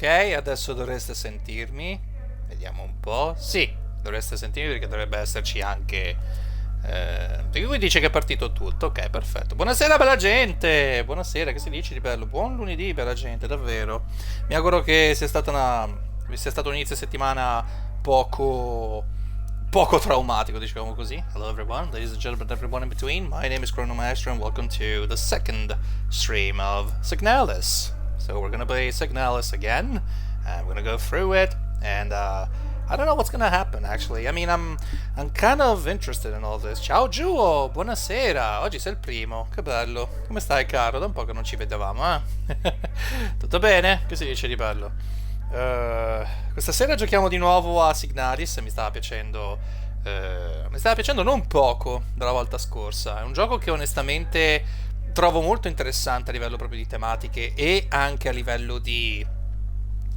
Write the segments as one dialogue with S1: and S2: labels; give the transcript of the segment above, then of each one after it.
S1: Ok, adesso dovreste sentirmi. Vediamo un po'. Sì, dovreste sentirmi perché dovrebbe esserci anche. Perché qui dice che è partito tutto. Ok, perfetto. Buonasera, bella gente. Buonasera, che si dice di bello? Buon lunedì, bella gente, davvero. Mi auguro che sia stato un inizio settimana poco traumatico, diciamo così. Hello everyone, ladies and gentlemen, everyone in between. My name is Chronomaster and welcome to the second stream of SIGNALIS. So we're gonna play SIGNALIS again, and we're gonna go through it, and I don't know what's gonna happen actually. I mean, I'm kind of interested in all this. Ciao Giuo, buonasera. Oggi sei il primo, che bello. Come stai, caro? Da un po' che non ci vedevamo, eh? Tutto bene? Che si dice di bello? Questa sera giochiamo di nuovo a Signalis e mi stava piacendo non poco dalla volta scorsa. È un gioco che onestamente trovo molto interessante a livello proprio di tematiche e anche a livello di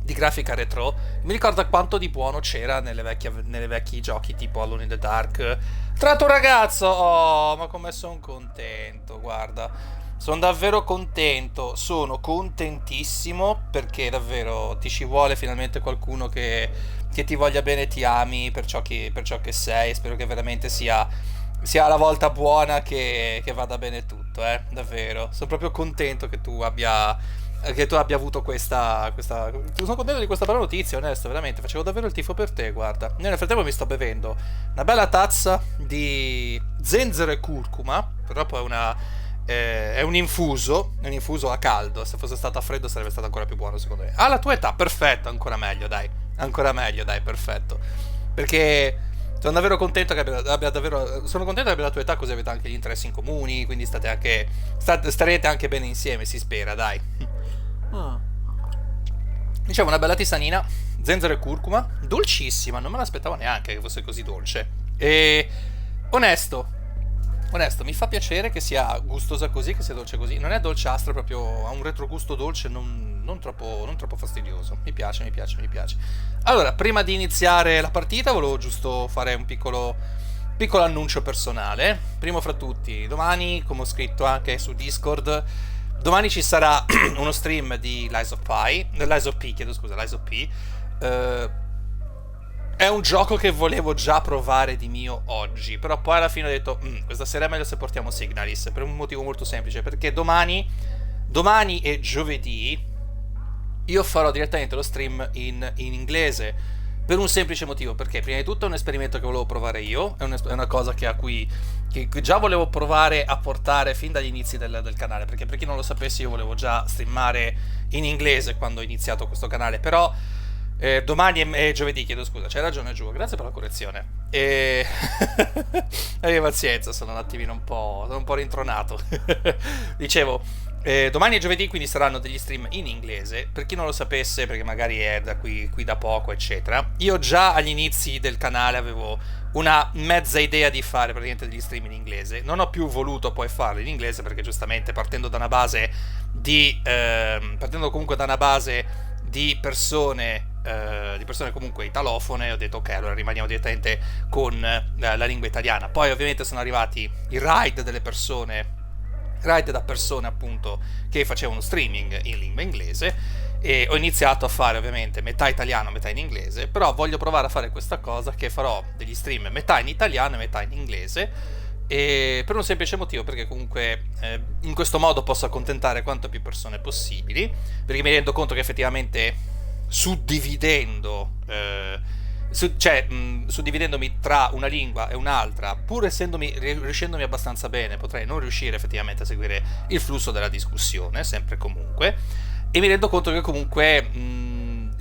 S1: grafica retro. Mi ricorda quanto di buono c'era nelle vecchi giochi tipo Alone in the Dark. Tratto ragazzo! Oh, ma come sono contento, guarda. Sono davvero contento, sono contentissimo perché davvero ti ci vuole finalmente qualcuno che ti voglia bene e ti ami per ciò che sei. Spero che veramente sia la volta buona che vada bene tutto, davvero. Sono proprio contento che tu abbia avuto sono contento di questa bella notizia, onesto, veramente. Facevo davvero il tifo per te, guarda. Io nel frattempo mi sto bevendo una bella tazza di zenzero e curcuma. Purtroppo è un infuso a caldo. Se fosse stato a freddo sarebbe stato ancora più buono, secondo me. La tua età, perfetto, ancora meglio, dai, perfetto. Perché sono davvero contento sono contento che abbia la tua età, così avete anche gli interessi in comuni, quindi starete anche bene insieme, si spera, dai. Dicevo, una bella tisanina, zenzero e curcuma, dolcissima, non me l'aspettavo neanche che fosse così dolce. E onesto, mi fa piacere che sia gustosa così, che sia dolce così. Non è dolciastra, proprio ha un retrogusto dolce, non troppo fastidioso. Mi piace. Allora, prima di iniziare la partita, volevo giusto fare un piccolo annuncio personale. Primo fra tutti, domani, come ho scritto anche su Discord, domani ci sarà uno stream di Lies of P. È un gioco che volevo già provare di mio oggi, però poi alla fine ho detto questa sera è meglio se portiamo Signalis, per un motivo molto semplice, perché domani e giovedì io farò direttamente lo stream in inglese, per un semplice motivo, perché prima di tutto è un esperimento che volevo provare io, è una cosa che già volevo provare a portare fin dagli inizi del canale, perché per chi non lo sapesse io volevo già streamare in inglese quando ho iniziato questo canale, però domani e giovedì, chiedo scusa, c'hai ragione Giù, grazie per la correzione. Pazienza, sono un attimino sono un po' rintronato. Dicevo, domani e giovedì quindi saranno degli stream in inglese, per chi non lo sapesse, perché magari è da qui da poco, eccetera. Io già agli inizi del canale avevo una mezza idea di fare praticamente degli stream in inglese. Non ho più voluto poi farlo in inglese perché giustamente partendo comunque da una base di persone comunque italofone, ho detto ok, allora rimaniamo direttamente con la lingua italiana. Poi ovviamente sono arrivati i raid da persone appunto che facevano streaming in lingua inglese e ho iniziato a fare ovviamente metà italiano, metà in inglese, però voglio provare a fare questa cosa che farò degli stream metà in italiano e metà in inglese. E per un semplice motivo, perché comunque in questo modo posso accontentare quanto più persone possibili, perché mi rendo conto che effettivamente suddividendomi tra una lingua e un'altra, pur riuscendomi abbastanza bene, potrei non riuscire effettivamente a seguire il flusso della discussione, sempre e comunque, e mi rendo conto che comunque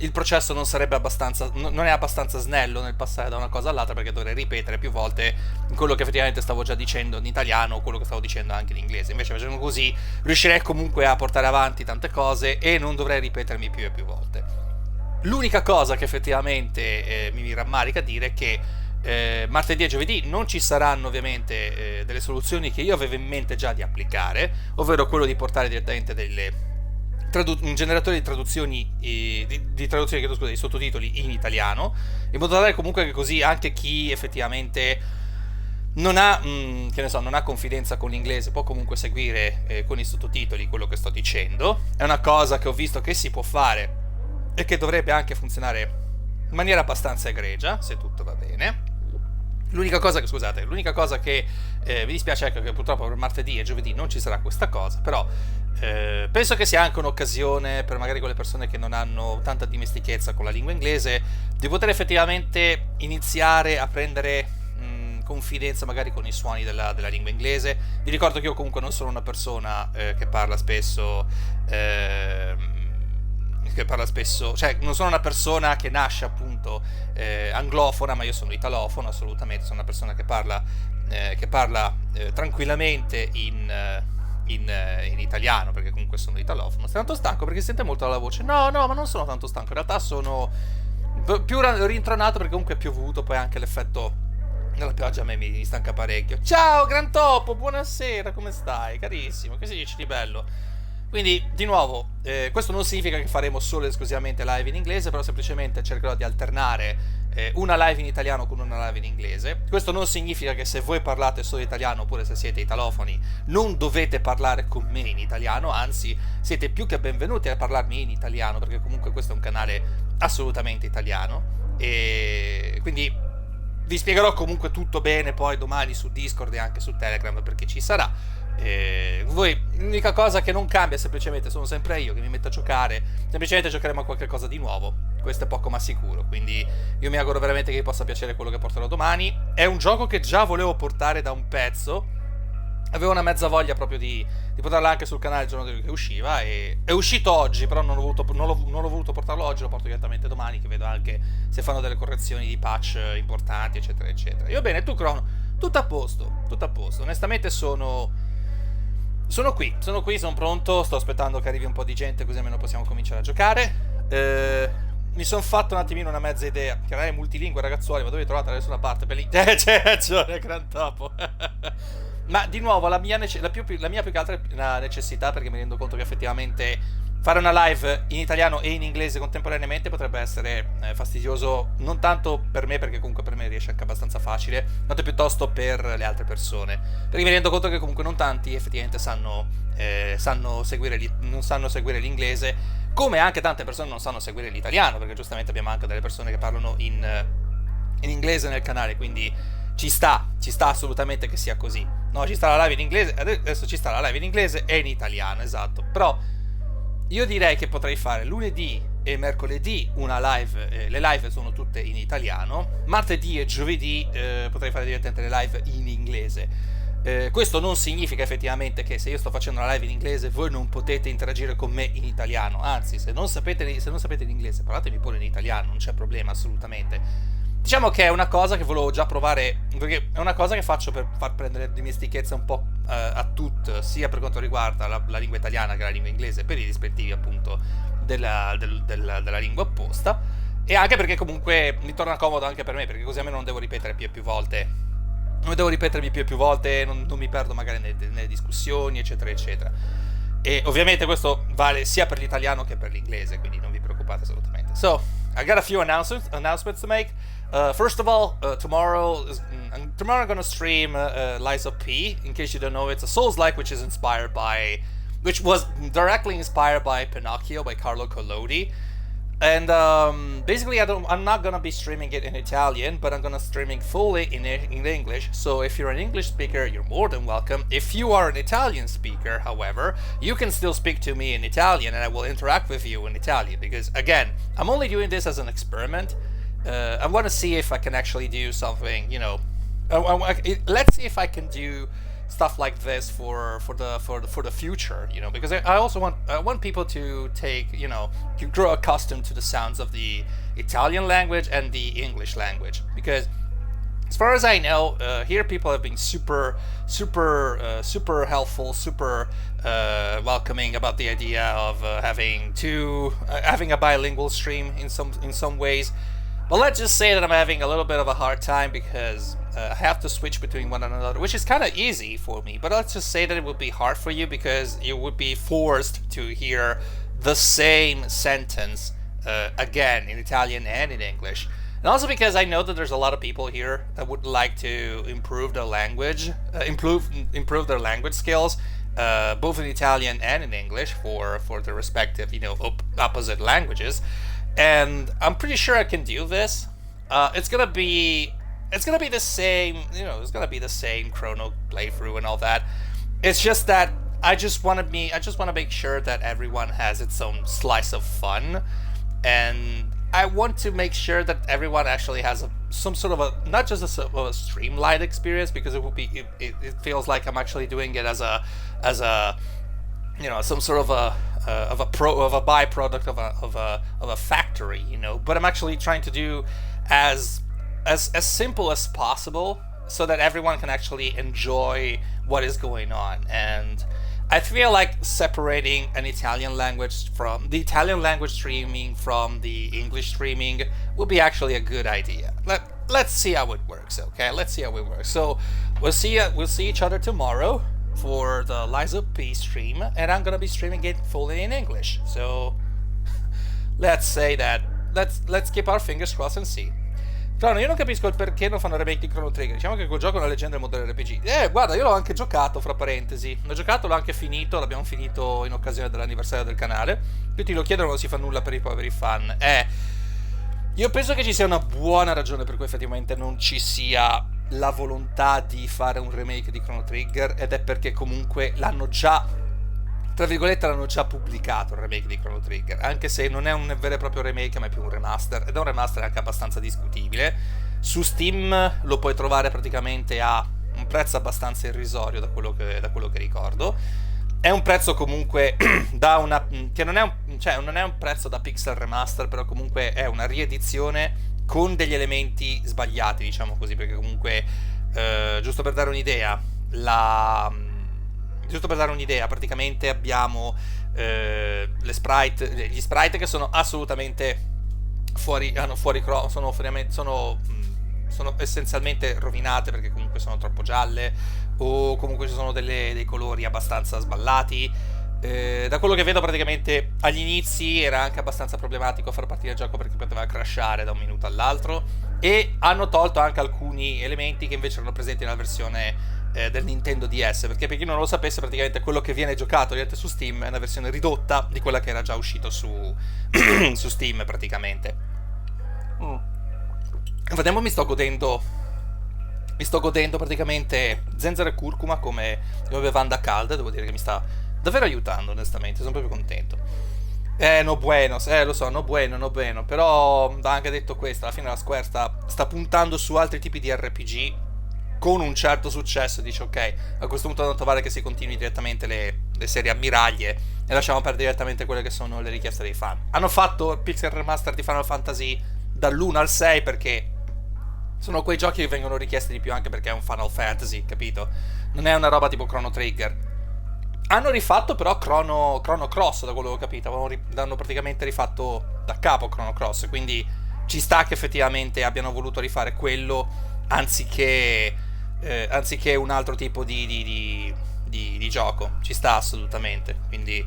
S1: il processo non è abbastanza snello nel passare da una cosa all'altra, perché dovrei ripetere più volte quello che effettivamente stavo già dicendo in italiano o quello che stavo dicendo anche in inglese. Invece facendo così riuscirei comunque a portare avanti tante cose e non dovrei ripetermi più e più volte. L'unica cosa che effettivamente mi rammarica dire è che martedì e giovedì non ci saranno ovviamente delle soluzioni che io avevo in mente già di applicare, ovvero quello di portare direttamente un generatore di traduzioni di sottotitoli in italiano, in modo tale comunque che così anche chi effettivamente non ha confidenza con l'inglese può comunque seguire con i sottotitoli quello che sto dicendo. È una cosa che ho visto che si può fare e che dovrebbe anche funzionare in maniera abbastanza egregia, se tutto va bene. L'unica cosa che mi dispiace è che purtroppo per martedì e giovedì non ci sarà questa cosa, però penso che sia anche un'occasione per magari quelle persone che non hanno tanta dimestichezza con la lingua inglese di poter effettivamente iniziare a prendere confidenza magari con i suoni della lingua inglese. Vi ricordo che io comunque non sono una persona che parla spesso, cioè non sono una persona che nasce appunto anglofona, ma io sono italofono, assolutamente, sono una persona che parla tranquillamente in italiano, perché comunque sono italofono. Sei tanto stanco perché si sente molto la voce? No, ma non sono tanto stanco, in realtà sono più rintronato perché comunque è piovuto, poi anche l'effetto della pioggia a me mi stanca parecchio. Ciao Gran Topo, buonasera, come stai? Carissimo, che si dice di bello? Quindi, di nuovo, questo non significa che faremo solo ed esclusivamente live in inglese, però semplicemente cercherò di alternare una live in italiano con una live in inglese. Questo non significa che se voi parlate solo italiano, oppure se siete italofoni, non dovete parlare con me in italiano, anzi, siete più che benvenuti a parlarmi in italiano, perché comunque questo è un canale assolutamente italiano, e quindi vi spiegherò comunque tutto bene poi domani su Discord e anche su Telegram, perché ci sarà. Voi, l'unica cosa che non cambia semplicemente sono sempre io che mi metto a giocare, semplicemente giocheremo a qualche cosa di nuovo, questo è poco ma sicuro, quindi io mi auguro veramente che vi possa piacere quello che porterò domani. È un gioco che già volevo portare da un pezzo, avevo una mezza voglia proprio di portarlo anche sul canale il giorno che usciva, e è uscito oggi, però non l'ho voluto portarlo oggi, lo porto direttamente domani, che vedo anche se fanno delle correzioni di patch importanti, eccetera eccetera. Io bene, tu Crono, tutto a posto, onestamente sono qui, sono pronto, sto aspettando che arrivi un po' di gente così almeno possiamo cominciare a giocare. Mi sono fatto un attimino una mezza idea, canale multilingue ragazzuoli, ma dove trovate da nessuna parte per lì? C'è ragione, Gran Topo. Ma di nuovo la mia più che altro è una necessità, perché mi rendo conto che effettivamente fare una live in italiano e in inglese contemporaneamente potrebbe essere fastidioso, non tanto per me, perché comunque per me riesce anche abbastanza facile, quanto piuttosto per le altre persone, perché mi rendo conto che comunque non tanti effettivamente non sanno seguire l'inglese, come anche tante persone non sanno seguire l'italiano, perché giustamente abbiamo anche delle persone che parlano in inglese nel canale, quindi ci sta assolutamente che sia così. No, ci sta la live in inglese, adesso ci sta la live in inglese e in italiano, esatto. Però io direi che potrei fare lunedì e mercoledì una live, le live sono tutte in italiano, martedì e giovedì potrei fare direttamente le live in inglese. Questo non significa effettivamente che se io sto facendo una live in inglese voi non potete interagire con me in italiano, anzi, se non sapete l'inglese parlatemi pure in italiano, non c'è problema assolutamente. Diciamo che è una cosa che volevo già provare, perché è una cosa che faccio per far prendere dimestichezza un po' a tutto, sia per quanto riguarda la lingua italiana che la lingua inglese, per i rispettivi appunto della lingua opposta, e anche perché comunque mi torna comodo anche per me, perché così almeno non devo ripetere più e più volte, non mi perdo magari nelle discussioni, eccetera eccetera. E ovviamente questo vale sia per l'italiano che per l'inglese, quindi non vi preoccupate assolutamente. So, I got a few announcements to make. First of all, tomorrow I'm gonna stream Lies of P. In case you don't know, it's a Souls-like which was directly inspired by Pinocchio by Carlo Collodi. And basically, I'm not gonna be streaming it in Italian, but I'm gonna streaming fully in English. So if you're an English speaker, you're more than welcome. If you are an Italian speaker, however, you can still speak to me in Italian, and I will interact with you in Italian. Because again, I'm only doing this as an experiment. I want to see if I can actually do something. Let's see if I can do stuff like this for the future, because I also want people to to grow accustomed to the sounds of the Italian language and the English language, because as far as I know, here people have been super helpful, super welcoming about the idea of having a bilingual stream in some ways. But let's just say that I'm having a little bit of a hard time because I have to switch between one another, which is kind of easy for me. But let's just say that it would be hard for you because you would be forced to hear the same sentence again in Italian and in English. And also because I know that there's a lot of people here that would like to improve their language, improve their language skills, both in Italian and in English for the respective, opposite languages. and I'm pretty sure I can do this. It's gonna be the same, it's gonna be the same Chrono playthrough and all that. It's just that I just want to make sure that everyone has its own slice of fun, and I want to make sure that everyone actually has some sort of a, not just a streamlined experience, because it will be it feels like I'm actually doing it as a some sort of a byproduct of a factory, but I'm actually trying to do as as simple as possible so that everyone can actually enjoy what is going on. And I feel like separating an Italian language from the Italian language streaming from the English streaming would be actually a good idea. Let's see how it works, okay? Let's see how it works. So we'll see each other tomorrow for the Liza P stream, and I'm gonna be streaming it fully in English. So let's say that let's keep our fingers crossed and see. Chrono, io non capisco il perché non fanno remake di Chrono Trigger. Diciamo che quel gioco è una leggenda del modello RPG. Guarda, io l'ho anche giocato, fra parentesi. L'ho giocato, l'ho anche finito. L'abbiamo finito in occasione dell'anniversario del canale. Tutti lo chiedono, non si fa nulla per i poveri fan. Io penso che ci sia una buona ragione per cui effettivamente non ci sia la volontà di fare un remake di Chrono Trigger. Ed è perché comunque l'hanno già, tra virgolette, l'hanno già pubblicato il remake di Chrono Trigger, anche se non è un vero e proprio remake, ma è più un remaster, ed è un remaster anche abbastanza discutibile. Su Steam lo puoi trovare praticamente a un prezzo abbastanza irrisorio, da quello che ricordo. È un prezzo comunque che non è un prezzo da pixel remaster, però comunque è una riedizione con degli elementi sbagliati, diciamo così, perché comunque giusto per dare un'idea, praticamente abbiamo gli sprite che sono assolutamente sono essenzialmente rovinate, perché comunque sono troppo gialle, o comunque ci sono dei colori abbastanza sballati. Da quello che vedo, praticamente agli inizi era anche abbastanza problematico far partire il gioco, perché poteva crashare da un minuto all'altro, e hanno tolto anche alcuni elementi che invece erano presenti nella versione del Nintendo DS, perché per chi non lo sapesse, praticamente quello che viene giocato su Steam è una versione ridotta di quella che era già uscito su Steam, praticamente. Nel frattempo mi sto godendo praticamente zenzero e curcuma come bevanda calda. Devo dire che mi sta davvero aiutando, onestamente, sono proprio contento. No bueno, lo so, no bueno, però anche detto questo, alla fine la Square sta puntando su altri tipi di RPG con un certo successo. Dice ok, a questo punto tanto vale che si continui direttamente le serie ammiraglie e lasciamo perdere direttamente quelle che sono le richieste dei fan. Hanno fatto il pixel remaster di Final Fantasy dall'1 al 6 perché sono quei giochi che vengono richiesti di più, anche perché è un Final Fantasy, capito? Non è una roba tipo Chrono Trigger. Hanno rifatto però Chrono Cross, da quello che ho capito. Hanno praticamente rifatto da capo Chrono Cross, quindi ci sta che effettivamente abbiano voluto rifare quello anziché un altro tipo di gioco. Ci sta assolutamente. Quindi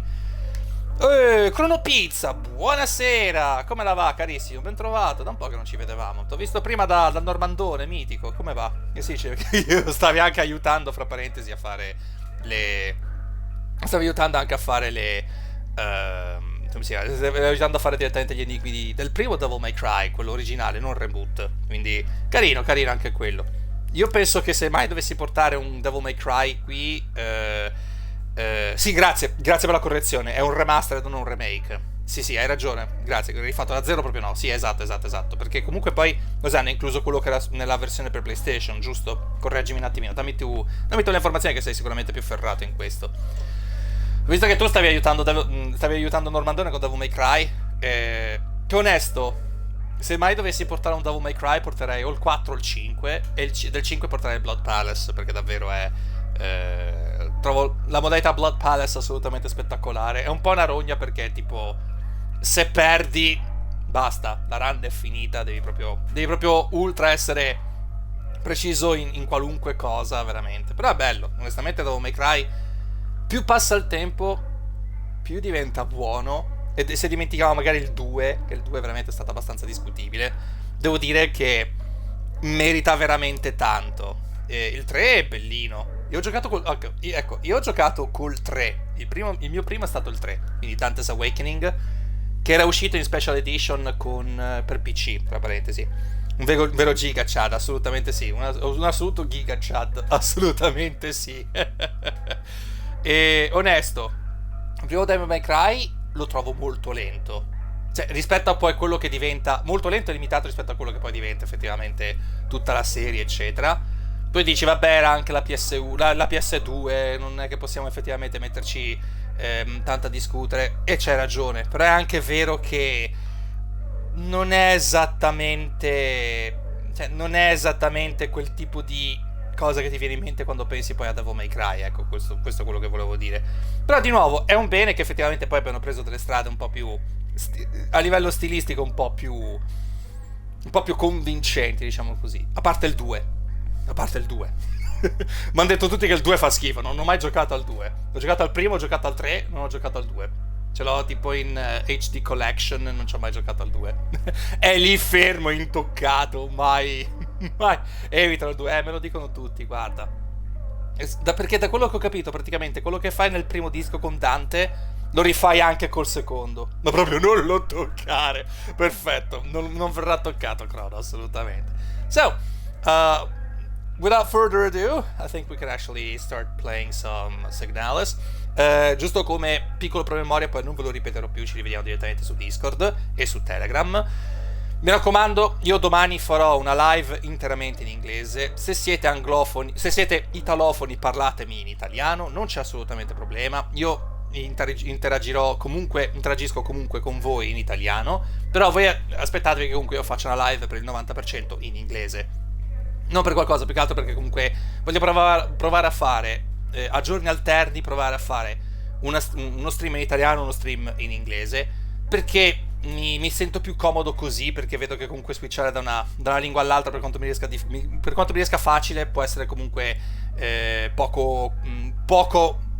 S1: Chrono Pizza, buonasera, come la va, carissimo? Ben trovato, da un po' che non ci vedevamo. T'ho visto prima dal Normandone mitico, come va? Che si dice? Io stavi anche aiutando, fra parentesi, a fare stavi aiutando anche a fare come si chiama? Stavi aiutando a fare direttamente gli enigmi del primo Devil May Cry, quello originale, non reboot. Quindi carino anche quello. Io penso che se mai dovessi portare un Devil May Cry qui, sì, grazie per la correzione, è un remaster, non un remake. Sì, hai ragione, grazie, rifatto da zero proprio no. Sì, esatto, perché comunque poi hanno incluso quello che era nella versione per PlayStation, giusto? Correggimi un attimino, dammi tu le informazioni, che sei sicuramente più ferrato in questo. Visto che tu stavi aiutando Normandone con Devil May Cry, che onesto, se mai dovessi portare un Devil May Cry porterei o il 4 o il 5, e del 5 porterei il Blood Palace, perché davvero trovo la modalità Blood Palace assolutamente spettacolare. È un po' una rogna, perché tipo se perdi basta, la run è finita, devi proprio ultra essere preciso in qualunque cosa, veramente. Però è bello, onestamente Devil May Cry, più passa il tempo più diventa buono. E se dimentichiamo magari il 2, che il 2 veramente è stato abbastanza discutibile, devo dire che merita veramente tanto. Il 3 è bellino. Io ho giocato col 3. Il mio primo è stato il 3, quindi Dante's Awakening. che era uscito in special edition per PC, tra parentesi. Un vero giga Chad, assolutamente sì. Un assoluto giga Chad, assolutamente sì. E onesto, il primo Devil May Cry lo trovo molto lento. Cioè, rispetto a poi quello che diventa, molto lento e limitato rispetto a quello che poi diventa effettivamente tutta la serie, eccetera. Poi dici, vabbè, era anche la PSU, la PS2, non è che possiamo effettivamente metterci tanto a discutere. E c'hai ragione, però è anche vero che non è esattamente, cioè, non è esattamente quel tipo di cosa che ti viene in mente quando pensi poi a Devil May Cry, ecco, questo è quello che volevo dire. Però di nuovo è un bene che effettivamente poi abbiano preso delle strade un po' più a livello stilistico un po' più convincenti, diciamo così. A parte il 2. A parte il 2. Mi hanno detto tutti che il 2 fa schifo, non ho mai giocato al 2. Ho giocato al primo, ho giocato al 3, non ho giocato al 2. Ce l'ho tipo in HD Collection, non ci ho mai giocato al 2. È lì fermo, intoccato, mai, mai. Evitalo il 2, me lo dicono tutti, guarda. Perché da quello che ho capito, praticamente, quello che fai nel primo disco con Dante, lo rifai anche col secondo. Ma proprio non lo toccare. Perfetto, non verrà toccato, Crono, assolutamente. So, without further ado, I think we can actually start playing some Signalis. Giusto come piccolo promemoria, poi non ve lo ripeterò più, ci rivediamo direttamente su Discord e su Telegram. Mi raccomando, io domani farò una live interamente in inglese. Se siete anglofoni, se siete italofoni, parlatemi in italiano, non c'è assolutamente problema. Io interagisco comunque con voi in italiano, però voi aspettatevi che comunque io faccia una live per il 90% in inglese. Non per qualcosa, più che altro perché comunque voglio provare a fare a giorni alterni, provare a fare uno stream in italiano, uno stream in inglese, perché mi sento più comodo così, perché vedo che comunque switchare da una lingua all'altra, per quanto mi riesca facile, può essere comunque poco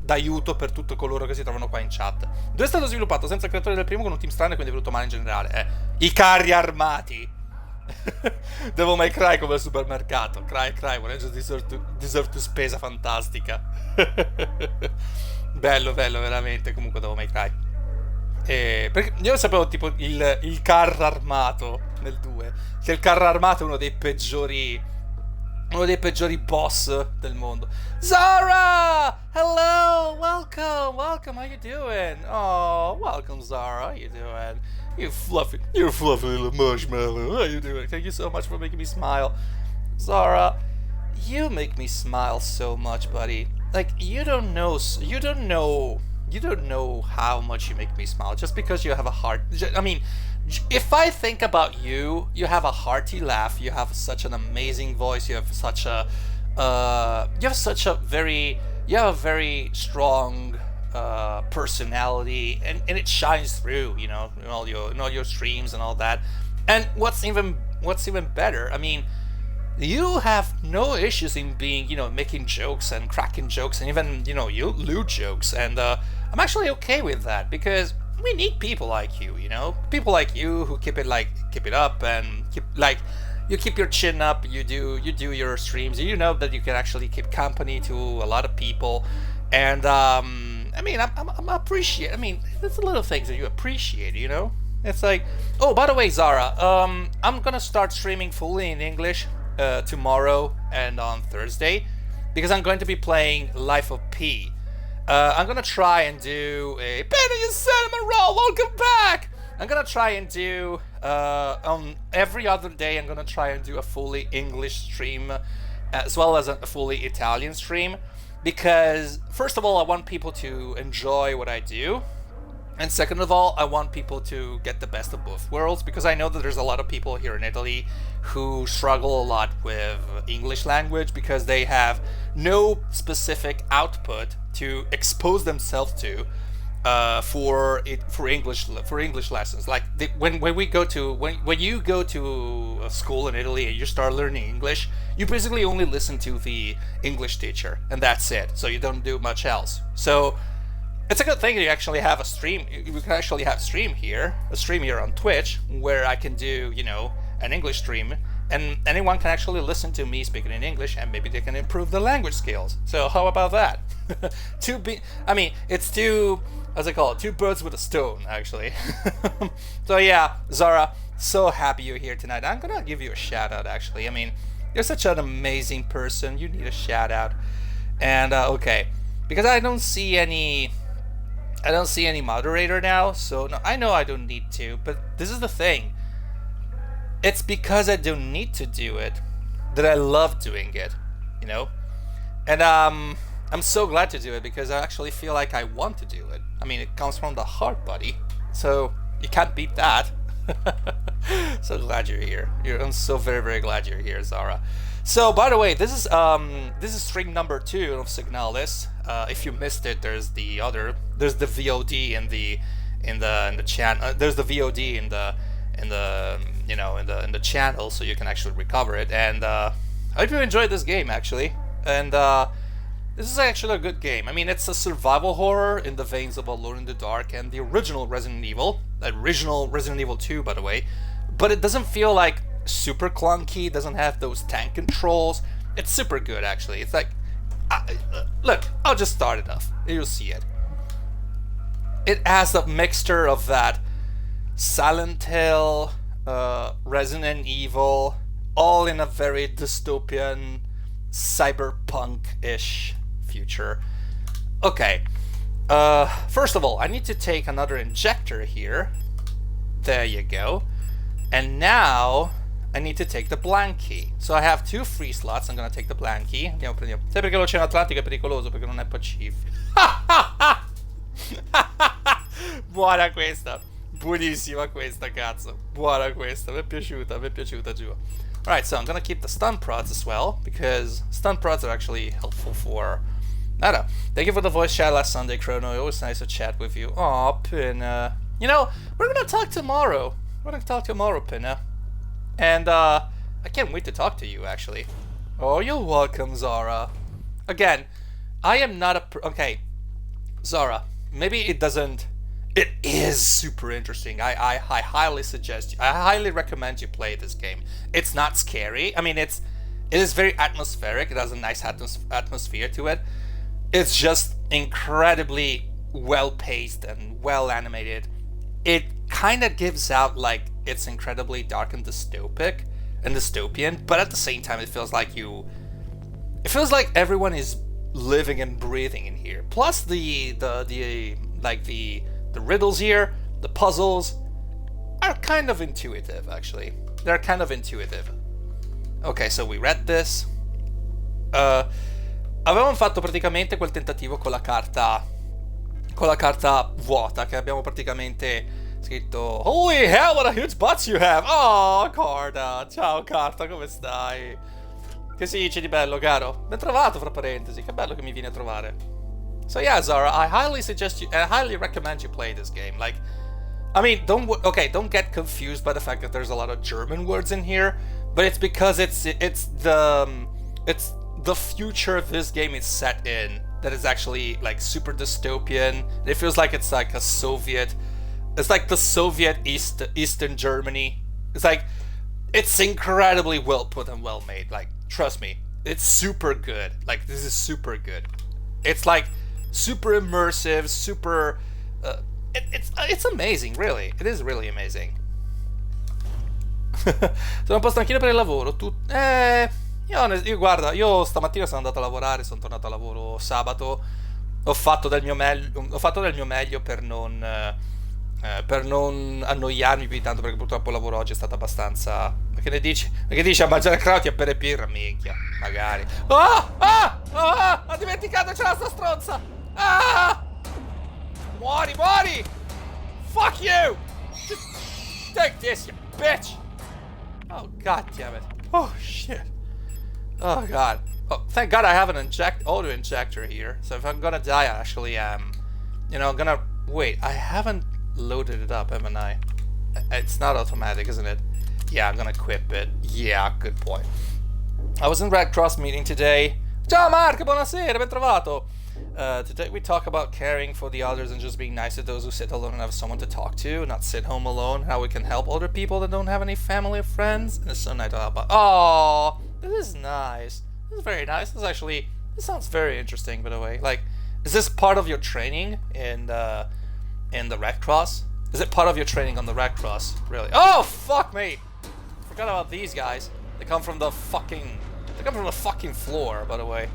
S1: d'aiuto per tutti coloro che si trovano qua in chat. Dove è stato sviluppato senza il creatore del primo, con un team strano e quindi è venuto male in generale. I carri armati. Devil May Cry come al supermercato. Cry, when I just deserve to spesa fantastica. Bello, veramente. Comunque Devil May Cry. Perché io sapevo tipo il carro armato nel 2. Che il carro armato è uno dei peggiori boss del mondo. Zara! Hello! Welcome! How you doing? Oh, welcome Zara, how you doing? You're fluffy little marshmallow. How you doing? Thank you so much for making me smile. Zara, you make me smile so much, buddy. Like, you don't know how much you make me smile just because you have a heart. I mean, if I think about you, you have a hearty laugh, you have such an amazing voice, you have a very strong personality, and it shines through, in all your streams and all that. And what's even better, I mean, you have no issues in being, making jokes and cracking jokes, and even, you lewd jokes, and I'm actually okay with that, because we need people like you, people like you who keep it up, and you keep your chin up, you do your streams, you know that you can actually keep company to a lot of people, and I mean, I'm appreciate. I mean, it's the little things that you appreciate, It's like, oh, by the way, Zara, I'm gonna start streaming fully in English tomorrow and on Thursday, because I'm going to be playing Life of P. I'm gonna try and do a Penny and Cinnamon Roll. Welcome back. I'm gonna try and do on every other day. I'm gonna try and do a fully English stream, as well as a fully Italian stream, because first of all, I want people to enjoy what I do, and second of all, I want people to get the best of both worlds, because I know that there's a lot of people here in Italy who struggle a lot with English language because they have no specific output to expose themselves to for English lessons. Like when you go to a school in Italy and you start learning English, you basically only listen to the English teacher, and that's it. So you don't do much else. So it's a good thing that you actually have a stream. We can actually have a stream here on Twitch, where I can do, an English stream, and anyone can actually listen to me speaking in English, and maybe they can improve their language skills. So how about that? It's how's it called? Two birds with a stone, actually. So yeah, Zara, so happy you're here tonight. I'm gonna give you a shout out, actually. I mean, you're such an amazing person. You need a shout out. And okay, because I don't see any moderator now, so no, I know I don't need to, but this is the thing. It's because I don't need to do it that I love doing it, you know? And I'm so glad to do it because I actually feel like I want to do it. I mean, it comes from the heart, buddy. So you can't beat that. So glad you're here. I'm so very, very glad you're here, Zara. So by the way, this is stream number 2 of Signalis. If you missed it, there's the VOD in the channel. There's the VOD in the channel, so you can actually recover it. And I hope you enjoyed this game, actually. And this is actually a good game. I mean, it's a survival horror in the veins of Alone in the Dark and the original Resident Evil 2, by the way. But it doesn't feel like super clunky. It doesn't have those tank controls. It's super good, actually. It's like, look, I'll just start it off. You'll see it. It has a mixture of that Silent Hill, Resident Evil, all in a very dystopian, cyberpunk-ish future. Okay, first of all, I need to take another injector here. There you go. And now I need to take the blank key. So I have 2 free slots. I'm gonna take the blank key. Prendiamo. Sai perché l'Oceano Atlantico è pericoloso? Perché non è pacifico. Buona questa. Buonissima questa, cazzo. Buona questa. Mi è piaciuta, giù. Alright, so I'm gonna keep the stun prods as well, because stun prods are actually helpful for... I don't know. Thank you for the voice chat last Sunday, Chrono. It was nice to chat with you. Aw, Pinna. You know, we're gonna talk tomorrow. Pinna. And, I can't wait to talk to you, actually. Oh, you're welcome, Zara. Again, I am not a... Okay, Zara, maybe it doesn't... It is super interesting. I highly recommend you play this game. It's not scary. I mean, it is very atmospheric. It has a nice atmosphere to it. It's just incredibly well-paced and well-animated. It kind of gives out like it's incredibly dark and dystopian, but at the same time it feels like everyone is living and breathing in here. Plus the riddles here, the puzzles are kind of intuitive, actually. They're kind of intuitive. Ok, so we read this. Avevamo fatto praticamente quel tentativo con la carta vuota, che abbiamo praticamente scritto Holy hell, what a huge butt you have! Oh, Carta! Ciao, Carta, come stai? Che si dice di bello, caro? Ben trovato, fra parentesi, che bello che mi vieni a trovare. So yeah, Zara, I highly recommend you play this game. Like, I mean, don't get confused by the fact that there's a lot of German words in here, but it's because it's the future this game is set in that is actually like super dystopian. It feels like it's like the Soviet Eastern Germany. It's like, it's incredibly well put and well made. Like, trust me, it's super good. Like, this is super good. It's like super immersive, super. It's amazing, really. It is really amazing. Sono un po' stanchino per il lavoro. Io guarda, io stamattina sono andato a lavorare, sono tornato a lavoro sabato. Ho fatto del mio meglio per non annoiarmi più di tanto, perché purtroppo il lavoro oggi è stato abbastanza... Che ne dici? Che dici a mangiare crauti e bere birra? Minchia, magari. Ho dimenticato, c'è la sta stronza! Muori! Fuck you! Just take this, you bitch! Oh, god damn it. Oh, shit. Oh, god. Oh, thank god I have an auto injector here. So if I'm gonna die, I actually am... I'm gonna... Wait, I haven't loaded it up, haven't I? It's not automatic, isn't it? Yeah, I'm gonna equip it. Yeah, good point. I was in Red Cross meeting today. Ciao Mark, buonasera, ben trovato. Today we talk about caring for the others and just being nice to those who sit alone and have someone to talk to, not sit home alone. How we can help older people that don't have any family or friends. And it's so nice to help out. Oh, this is nice. This is very nice. This sounds very interesting, by the way. Like, is this part of your training in in the Red Cross? Is it part of your training on the Red Cross? Really? Oh, fuck me! Forgot about these guys. They come from the fucking... They come from the fucking floor, by the way.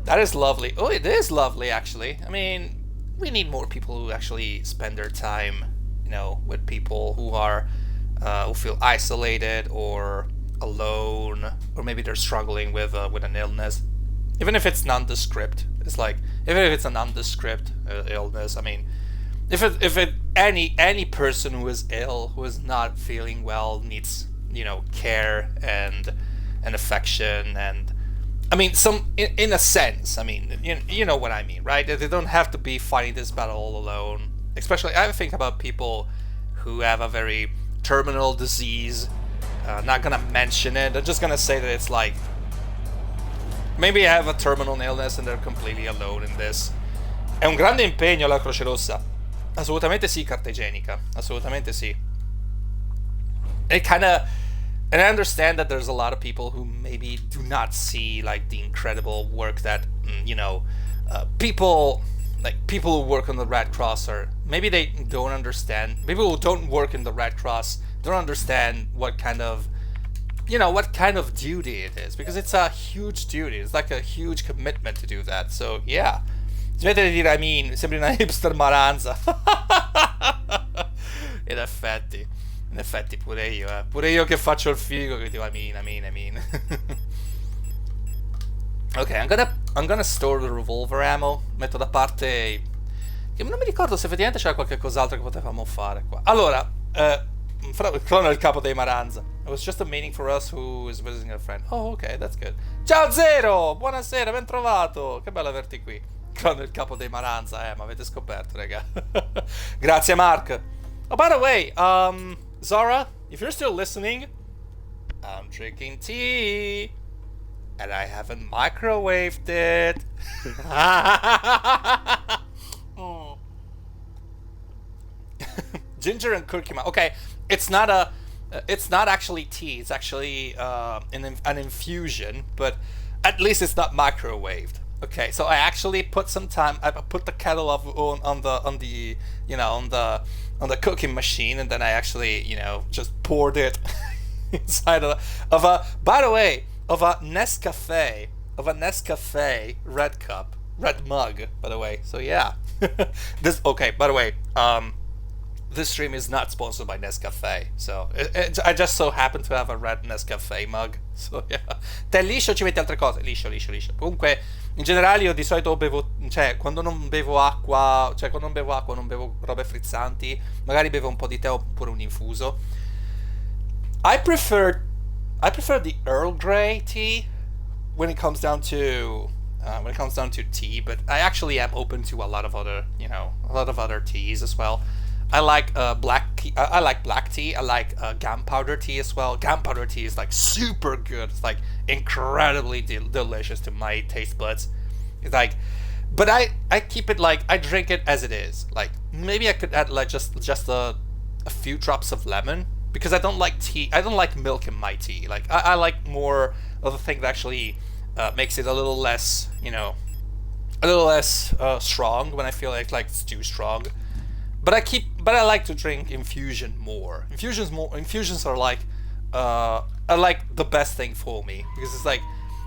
S1: That is lovely. Oh, it is lovely, actually. I mean, we need more people who actually spend their time, you know, with people who are... who feel isolated or alone, or maybe they're struggling with an illness. Even if it's nondescript. It's like, even if it's a nondescript illness, I mean... Any person who is ill, who is not feeling well, needs, you know, care and affection, and I mean, in a sense, I mean, you know what I mean, right? They don't have to be fighting this battle all alone. Especially, I think about people who have a very terminal disease. Not gonna mention it. I'm just gonna say that it's like maybe I have a terminal illness and they're completely alone in this. È un grande impegno la Croce Rossa. Assolutamente sì, carta igienica. Assolutamente sì. And I understand that there's a lot of people who maybe do not see like the incredible work that, you know, people who work on the Red Cross, or maybe they don't understand. People who don't work in the Red Cross don't understand what kind of, you know, what kind of duty it is, because it's a huge duty. It's like a huge commitment to do that. So yeah. Smettete di dire I mean, sembri una hipster maranza. In effetti pure io, pure io che faccio il figo che dico I mean. Ok, I'm gonna store the revolver ammo. Metto da parte... Che non mi ricordo se effettivamente c'era qualche cos'altro che potevamo fare qua. Allora, Crono è il capo dei Maranza. It was just a meeting for us who is visiting a friend. Oh, ok, that's good. Ciao Zero! Buonasera, ben trovato! Che bello averti qui. Crono è il capo dei Maranza, ma avete scoperto, raga. Grazie, Mark. Oh, by the way, Zara, if you're still listening, I'm drinking tea. And I haven't microwaved it. Ginger and curcuma. Okay, it's not actually tea. It's actually an infusion, but at least it's not microwaved. Okay, so I actually put some time. I put the kettle on the cooking machine, and then I actually, you know, just poured it inside of a Nescafe red mug, by the way. So yeah, this stream is not sponsored by Nescafe, so I just so happen to have a red Nescafe mug. So yeah, te liscio ci metti altre cose, liscio. Comunque, in generale io di solito bevo, cioè quando non bevo acqua, non bevo robe frizzanti, magari bevo un po' di tè oppure un infuso. I prefer the Earl Grey tea when it comes down to tea, but I actually am open to a lot of other teas as well. I like black tea. I like black tea. I like gunpowder tea as well. Gunpowder tea is like super good. It's like incredibly delicious to my taste buds. It's like, but I keep it like I drink it as it is. Like maybe I could add like just a few drops of lemon, because I don't like tea. I don't like milk in my tea. Like I like more of the thing that actually makes it a little less, strong when I feel like it's too strong. But I like to drink infusion more. Infusions are like the best thing for me, because it's like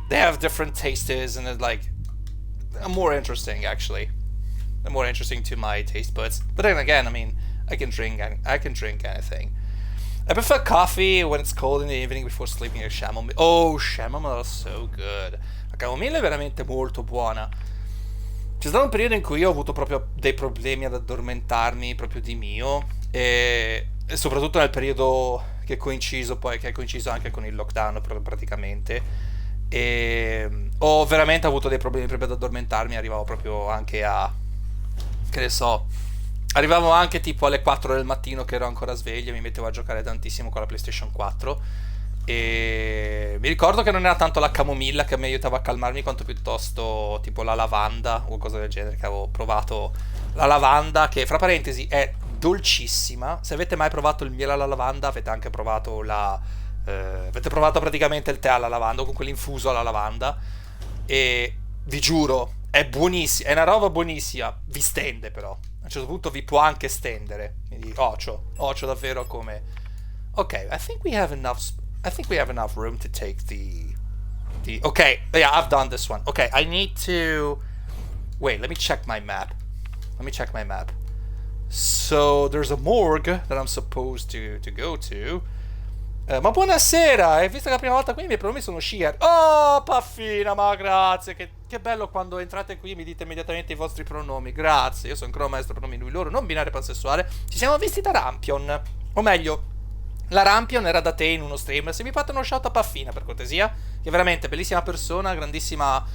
S1: they have different tastes and it's like more interesting actually. They're more interesting to my taste buds. But then again, I mean, I can drink anything. I prefer coffee when it's cold in the evening before sleeping. Chamomile. Oh, chamomile is so good. La camomilla è veramente molto buona. C'è stato un periodo in cui io ho avuto proprio dei problemi ad addormentarmi proprio di mio, e soprattutto nel periodo che è coinciso anche con il lockdown praticamente, e ho veramente avuto dei problemi proprio ad addormentarmi. Arrivavo proprio anche a, che ne so, arrivavo anche tipo alle 4 del mattino che ero ancora sveglio e mi mettevo a giocare tantissimo con la PlayStation 4. E mi ricordo che non era tanto la camomilla che mi aiutava a calmarmi, quanto piuttosto tipo la lavanda o qualcosa del genere, che avevo provato. La lavanda, che fra parentesi è dolcissima. Se avete mai provato il miele alla lavanda, avete anche provato avete provato praticamente il tè alla lavanda, o con quell'infuso alla lavanda, e vi giuro è buonissima, è una roba buonissima. Vi stende però, un certo punto vi può anche stendere. Quindi ocio davvero come... Ok, I think we have enough room to take the... Okay, yeah, I've done this one. Okay, I need to... Wait, let me check my map. So, there's a morgue that I'm supposed to go to. Ma buonasera, visto che la prima volta qui i miei pronomi sono Shear. Oh, Paffina, ma grazie, che bello quando entrate qui e mi dite immediatamente i vostri pronomi. Grazie, io sono ancora un maestro pronomi lui loro, non binario pansessuale. Ci siamo visti da Rampion, o meglio, la Rampion era da te in uno stream. Se mi fate uno shout a Paffina, per cortesia, che è veramente bellissima persona, grandissima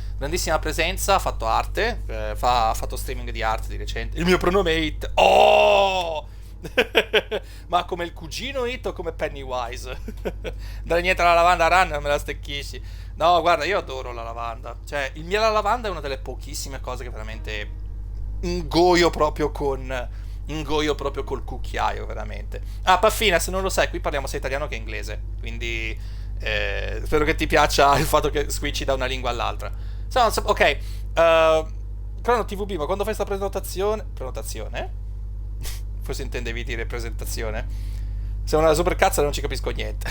S1: presenza, ha fatto arte, ha fatto streaming di arte di recente. Il mio pronome è It. Oh! Ma come il cugino It o come Pennywise? Dare niente alla lavanda run, me la stecchisci. No, guarda, io adoro la lavanda. Cioè, il miele alla lavanda è una delle pochissime cose che veramente ingoio proprio col cucchiaio, veramente. Ah, Paffina, se non lo sai, qui parliamo sia italiano che inglese. Quindi spero che ti piaccia il fatto che switchi da una lingua all'altra. Ok, Crono TVB, ma quando fai sta prenotazione? Forse intendevi dire presentazione? Sei una supercazza e non ci capisco niente.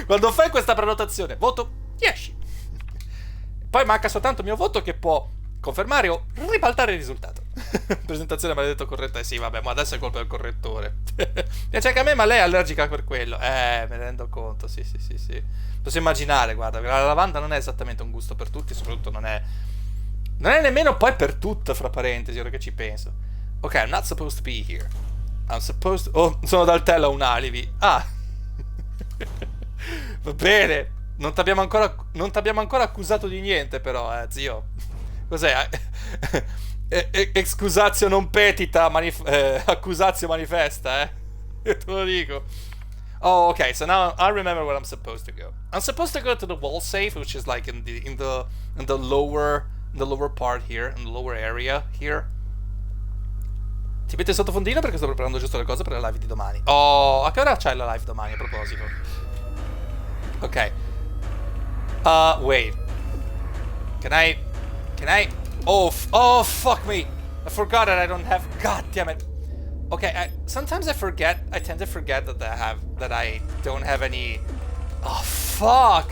S1: Quando fai questa prenotazione, voto 10. Poi manca soltanto il mio voto che può confermare o ribaltare il risultato. Presentazione maledetto corretta. Sì, vabbè, ma adesso è colpa del correttore. Piace anche a me, ma lei è allergica per quello. Me ne rendo conto, sì. Posso immaginare, guarda, la lavanda non è esattamente un gusto per tutti, soprattutto non è nemmeno poi per tutto, fra parentesi, ora che ci penso. Ok, I'm not supposed to be here. I'm supposed to... Oh, sono dal telo a un alibi. Ah. Va bene. Non t'abbiamo ancora accusato di niente, però, zio. Cos'è? Excusatio non petita, accusatio manifesta, Te lo dico. Oh, okay, so now I remember where I'm supposed to go. I'm supposed to go to the wall safe, which is like in the lower part here, in the lower area here. Ti metti il sottofondino perché sto preparando giusto le cose per la live di domani. Oh, a che ora c'hai la live domani a proposito? Ok. Wait. Can I? Oh, fuck me. I forgot that I don't have. God damn it. Okay, sometimes I tend to forget that I don't have any. Oh, fuck.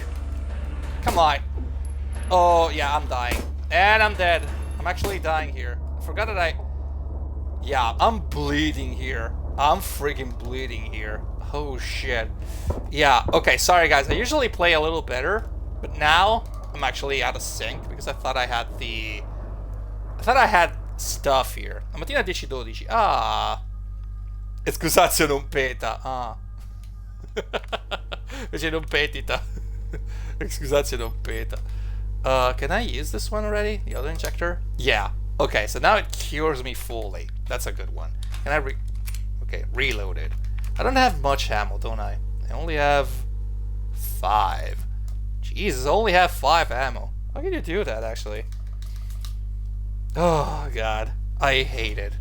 S1: Come on. Oh, yeah, I'm dying. And I'm dead. I'm actually dying here. I forgot that Yeah, I'm bleeding here. I'm freaking bleeding here. Oh shit. Yeah, okay, sorry guys. I usually play a little better, but now I'm actually out of sync because I thought I had stuff here. La mattina 10:12. Ah. Scusazio non peta. Ah. Invece non petita. Scusazio non peta. Can I use this one already? The other injector? Yeah. Okay, so now it cures me fully. That's a good one. Can I Okay, reloaded. I don't have much ammo, don't I? I only have 5. Jesus, I only have 5 ammo. How can you do that, actually? Oh, God. I hate it.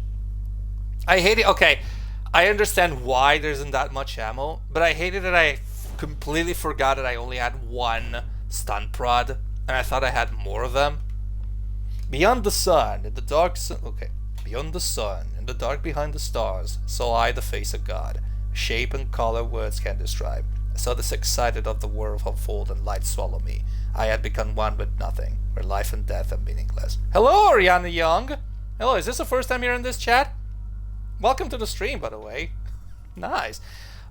S1: Okay, I understand why there isn't that much ammo, but I hated that I completely forgot that I only had 1 stun prod, and I thought I had more of them. Beyond the sun, in the dark okay. Beyond the sun, in the dark behind the stars, saw I the face of God. Shape and color words can describe. I saw this excited of the world unfold and light swallow me. I had become one with nothing, where life and death are meaningless. Hello, Ariana Young! Hello, is this the first time you're in this chat? Welcome to the stream, by the way. Nice.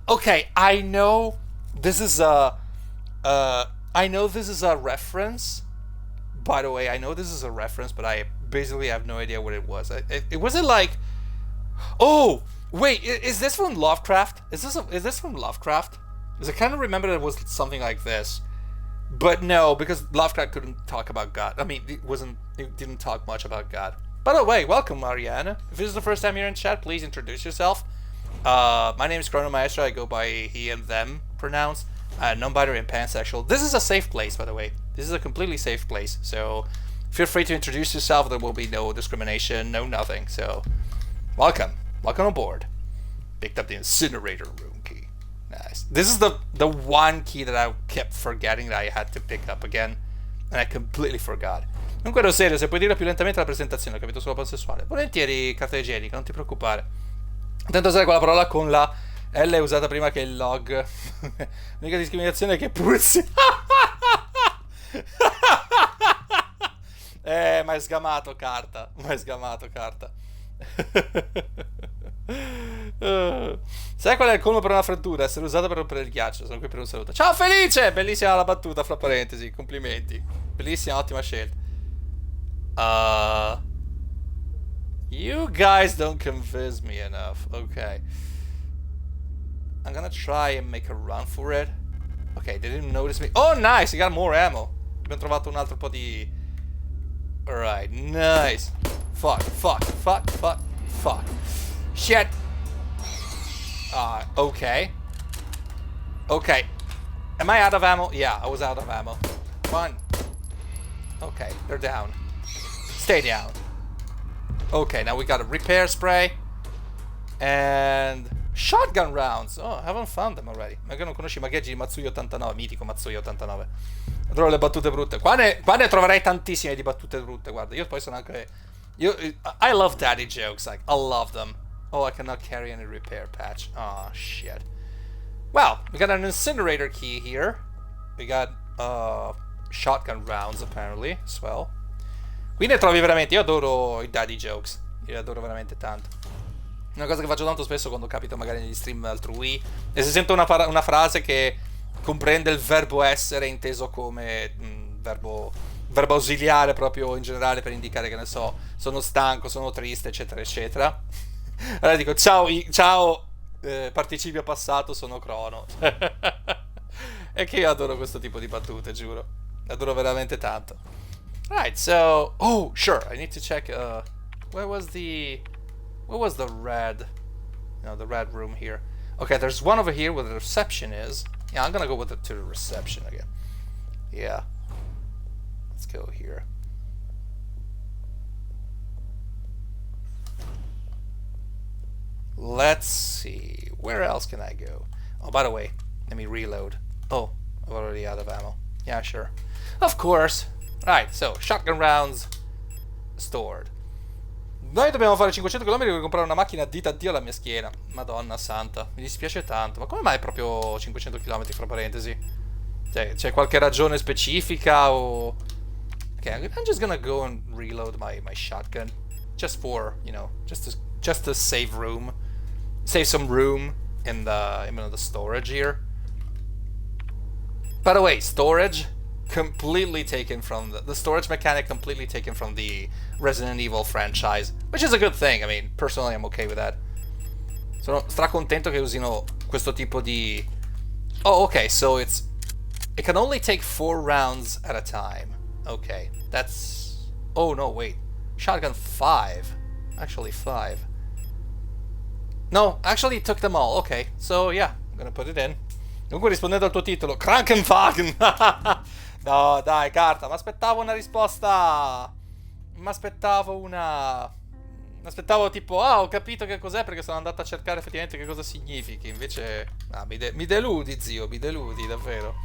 S1: Okay, I know this is a reference. By the way, I know this is a reference, but I basically have no idea what it was. It wasn't like... Oh! Wait, is this from Lovecraft? Is this from Lovecraft? Because I kind of remember that it was something like this. But no, because Lovecraft couldn't talk about God. I mean, it didn't talk much about God. By the way, welcome, Mariana. If this is the first time you're in chat, please introduce yourself. My name is Chrono Maestro. I go by he and them pronounced. Non-binary and pansexual. This is a safe place, by the way. This is a completely safe place. So feel free to introduce yourself. There will be no discrimination, no nothing. So welcome. Welcome aboard. Picked up the incinerator room key. Nice. This is the one key that I kept forgetting that I had to pick up again. And I completely forgot. Comunque ero serio, se puoi dirlo più lentamente la presentazione, ho capito solo pansessuale. Volentieri carta igienica, non ti preoccupare. Intento usare quella parola con la L è usata prima che il log. L'unica discriminazione è che puzzi. Ma è sgamato carta. Ma è sgamato carta. Sai qual è il colmo per una frattura? Essere usata per rompere il ghiaccio. Sono qui per un saluto. Ciao Felice! Bellissima la battuta, fra parentesi. Complimenti. Bellissima, ottima scelta. You guys don't convince me enough. Okay. I'm gonna try and make a run for it. Okay, they didn't notice me. Oh, nice! We got more ammo. Abbiamo trovato un altro po' di... Alright, nice. Fuck. Shit! Okay. Okay. Am I out of ammo? Yeah, I was out of ammo. One. Okay, they're down. Stay down. Okay, now we got a repair spray. And... Shotgun rounds! Oh, I haven't found them already. Magari non conosci i magheggi di Matsui 89, mitico Matsui 89. Trovo le battute brutte. Qua ne troverai tantissime di battute brutte, guarda. Io poi sono anche... I love daddy jokes, like, I love them. Oh, I cannot carry any repair patch. Oh, shit. Well, we got an incinerator key here. We got, shotgun rounds, apparently, as well. Qui ne trovi veramente... Io adoro i daddy jokes. Io li adoro veramente tanto. Una cosa che faccio tanto spesso quando capito magari negli stream altrui e se sento una frase che comprende il verbo essere inteso come verbo ausiliare proprio in generale per indicare che ne so, sono stanco, sono triste, eccetera, eccetera. Allora dico ciao, participio passato, sono Crono. E che io adoro questo tipo di battute, giuro. Adoro veramente tanto. Right, so... Oh, sure, I need to check... Where was the red? The red room here. Okay, there's one over here where the reception is. Yeah, I'm gonna go to the reception again. Yeah. Let's go here. Let's see. Where else can I go? Oh, by the way, let me reload. Oh, I'm already out of ammo. Yeah, sure. Of course. Right, so, shotgun rounds stored. Noi dobbiamo fare 500 km per comprare una macchina, dita addio alla mia schiena. Madonna santa, mi dispiace tanto. Ma come mai proprio 500 km fra parentesi? Cioè, c'è qualche ragione specifica o... Ok, I'm just gonna go and reload my shotgun. Just for, just to save room. Save some room in the storage here. By the way, storage... completely taken from the storage mechanic, completely taken from the Resident Evil franchise, which is a good thing. I mean, personally I'm okay with that. Sono stracontento che usino questo tipo di... Oh, okay, so it can only take 4 rounds at a time. Okay, that's... Oh no, wait. Shotgun 5. Actually 5. No, actually it took them all. Okay, so yeah, I'm gonna put it in. Comunque rispondendo al tuo titolo, Krankenwagen! No, dai, carta, mi aspettavo una risposta. Mi aspettavo tipo, ho capito che cos'è perché sono andato a cercare effettivamente che cosa significhi. Invece, mi deludi, zio, mi deludi, davvero.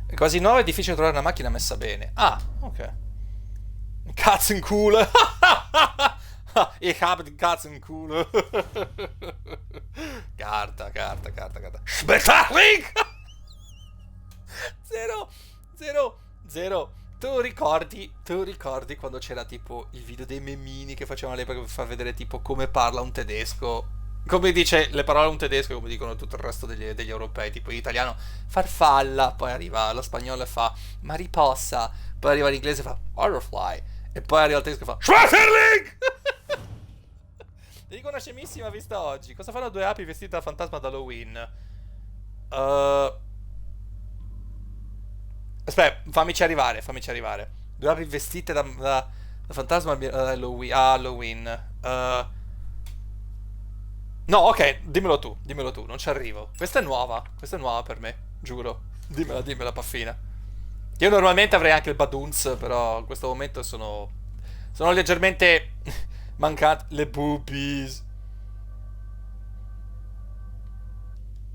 S1: È quasi nuovo, è difficile trovare una macchina messa bene. Ah, ok. Katzenkuhle. Ich habe die Katzenkuhle. Carta. Spettacling! Zero. Tu ricordi quando c'era tipo il video dei memini che facevano all'epoca per far vedere tipo come parla un tedesco? Come dice le parole un tedesco, come dicono tutto il resto degli europei, tipo in italiano farfalla, poi arriva lo spagnolo e fa mariposa, poi arriva l'inglese e fa butterfly, e poi arriva il tedesco e fa Schmetterling! Ti dico una scemissima vista oggi. Cosa fanno 2 api vestite da fantasma ad Halloween? Aspetta, fammici arrivare. 2 api vestite da fantasma ad Halloween. No, ok, dimmelo tu, non ci arrivo. Questa è nuova per me, giuro. Dimmela, paffina. Io normalmente avrei anche il badunz, però in questo momento sono leggermente mancate le boobies.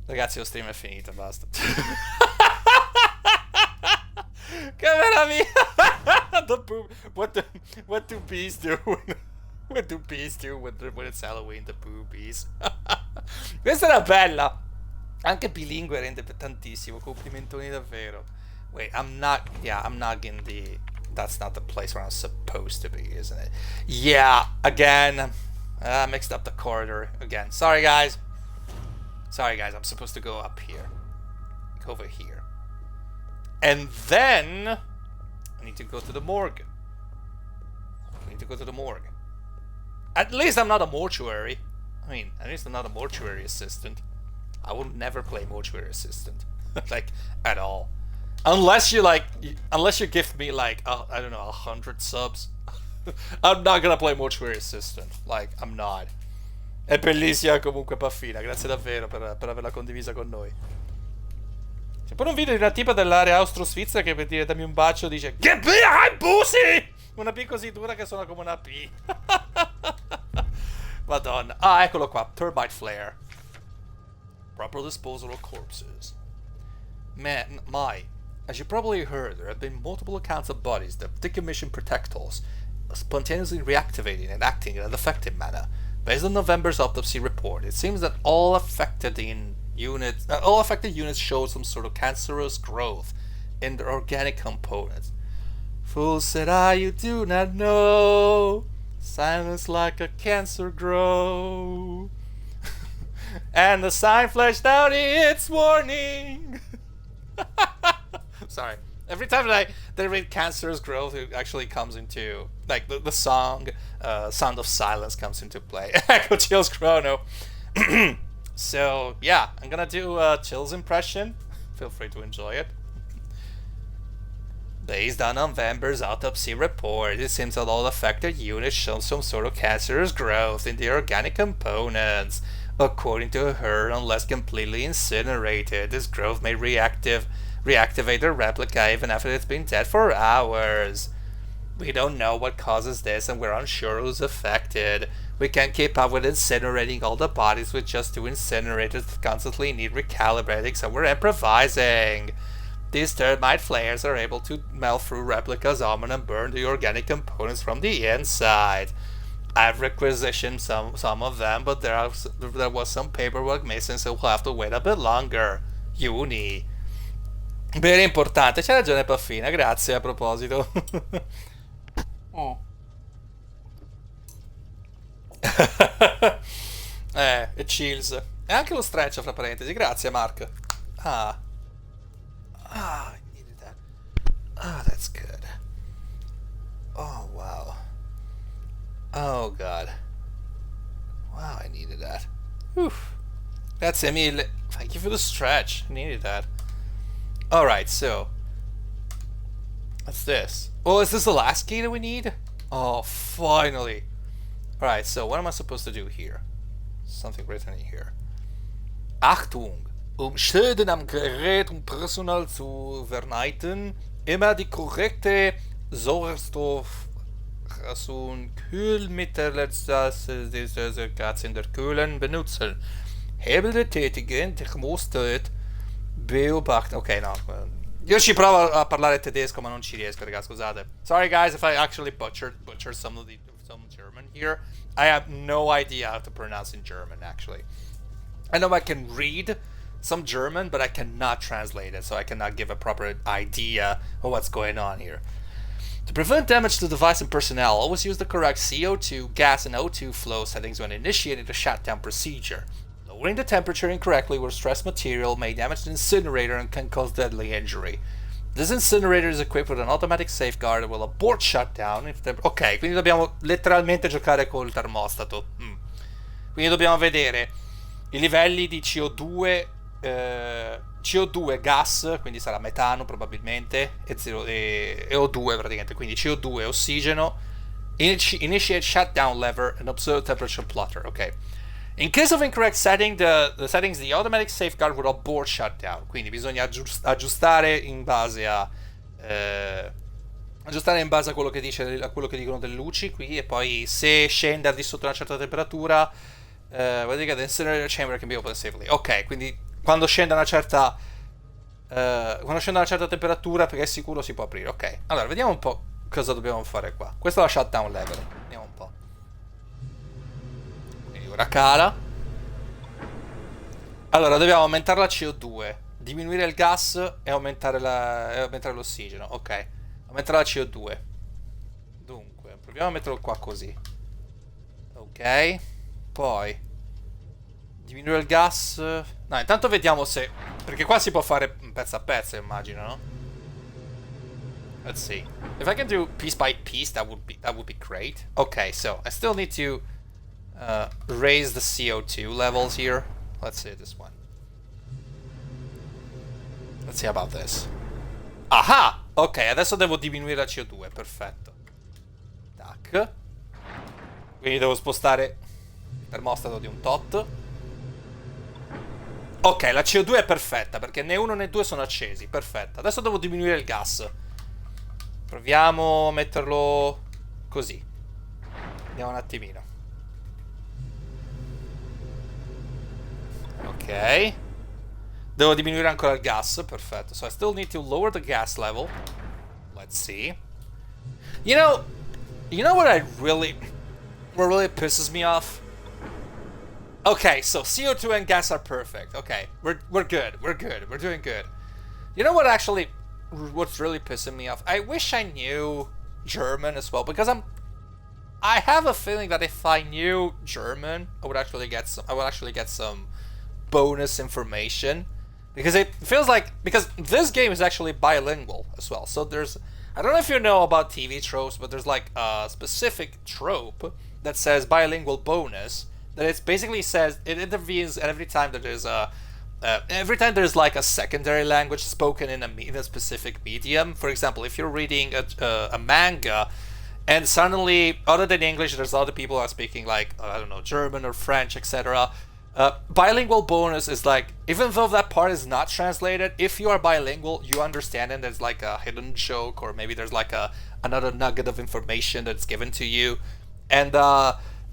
S1: Ragazzi, lo stream è finito, basta. Che meraviglia! what do what do bees do? What do bees do when it's Halloween? The boobies. Questa era bella. Anche bilingue rende tantissimo. Complimentoni davvero. Wait, I'm not. Yeah, I'm not in the. That's not the place where I'm supposed to be, isn't it? Yeah, again. Mixed up the corridor again. Sorry, guys. Sorry, guys. I'm supposed to go up here. Over here. And then I need to go to the morgue. I need to go to the morgue. At least I'm not a mortuary. I mean, at least I'm not a mortuary assistant. I will never play mortuary assistant. Like, at all. Unless you unless you gift me like, I don't know, 100 subs. I'm not gonna play mortuary assistant. Like, I'm not. È bellissima comunque Paffina. Grazie davvero per averla condivisa con noi. C'è pure un video di una tipa dell'area austro-svizzera che per dire dammi un bacio dice Get behind pussy! Una P così dura che suona come una P. Madonna. Ah, eccolo qua. Termite flare. Proper disposal of corpses. Man, as you probably heard, there have been multiple accounts of bodies that decommissioned projectiles spontaneously reactivating and acting in an effective manner. Based on November's autopsy report, it seems that all affected units show some sort of cancerous growth in their organic components. Fool said I, you do not know. Silence like a cancer grow. And the sign flashed out its warning. Sorry. Every time that I read cancerous growth, it actually comes into, like, the song Sound of Silence comes into play. Echo Chill's Chrono. So, yeah, I'm gonna do Chill's impression. Feel free to enjoy it. Based on November's autopsy report, it seems that all affected units show some sort of cancerous growth in the organic components. According to her, unless completely incinerated, this growth may reactivate the replica even after it's been dead for hours. We don't know what causes this and we're unsure who's affected. We can't keep up with incinerating all the bodies with just 2 incinerators that constantly need recalibrating, so we're improvising. These termite flares are able to melt through replicas' armor and burn the organic components from the inside. I've requisitioned some of them, but there was some paperwork missing, so we'll have to wait a bit longer. Uni. Bene importante, c'è ragione Paffina, grazie a proposito. Oh. E chills. E anche lo stretch fra parentesi, grazie Mark. I needed that. That's good. Oh, wow. Oh, God. Wow, I needed that. Oof. Grazie mille. Thank you for the stretch. I needed that. Alright, so. What's this? Oh, is this the last key that we need? Oh, finally. Alright, so what am I supposed to do here? Something written in here. Achtung! Schäden am Gerät und Personal zu vermeiden, immer die korrekte Sauerstoff- und Kühlmittel in der Kühlen benutzen. Hebel betätigen, Thermostat beobachten. Ok, no. Io ci provo a parlare tedesco, ma non ci riesco, ragazzi, scusate. Sorry guys if I actually butchered some German here. I have no idea how to pronounce in German, actually. I know I can read some German, but I cannot translate it, so I cannot give a proper idea of what's going on here. To prevent damage to the device and personnel, always use the correct CO2, gas, and O2 flow settings when initiating the shutdown procedure. Lowering the temperature incorrectly with stress material may damage the incinerator and can cause deadly injury. This incinerator is equipped with an automatic safeguard that will abort shutdown if the... Ok, quindi dobbiamo letteralmente giocare col termostato. Quindi dobbiamo vedere i livelli di CO2, CO2 gas, quindi sarà metano probabilmente, e O2 praticamente, quindi CO2 ossigeno, initiate shutdown lever and observe temperature plotter. Ok. In case of incorrect setting, the settings, the automatic safeguard will abort shutdown. Quindi bisogna aggiustare in base a quello che dice, a quello che dicono delle luci qui, e poi se scende al di sotto una certa temperatura, vuol dire che the incinerator chamber can be opened safely. Ok, quindi quando scende a una certa temperatura, perché è sicuro si può aprire. Ok, allora vediamo un po'. cosa dobbiamo fare qua. Questa è la shutdown level. Vediamo un po'. Quindi ora cala. Allora, dobbiamo aumentare la CO2, diminuire il gas e aumentare l'ossigeno. Ok, aumentare la CO2. Dunque, proviamo a metterlo qua così. Ok, poi diminuire il gas. No, intanto vediamo se... Perché qua si può fare pezzo a pezzo, immagino, no? Let's see. If I can do piece by piece, that would be great. Okay, so I still need to raise the CO2 levels here. Let's see this one. Let's see about this. Aha! Ok, adesso devo diminuire la CO2, perfetto. Tac. Quindi devo spostare il termostato di un tot. Ok, la CO2 è perfetta, perché né uno né due sono accesi, perfetta. Adesso devo diminuire il gas. Proviamo a metterlo così. Vediamo un attimino. Ok. Devo diminuire ancora il gas, perfetto. So I still need to lower the gas level. Let's see. You know what really pisses me off? Okay, so CO2 and gas are perfect. Okay, we're good. We're doing good. You know what's really pissing me off? I wish I knew German as well, because I have a feeling that if I knew German, I would actually get some bonus information, because it feels like, because this game is actually bilingual as well. So I don't know if you know about TV tropes, but there's like a specific trope that says bilingual bonus, that it basically says it intervenes every time that every time there's like a secondary language spoken in a specific medium. For example, if you're reading a manga, and suddenly, other than English, there's other people who are speaking like, I don't know, German or French, etc. Bilingual bonus is like, even though that part is not translated, if you are bilingual, you understand it. There's like a hidden joke, or maybe there's like another nugget of information that's given to you, and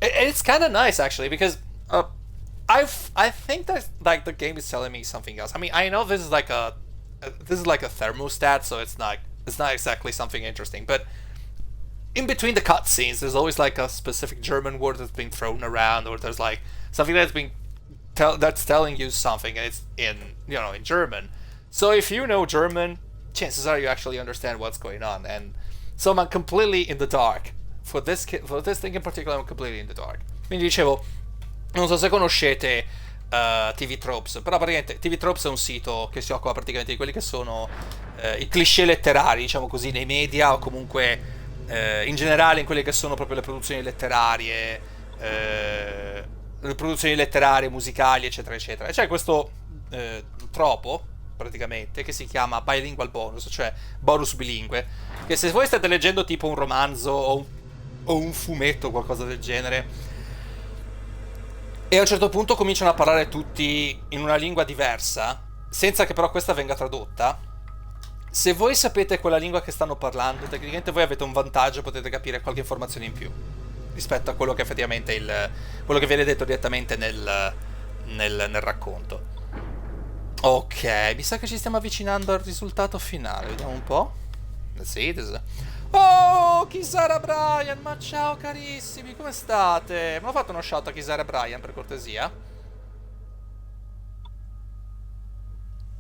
S1: it's kind of nice actually, because I think that like the game is telling me something else. I mean, I know this is like a thermostat, so it's not exactly something interesting, but in between the cutscenes, there's always like a specific German word that's being thrown around, or there's like something that's telling you something, and it's in German. So if you know German, chances are you actually understand what's going on. And so I'm completely in the dark for this thing in particular. I'm completely in the dark. Quindi dicevo, non so se conoscete TV Tropes, però praticamente TV Tropes è un sito che si occupa praticamente di quelli che sono i cliché letterari, diciamo così, nei media, o comunque in generale in quelle che sono proprio le produzioni letterarie, musicali, eccetera eccetera. E c'è questo tropo praticamente che si chiama bilingual bonus, cioè bonus bilingue, che se voi state leggendo tipo un romanzo o un fumetto o qualcosa del genere, e a un certo punto cominciano a parlare tutti in una lingua diversa, senza che però questa venga tradotta, se voi sapete quella lingua che stanno parlando, tecnicamente voi avete un vantaggio, potete capire qualche informazione in più rispetto a quello che effettivamente quello che viene detto direttamente nel racconto. Ok, mi sa che ci stiamo avvicinando al risultato finale. Vediamo un po'. Let's see this. Oh, Kisara Brian, ma ciao carissimi, come state? Me l'ho fatto uno shot a Kisara Brian, per cortesia?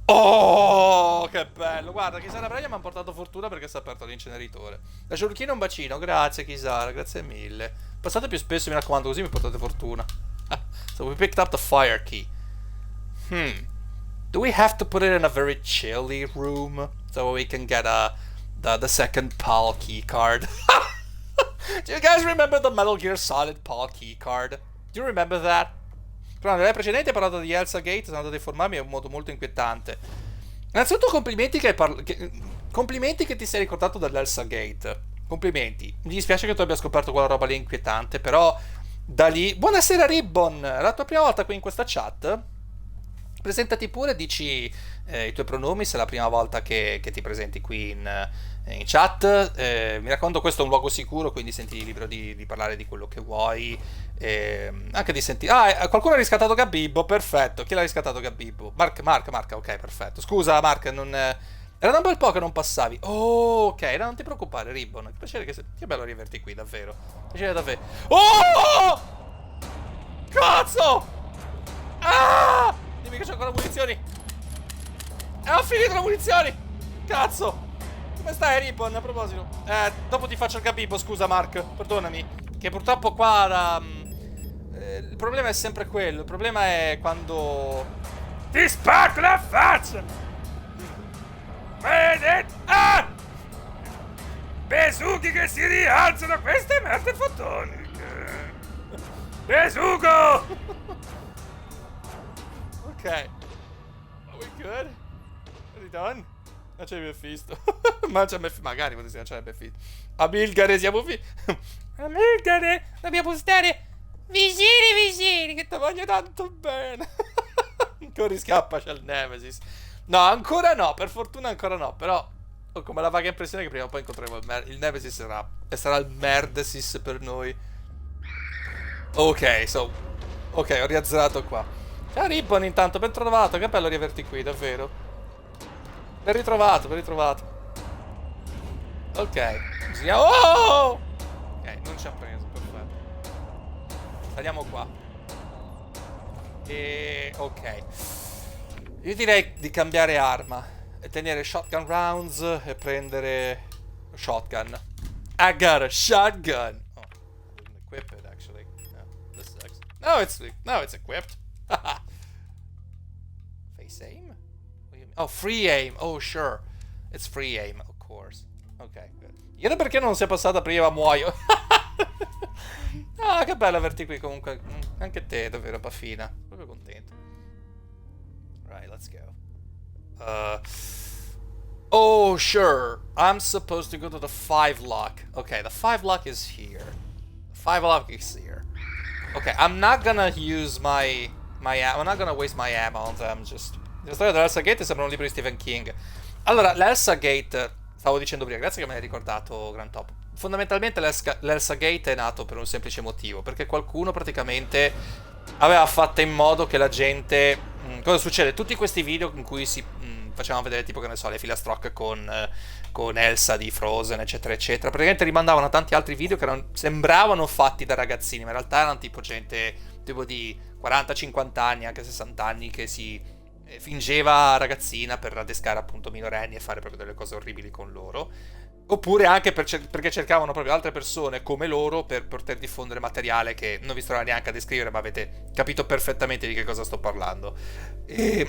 S1: Oh, che bello! Guarda, Kisara Brian mi ha portato fortuna perché si è aperto l'inceneritore. Da Giurchino un bacino, grazie Kisara, grazie mille. Passate più spesso, mi raccomando, così mi portate fortuna. So we picked up the fire key. Do we have to put it in a very chilly room so we can get the second PAL key card? Do you guys remember the Metal Gear Solid PAL key card? Do you remember that? Però nelle precedenti hai parlato di Elsa Gate, sono andato a informarmi in un modo molto inquietante. Innanzitutto complimenti complimenti che ti sei ricordato dell'Elsa Gate. Complimenti. Mi dispiace che tu abbia scoperto quella roba lì inquietante, però da lì... Buonasera Ribbon! È la tua prima volta qui in questa chat? Presentati pure, dici i tuoi pronomi, se è la prima volta che ti presenti qui in chat. Mi raccomando, questo è un luogo sicuro, quindi senti libero di parlare di quello che vuoi, anche di sentire... Ah, qualcuno ha riscattato Gabibbo, perfetto. Chi l'ha riscattato Gabibbo? Mark, ok, perfetto. Scusa Mark, non... Era da un bel po' che non passavi. Oh, ok, no, non ti preoccupare, Ribbon. Che piacere che bello riaverti qui, davvero. Piacere davvero. Oh! Cazzo! Ah! Dimmi che c'ho ancora munizioni. Ho finito le munizioni! Cazzo! Come stai, Ribbon, a proposito? Dopo ti faccio il capipo, scusa, Mark. Perdonami. Che purtroppo qua il problema è sempre quello. Il problema è quando... Ti spacco la faccia! Ah! Besuchi che si rialzano, queste merde fotoniche. Besuco! Ok. Are we good? Are we done? Non ci abbiamo visto. Magari potessi non ci abbiamo visto. Amilgare, siamo Amilgare, dobbiamo stare vicini, che ti voglio tanto bene. Ancora scappa, c'è il Nemesis. No, ancora no, per fortuna ancora no, però ho come la vaga impressione che prima o poi incontreremo il Nemesis e sarà il Merdesis per noi. Ok, ok, ho riazzerato qua. Ciao Ribbon, intanto, ben trovato, che bello riaverti qui, davvero. Ben ritrovato, ben ritrovato. Ok, oh! Ok, non ci ha preso, perfetto. Saliamo qua. E... ok. Io direi di cambiare arma e tenere shotgun rounds e prendere shotgun. I got a shotgun. Oh, I didn't equip it actually. No, this sucks. No, it's equipped. Face aim? What do you mean? Oh, free aim. Oh, sure. It's free aim, of course. Ok, good. Io perché non sia passata prima, muoio. Ah, che bello averti qui comunque. Anche te, davvero, Paffina. Proprio contento. Right, let's go. Oh, sure. I'm supposed to go to the 5 lock. Okay, the 5 lock is here. The 5 lock is here. Okay, I'm not gonna use I'm not gonna waste my ammo on them. La storia dell'Elsa Gate sembra un libro di Stephen King. Allora, l'Elsa Gate, stavo dicendo prima, grazie che me l'hai ricordato, Gran Top. Fondamentalmente l'Elsa Gate è nato per un semplice motivo, perché qualcuno praticamente aveva fatto in modo che la gente... cosa succede? Tutti questi video in cui si facevano vedere tipo, che ne so, le filastrocche con Elsa di Frozen, eccetera, eccetera, praticamente rimandavano a tanti altri video che sembravano fatti da ragazzini, ma in realtà erano tipo gente tipo di 40-50 anni, anche 60 anni, che si fingeva ragazzina per adescare appunto minorenni e fare proprio delle cose orribili con loro. Oppure anche perché cercavano proprio altre persone come loro per poter diffondere materiale che non vi sto neanche a descrivere, ma avete capito perfettamente di che cosa sto parlando. E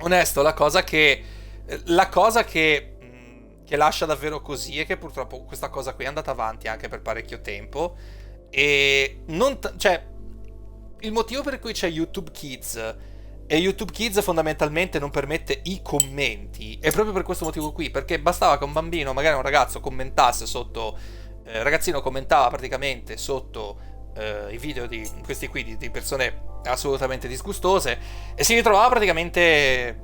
S1: onesto, la cosa che lascia davvero così è che purtroppo questa cosa qui è andata avanti anche per parecchio tempo. E cioè, il motivo per cui c'è YouTube Kids e YouTube Kids fondamentalmente non permette i commenti è proprio per questo motivo qui, perché bastava che un bambino, magari un ragazzo, commentasse sotto, ragazzino commentava praticamente sotto i video di questi qui di persone assolutamente disgustose e si ritrovava praticamente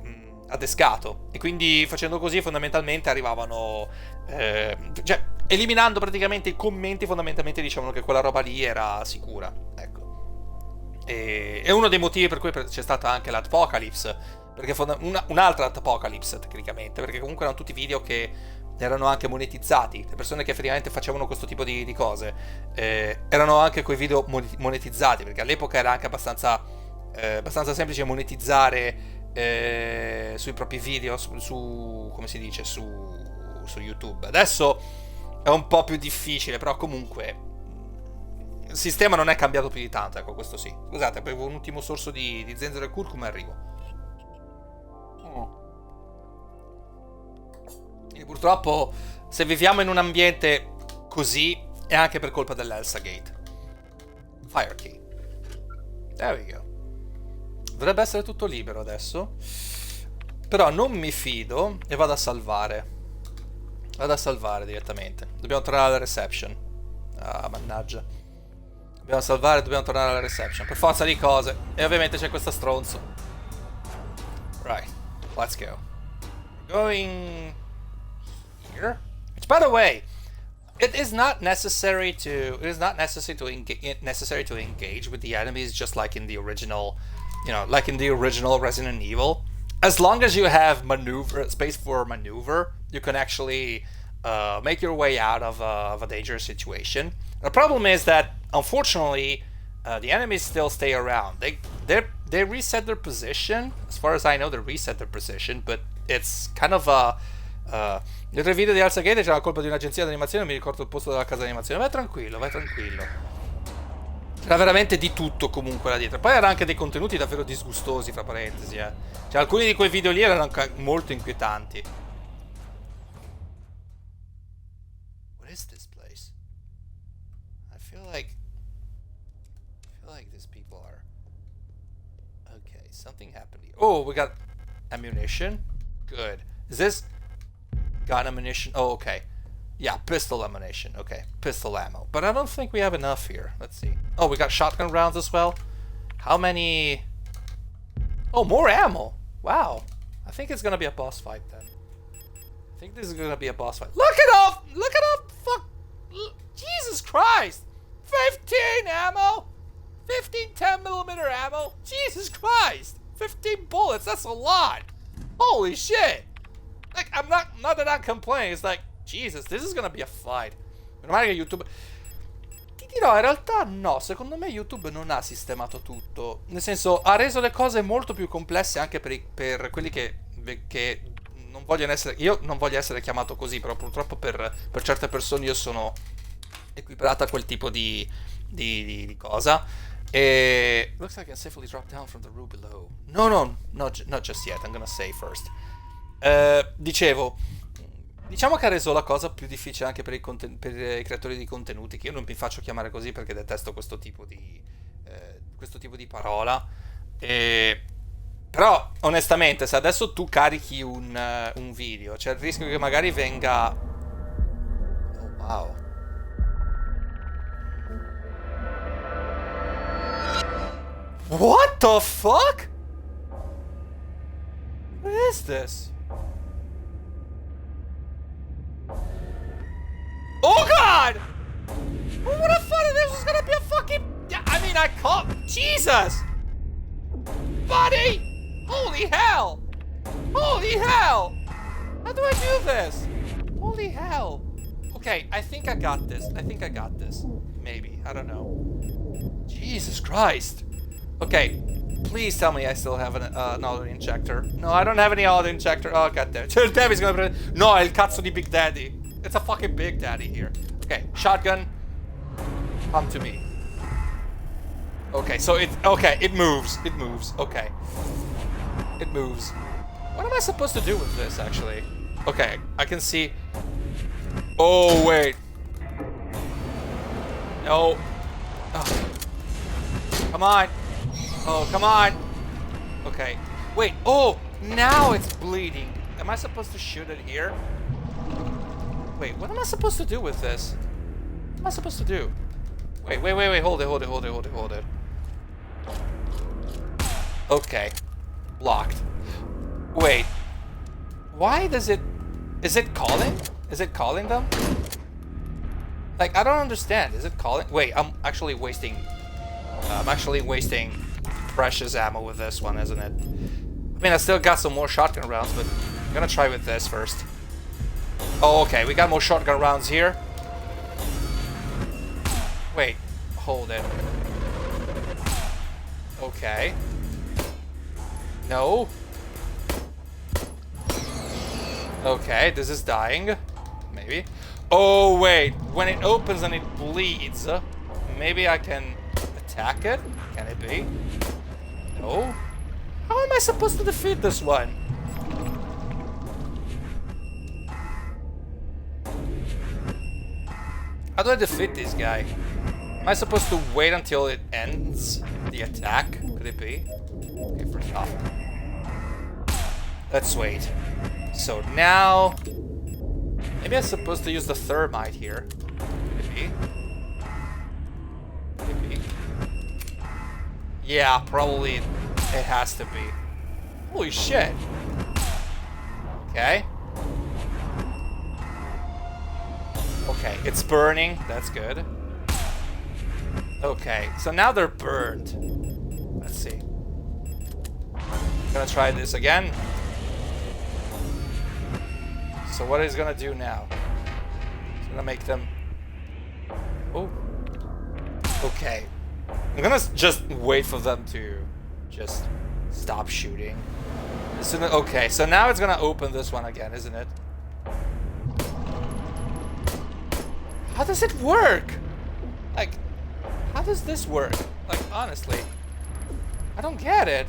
S1: adescato, e quindi facendo così fondamentalmente arrivavano cioè eliminando praticamente i commenti, fondamentalmente dicevano che quella roba lì era sicura, ecco. E è uno dei motivi per cui c'è stata anche l'Apocalypse, perché un'altra Apocalypse tecnicamente, perché comunque erano tutti video che erano anche monetizzati. Le persone che effettivamente facevano questo tipo di cose erano anche quei video monetizzati, perché all'epoca era anche abbastanza semplice monetizzare sui propri video come si dice, su YouTube. Adesso è un po' più difficile, però comunque il sistema non è cambiato più di tanto, ecco, questo sì. Scusate, avevo un ultimo sorso di zenzero e curcuma e arrivo. E purtroppo, se viviamo in un ambiente così, è anche per colpa dell'Elsa Gate. Fire key. There we go. Dovrebbe essere tutto libero adesso. Però non mi fido e vado a salvare. Vado a salvare direttamente. Dobbiamo tornare alla reception. Ah, mannaggia. Dobbiamo salvare e dobbiamo tornare alla reception. Per forza di cose. E ovviamente c'è questo stronzo. Right. Let's go. We're going here. Which, by the way, it is not necessary to engage with the enemies just like in the original, like in the original Resident Evil. as long as you have space for maneuver, you can actually make your way out of a dangerous situation. The problem is that, unfortunately, the enemies still stay around. They reset their position. As far as I know, they reset their position, but it's kind of a... nel 3 video di Alzagate c'è la colpa di un'agenzia di animazione, non mi ricordo il posto della casa di animazione. Vai tranquillo, vai tranquillo. C'era veramente di tutto comunque là dietro. Poi erano anche dei contenuti davvero disgustosi, fra parentesi, Cioè, alcuni di quei video lì erano anche molto inquietanti. What is this place? I feel like these people are... Okay, something happened here. Oh, we got ammunition. Good. Is this gun ammunition? Oh, okay. Yeah, pistol ammunition. Okay, pistol ammo. But I don't think we have enough here. Let's see. Oh, we got shotgun rounds as well. How many? Oh, more ammo. Wow. I think it's gonna be a boss fight then. I think this is gonna be a boss fight. Look it up! Look it up! Fuck! Jesus Christ! 15 ammo! 15 10mm ammo! Jesus Christ! 15 bullets, that's a lot! Holy shit! Like, I'm not that I'm complaining, it's like, Jesus, this is gonna be a fight. Meno male che YouTube... Ti dirò, in realtà no, secondo me YouTube non ha sistemato tutto. Nel senso, ha reso le cose molto più complesse anche per quelli che non vogliono essere... Io non voglio essere chiamato così, però purtroppo per certe persone io sono equiparato a quel tipo di cosa. E... Looks like I can safely drop down from the roof below. No, not just yet, I'm gonna save first. Dicevo, diciamo che ha reso la cosa più difficile anche per i creatori di contenuti, che io non mi faccio chiamare così perché detesto questo tipo di parola. Però onestamente, se adesso tu carichi un video, c'è il rischio che magari venga... Oh wow. What the fuck? What is this? Oh god! Who would have thought this was gonna be a fucking... I mean, I caught... Jesus! Buddy! Holy hell! Holy hell! How do I do this? Holy hell! Okay, I think I got this. Maybe. I don't know. Jesus Christ. Okay, please tell me I still have an auto injector. No, I don't have any auto injector. Oh, goddammit. Daddy's gonna... No, è il cazzo di Big Daddy. It's a fucking Big Daddy here. Okay, shotgun. Come to me. Okay, so it moves. Okay. It moves. What am I supposed to do with this, actually? Okay, I can see... Oh, wait. No. Oh. Come on. Oh, come on. Okay. Wait. Oh, now it's bleeding. Am I supposed to shoot it here? Wait, what am I supposed to do with this? What am I supposed to do? Wait. Hold it. Okay. Blocked. Wait. Why does it... Is it calling? Is it calling them? Like, I don't understand. Is it calling? Wait, I'm actually wasting precious ammo with this one, isn't it? I mean, I still got some more shotgun rounds, but I'm gonna try with this first. Oh, okay, we got more shotgun rounds here. Wait, hold it. Okay. No. Okay, this is dying. Maybe. Oh, wait. When it opens and it bleeds, maybe I can attack it? Can it be? No. How am I supposed to defeat this one? How do I defeat this guy? Am I supposed to wait until it ends the attack? Could it be? Okay, first off. Let's wait. So now... Maybe I'm supposed to use the thermite here. Maybe. Yeah, probably it has to be. Holy shit. Okay. Okay, it's burning. That's good. Okay, so now they're burned. Let's see. I'm gonna try this again. so what he's gonna do now? He's gonna make them... Oh. Okay. I'm gonna just wait for them to just stop shooting. Okay, so now it's gonna open this one again, isn't it? How does it work? Like, how does this work? Like, honestly. I don't get it.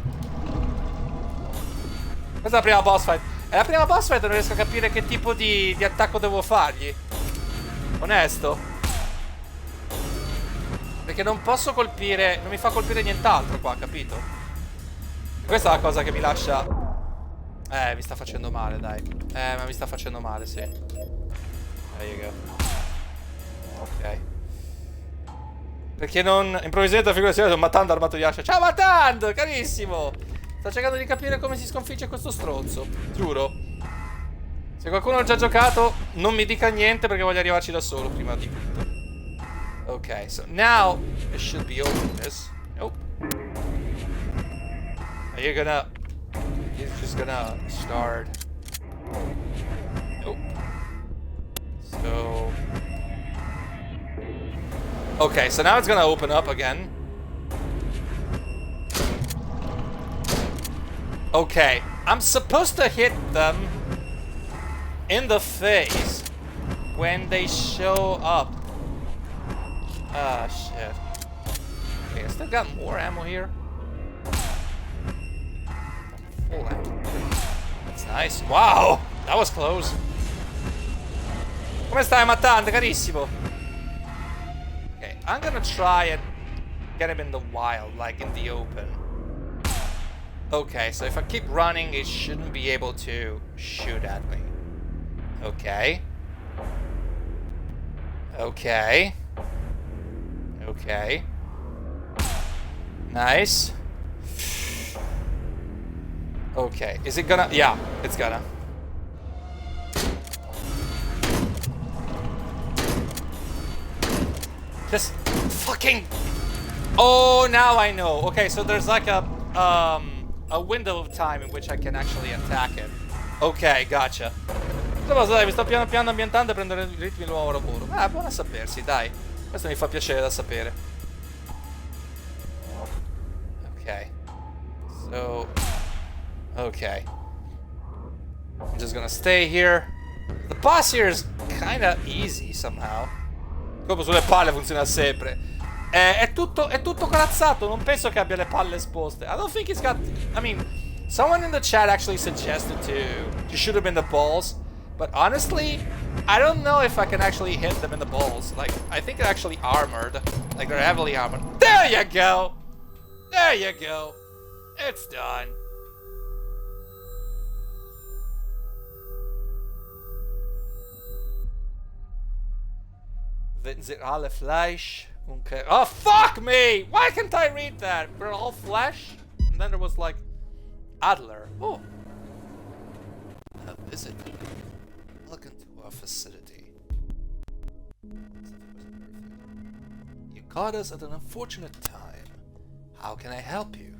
S1: Questa è la prima boss fight. È la prima boss fight e non riesco a capire che tipo di attacco devo fargli. Onesto. Perché non posso colpire... Non mi fa colpire nient'altro qua, capito? Questa è la cosa che mi lascia... mi sta facendo male, dai. Ma mi sta facendo male, sì. There you go. Ok. Perché non... Improvvisamente la figura si vede un Matando armato di ascia. Ciao Matando, carissimo! Sto cercando di capire come si sconfigge questo stronzo. Giuro. Se qualcuno ha già giocato, non mi dica niente perché voglio arrivarci da solo prima di tutto. Ok, so now it should be open this. Nope. Are you gonna... He's just gonna start. Nope. So... Okay, so now it's gonna open up again. Okay, I'm supposed to hit them in the face when they show up. Ah, shit. Okay, I still got more ammo here. Full ammo. That's nice. Wow, that was close. Come stai, Mattante, carissimo? Okay, I'm gonna try and get him in the wild, like in the open. Okay, so if I keep running, it shouldn't be able to shoot at me. Okay. Okay. Okay. Nice. Okay, is it gonna... Yeah, it's gonna. Just fucking... Oh, now I know. Okay, so there's like a window of time in which I can actually attack it. Ok, gotcha. Dai, mi sto piano piano ambientando e prendere i ritmi del nuovo lavoro. Ah, buono a sapersi, dai. Questo mi fa piacere da sapere. Ok. So... Okay. I'm just gonna stay here. The boss here is kinda easy somehow. Come sulle palle funziona sempre. È tutto corazzato, non penso che abbia le palle esposte. I don't think he's got... I mean, someone in the chat actually suggested to shoot him in the balls. But honestly, I don't know if I can actually hit them in the balls. Like, I think they're actually armored. Like, they're heavily armored. There you go! There you go. It's done. Viscerale Fleisch. Okay. Oh, fuck me! Why can't I read that? We're all flesh? And then there was like... Adler. Oh. A visit. Welcome to our facility. You caught us at an unfortunate time. How can I help you?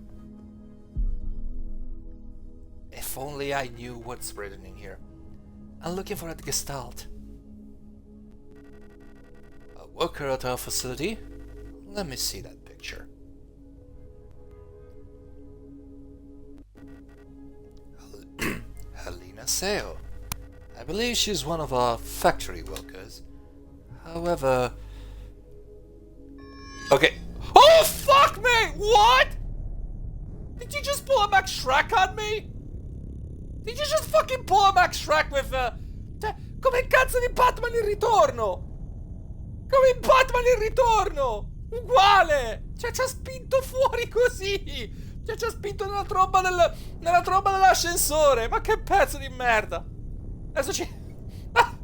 S1: If only I knew what's written in here. I'm looking for a gestalt. Worker at our facility? Let me see that picture. Helena Seo. I believe she's one of our factory workers. However... Okay. Oh, fuck me! What? Did you just pull a Max Shrek on me? Did you just fucking pull a Max Shrek with... Come in cazzo di Batman il ritorno? Come in Batman il ritorno! Uguale! Cioè, ci ha spinto fuori così! Cioè, ci ha spinto nella tromba dell'ascensore! Ma che pezzo di merda! Adesso ci... Ah!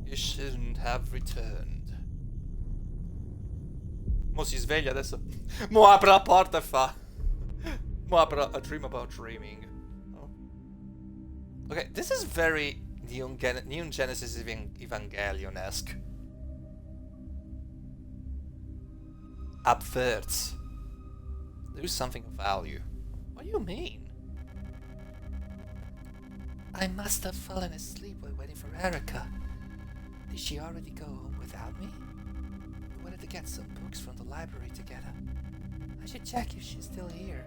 S1: You shouldn't have returned. Mo si sveglia adesso. Mo apre la porta e fa... Mo apre a dream about dreaming. Oh. Okay, this is very Neon Genesis Evangelion-esque. Upwards. Do something of value. What do you mean? I must have fallen asleep while waiting for Erica. Did she already go home without me? We wanted to get some books from the library together. I should check if she's still here.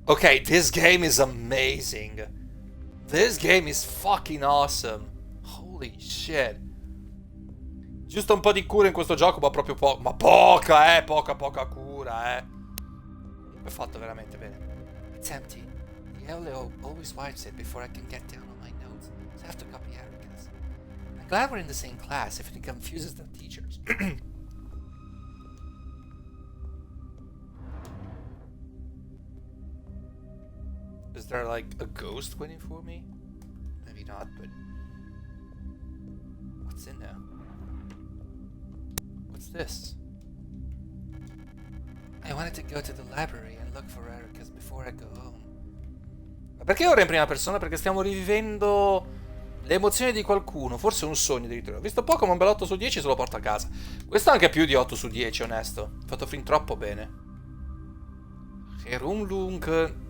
S1: Okay, this game is amazing. This game is fucking awesome. Holy shit. Giusto un po' di cura in questo gioco, ma proprio poco. Ma poca, poca cura, È fatto veramente bene. It's empty. The elder always wipes it before I can get down on my notes, so I have to copy Erica's. I'm glad we're in the same class if it confuses the teachers. Is there like a ghost waiting for me? Maybe not, but... What's in there? What's this? I wanted to go to the library and look for Erica's before I go home. Ma perché ora in prima persona? Perché stiamo rivivendo le emozioni di qualcuno. Forse un sogno addirittura. Ho visto poco, ma un bel 8 su 10 se lo porto a casa. Questo è anche più di 8 su 10, onesto. Ho fatto fin troppo bene. Herumlungern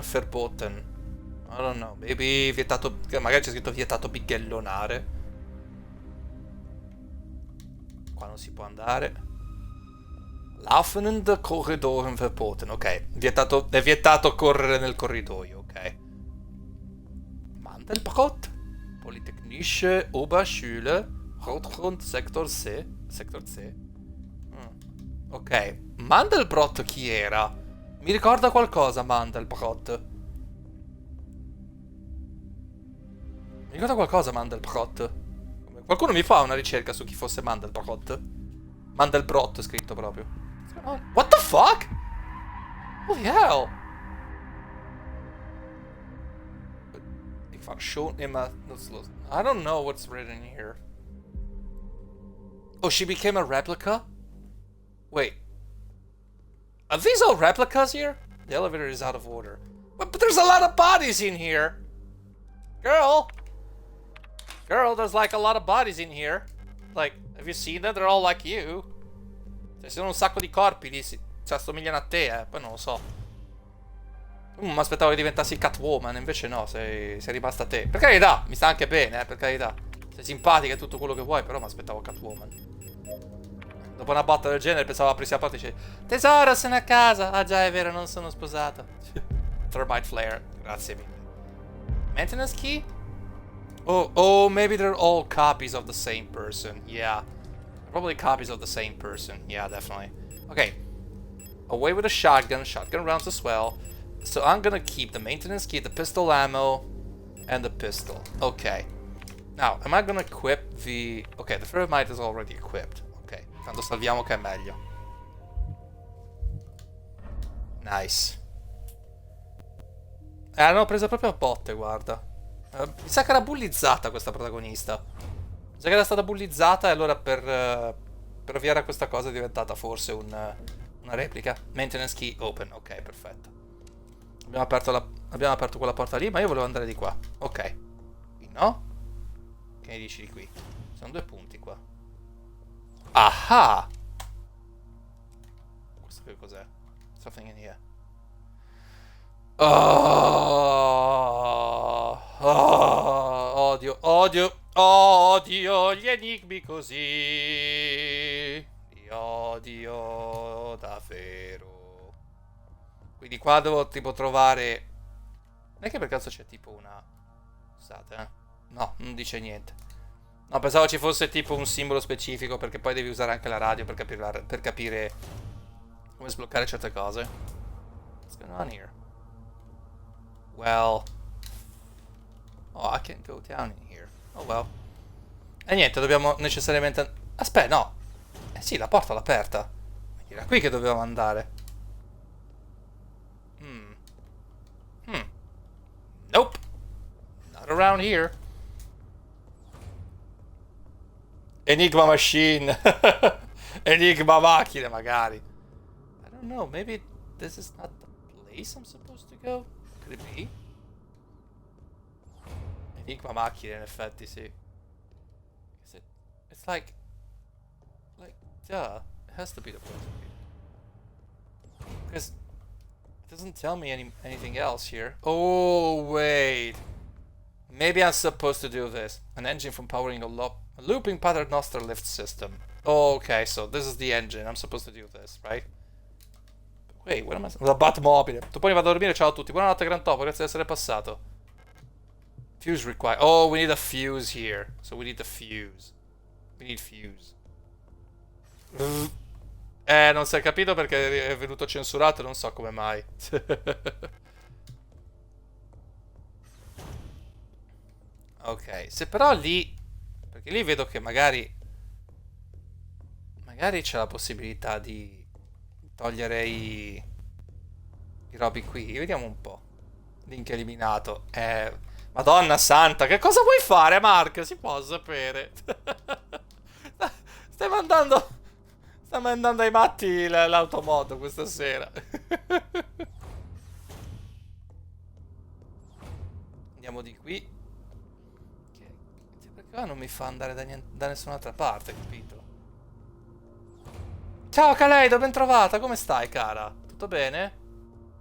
S1: verboten. I don't know. Maybe vietato... Magari c'è scritto vietato bighellonare. Qua non si può andare. Laufende Korridoren verboten. Ok, è vietato correre nel corridoio, ok. Mandelbrot, Polytechnische Oberschule, Rotgrund, Sektor C. Sektor C. Ok, Mandelbrot chi era? Mi ricorda qualcosa Mandelbrot. Mi ricorda qualcosa Mandelbrot. Qualcuno mi fa una ricerca su chi fosse Mandelbrot? Mandelbrot scritto proprio. What the fuck? Holy hell! I don't know what's written here. Oh, she became a replica? Wait. Are these all replicas here? The elevator is out of order. But there's a lot of bodies in here! Girl! Girl, there's like a lot of bodies in here. Like, have you seen them? They're all like you. Ci sono un sacco di corpi lì, ci assomigliano a te, poi non lo so. Mi aspettavo che diventassi Catwoman, invece no, sei rimasta te. Per carità, mi sta anche bene, per carità. Sei simpatica e tutto quello che vuoi, però mi aspettavo Catwoman. Dopo una botta del genere pensavo aprissi la porta e dice: tesoro, sono a casa. Ah già, è vero, non sono sposato. Thermite flare, grazie mille. Maintenance key? Oh, maybe they're all copies of the same person, yeah. Probably copies of the same person. Yeah, definitely. Okay. Away with the shotgun. Shotgun rounds as well. So I'm gonna keep the maintenance key, the pistol ammo, and the pistol. Okay. Now, am I gonna equip the... Okay, the thermite is already equipped. Ok. Tanto salviamo che è meglio. Nice. L'hanno presa proprio a botte, guarda. Mi sa che era bullizzata questa protagonista. Mi sa che era stata bullizzata e allora per ovviare a questa cosa è diventata forse una replica. Maintenance key open. Ok, perfetto. Abbiamo aperto quella porta lì, ma io volevo andare di qua. Ok. Qui no? Che ne dici di qui? Sono 2 punti qua. Ah! Questo che cos'è? Something in here. Odio gli enigmi così. Li odio davvero. Quindi qua devo tipo trovare... Non è che per caso c'è tipo una... Scusate, No, non dice niente. No, pensavo ci fosse tipo un simbolo specifico, perché poi devi usare anche la radio per capire come sbloccare certe cose. What's going on here? Well... Oh, I can't go down in here. Oh well. E niente, dobbiamo necessariamente... Aspetta, no. Sì, la porta l'ho aperta. Era qui che dovevamo andare. Nope. Not around here. Enigma machine. Enigma macchine, magari. I don't know, maybe this is not the place I'm supposed to go. Could it be? Enigma macchine, in effetti, sì. Is it? It's like, duh. It has to be the place. Because doesn't tell me anything else here. Oh, wait. Maybe I'm supposed to do this. An engine from powering a looping paternoster lift system. Oh, okay, so this is the engine. I'm supposed to do this, right? Wait, what am I... La Batmobile. Tu poi vado a dormire, ciao a tutti. Buonanotte, Gran Topo, grazie di essere passato. Fuse required. Oh, we need a fuse here. So we need the fuse. We need fuse. Non si è capito perché è venuto censurato, non so come mai. Ok, se però lì... Perché lì vedo che magari... Magari c'è la possibilità di togliere i robi qui. Vediamo un po'. Link eliminato. Madonna santa, che cosa vuoi fare, Mark? Si può sapere. Stai mandando... Sta mandando ai matti l'automoto questa sera. Andiamo di qui. Perché qua non mi fa andare da nessun'altra parte, capito? Ciao Kaleido, ben trovata. Come stai, cara? Tutto bene?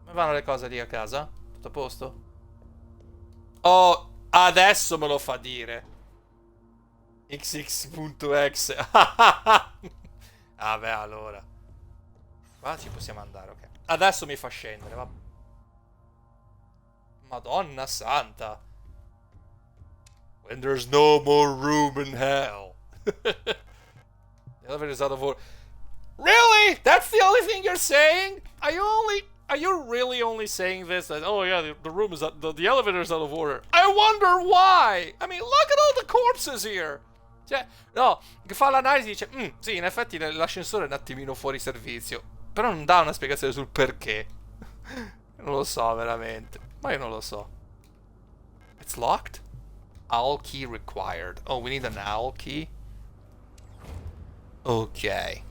S1: Come vanno le cose lì a casa? Tutto a posto? Oh, adesso me lo fa dire. XX.exe. Vabbè, allora. Qua ci possiamo andare, ok. Adesso mi fa scendere, va. Madonna santa. When there's no more room in hell. The elevator's out of order. Really? That's the only thing you're saying? Are you really only saying this? That, oh yeah, the room is the elevator's out of order. I wonder why. I mean, look at all the corpses here. Cioè, no, che fa l'analisi dice, sì, in effetti l'ascensore è un attimino fuori servizio, però non dà una spiegazione sul perché. Non lo so, veramente. Ma io non lo so. It's locked? Owl key required. Oh, we need an owl key? Okay.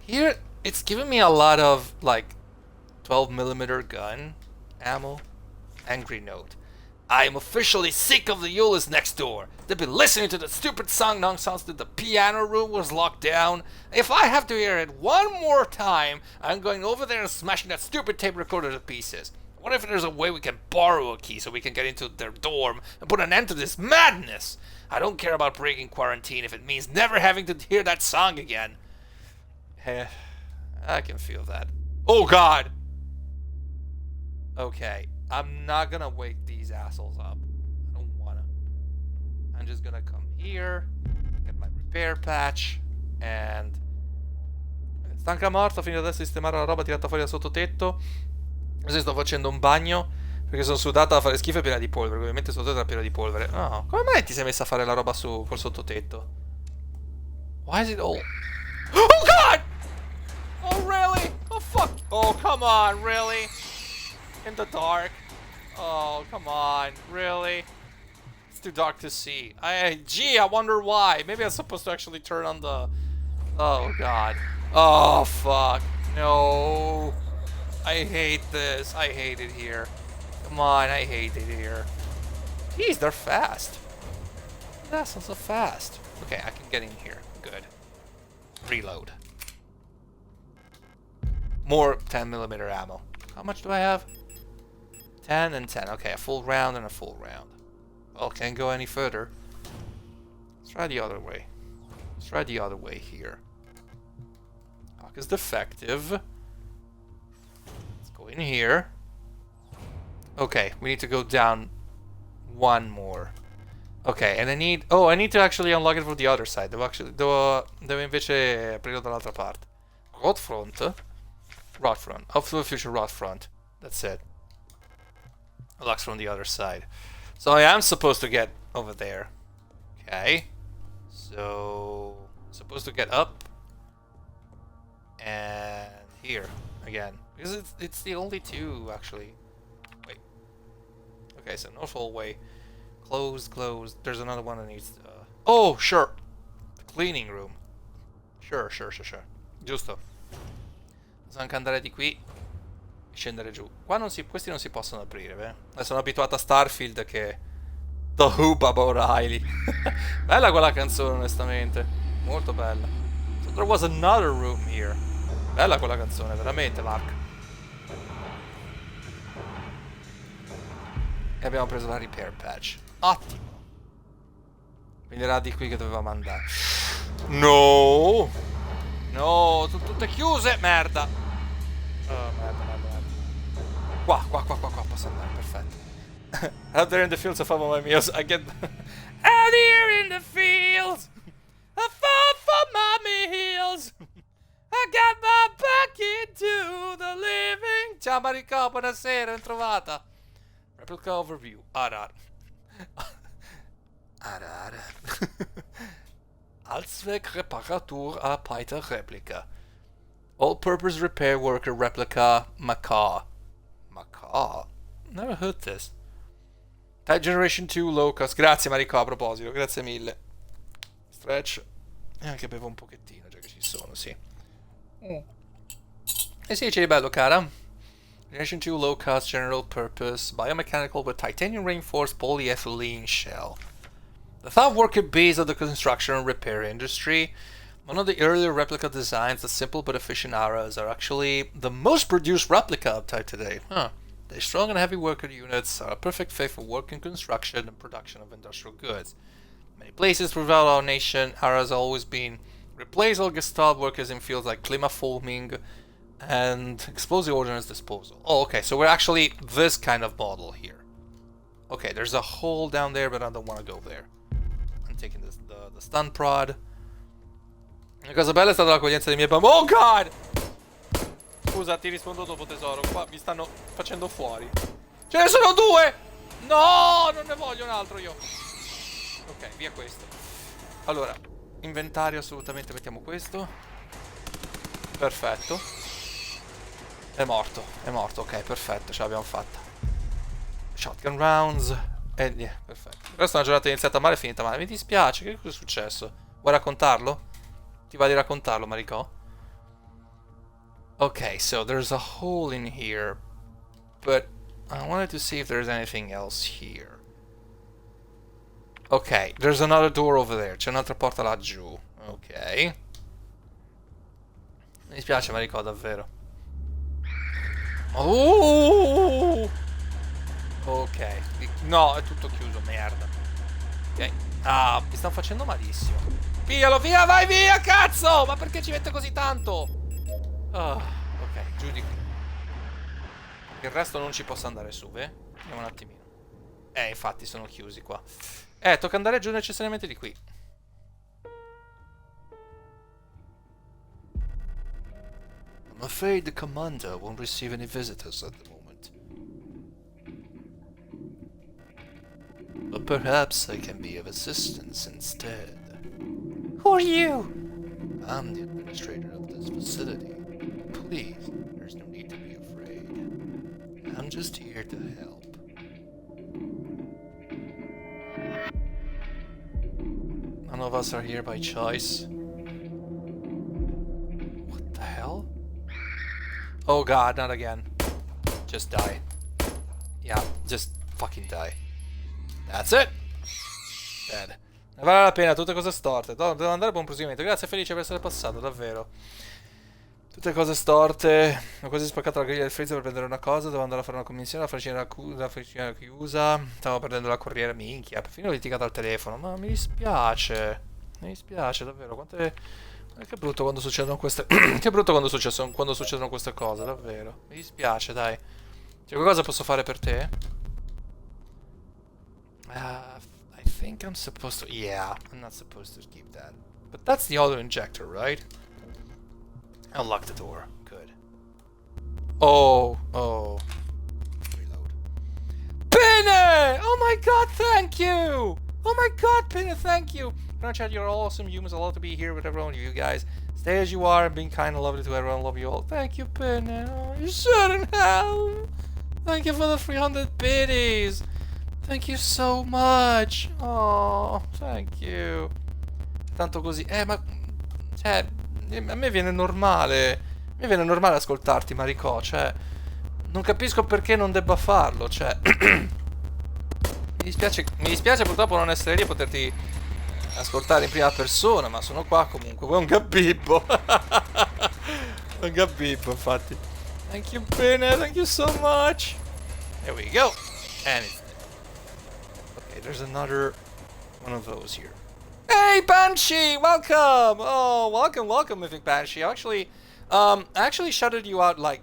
S1: Here, it's giving me a lot of, like, 12mm gun ammo. Angry note. I am officially sick of the Yulis next door. They've been listening to the stupid song nonsense that the piano room was locked down. If I have to hear it one more time, I'm going over there and smashing that stupid tape recorder to pieces. What if there's a way we can borrow a key so we can get into their dorm and put an end to this madness? I don't care about breaking quarantine if it means never having to hear that song again. I can feel that. Oh God! Okay. I'm not gonna wake these assholes up. I don't wanna. I'm just gonna come here, get my repair patch, and... Stanca morta, ho finito adesso di sistemare la roba tirata fuori dal sottotetto. Adesso sto facendo un bagno, perché sono sudata a fare schifo e piena di polvere. Ovviamente il sottotetto era pieno di polvere. No, come mai ti sei messa a fare la roba col sottotetto? Why is it all... Oh God! Oh really? Oh fuck! Oh come on, really? In the dark? Oh, come on. Really? It's too dark to see. Gee, I wonder why. Maybe I'm supposed to actually turn on the... Oh, God. Oh, fuck. No. I hate this. I hate it here. Come on, I hate it here. Jeez, they're fast. That's not so fast. Okay, I can get in here. Good. Reload. More 10mm ammo. How much do I have? 10 and 10. Okay, a full round and a full round. Well, can't go any further. Let's try the other way. Let's try the other way here. Lock is defective. Let's go in here. Okay, we need to go down one more. Ok, and I need... Oh, I need to actually unlock it from the other side. Devo invece aprirlo dall'altra parte. Rod front. Rod front. Up to the future rod front. That's it. Unlocks from the other side. So I am supposed to get over there. Okay. So... Supposed to get up. And here. Again. Because it's the only two, actually. Wait. Okay, so no hallway. Closed, closed. There's another one that needs... Oh, sure. The cleaning room. Sure. Giusto. Possiamo anche andare di qui e scendere giù. Qua non si... Questi non si possono aprire, beh. Sono abituato a Starfield che... The Hoop About Riley. Bella quella canzone, onestamente. Molto bella. So there was another room here. Bella quella canzone, veramente, Mark. E abbiamo preso la repair patch. Ottimo. Quindi era di qui che dovevamo andare. No! No, sono tutte chiuse! Merda! Oh, merda, merda, merda. Qua, posso andare, perfetto. Out there in the fields, I follow my meals. I get... Out here in the fields, I fall for my meals. I got my back into the living. Ciao Maricò, buonasera, ben trovata. Replica overview. Arar. Arar. Allzweck-Reparatur Arbeiter Replica. All-purpose repair worker replica Macaw. Macaw? Never heard this. Type Generation 2 low cost. Grazie Maricò, a proposito, grazie mille. Stretch. E anche bevo un pochettino, già che ci sono, sì. E sì, c'è bello, cara. Generation 2 low cost general purpose biomechanical with titanium reinforced polyethylene shell. The thought worker base of the construction and repair industry. One of the earlier replica designs, the simple but efficient arrows, are actually the most produced replica of type today. Huh. Their strong and heavy worker units are a perfect fit for work in construction and production of industrial goods. Many places throughout our nation, arrows have always been replaced or gestalt workers in fields like climaforming and explosive ordnance disposal. Oh, okay, so we're actually this kind of model here. Okay, there's a hole down there, but I don't want to go there. I'm taking the stun prod. La cosa bella è stata l'accoglienza dei miei bambini. Oh god! Scusa, ti rispondo dopo tesoro. Qua mi stanno facendo fuori. Ce ne sono due! No, non ne voglio un altro io. Ok, via questo. Allora, inventario assolutamente mettiamo questo. Perfetto. È morto, ok, perfetto, ce l'abbiamo fatta. Shotgun rounds. E niente, perfetto. Questa è una giornata iniziata male e finita male. Mi dispiace, che cosa è successo? Vuoi raccontarlo? Ti va di raccontarlo, Maricò? Okay, so there's a hole in here, but I wanted to see if there's anything else here. Ok, there's another door over there. C'è un'altra porta laggiù. Ok. Mi dispiace, Maricò, davvero. Oh! Ok. No, è tutto chiuso, merda. Ok. Ah, mi stanno facendo malissimo. Piglialo, via, vai via, cazzo! Ma perché ci mette così tanto? Ok, giù di qui. Il resto non ci posso andare su, Vediamo un attimino. Infatti sono chiusi qua. Tocca andare giù necessariamente di qui. I'm afraid the commander won't receive any visitors at the moment. But perhaps I can be of assistance instead. Who are you? I'm the administrator of this facility. Please, there's no need to be afraid. I'm just here to help. None of us are here by choice. What the hell? Oh god, not again. Just die. Yeah, just fucking die. That's it. Dead. Ne vale la pena, tutte cose storte. Devo andare a buon proseguimento. Grazie, felice per essere passato, davvero. Tutte cose storte. Ho quasi spaccato la griglia del freezer per prendere una cosa. Devo andare a fare una commissione. La farcina era chiusa. Stavo perdendo la corriera, minchia. Perfino ho litigato al telefono. Ma mi dispiace. Mi dispiace, davvero. Che brutto quando succedono queste. Che brutto quando succedono queste cose, davvero. Mi dispiace, dai. C'è qualcosa che posso fare per te? I think I'm supposed to... Yeah, I'm not supposed to keep that. But that's the auto injector, right? I'll lock the door. Good. Oh. Reload. Pinne! Oh my god, thank you! Oh my god, Pinne, thank you! Chat, you're all awesome humans. I love to be here with everyone of you guys. Stay as you are and being kind and lovely to everyone. Love you all. Thank you, Pinne. Oh, you shouldn't have. Thank you for the 300 biddies. Thank you so much. Oh, thank you. Tanto così. Ma... Cioè... A me viene normale. Mi viene normale ascoltarti, Maricò. Cioè... Non capisco perché non debba farlo. Cioè... Mi dispiace purtroppo non essere lì e poterti ascoltare in prima persona. Ma sono qua comunque. Vuoi un gabibbo? Un gabibbo, infatti. Thank you, Bene. Thank you so much. There we go. And it's... Okay, there's another one of those here. Hey, Banshee! Welcome! Oh, welcome, Mythic Banshee. I actually shouted you out like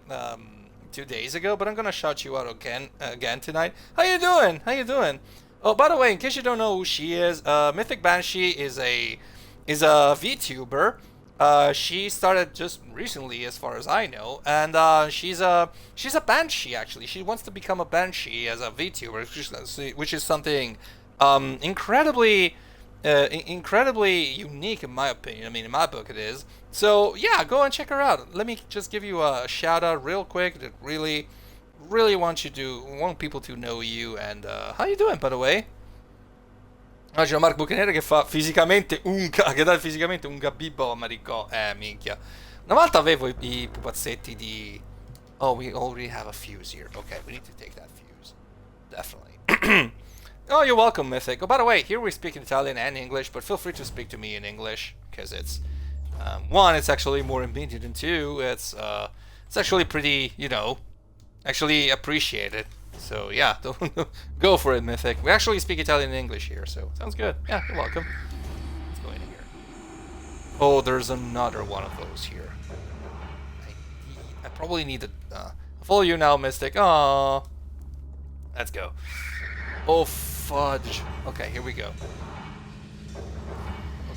S1: 2 days ago, but I'm gonna shout you out again tonight. How you doing? Oh, by the way, in case you don't know who she is, Mythic Banshee is a VTuber. She started just recently, as far as I know, and she's a Banshee actually. She wants to become a Banshee as a VTuber, which is something incredibly unique in my opinion. I mean, in my book it is. So yeah, go and check her out. Let me just give you a shout out real quick. That really want people to know you. And how you doing, by the way? Oggi ho Mark Buchanera che fa fisicamente che dà fisicamente un gabibbo a Maricò. Minchia. Una volta avevo i pupazzetti di... Oh, we already have a fuse here. Okay, we need to take that fuse. Definitely. Oh, you're welcome, Mythic. Oh, by the way, here we speak in Italian and English, but feel free to speak to me in English, because it's... one, it's actually more immediate, and two, it's actually pretty, you know, actually appreciated. So yeah, go for it, Mythic. We actually speak Italian and English here, so sounds good. Yeah, you're welcome. Let's go in here. Oh, there's another one of those here. I probably need to follow you now, Mystic. Aww. Let's go. Oh, fudge. Okay, here we go.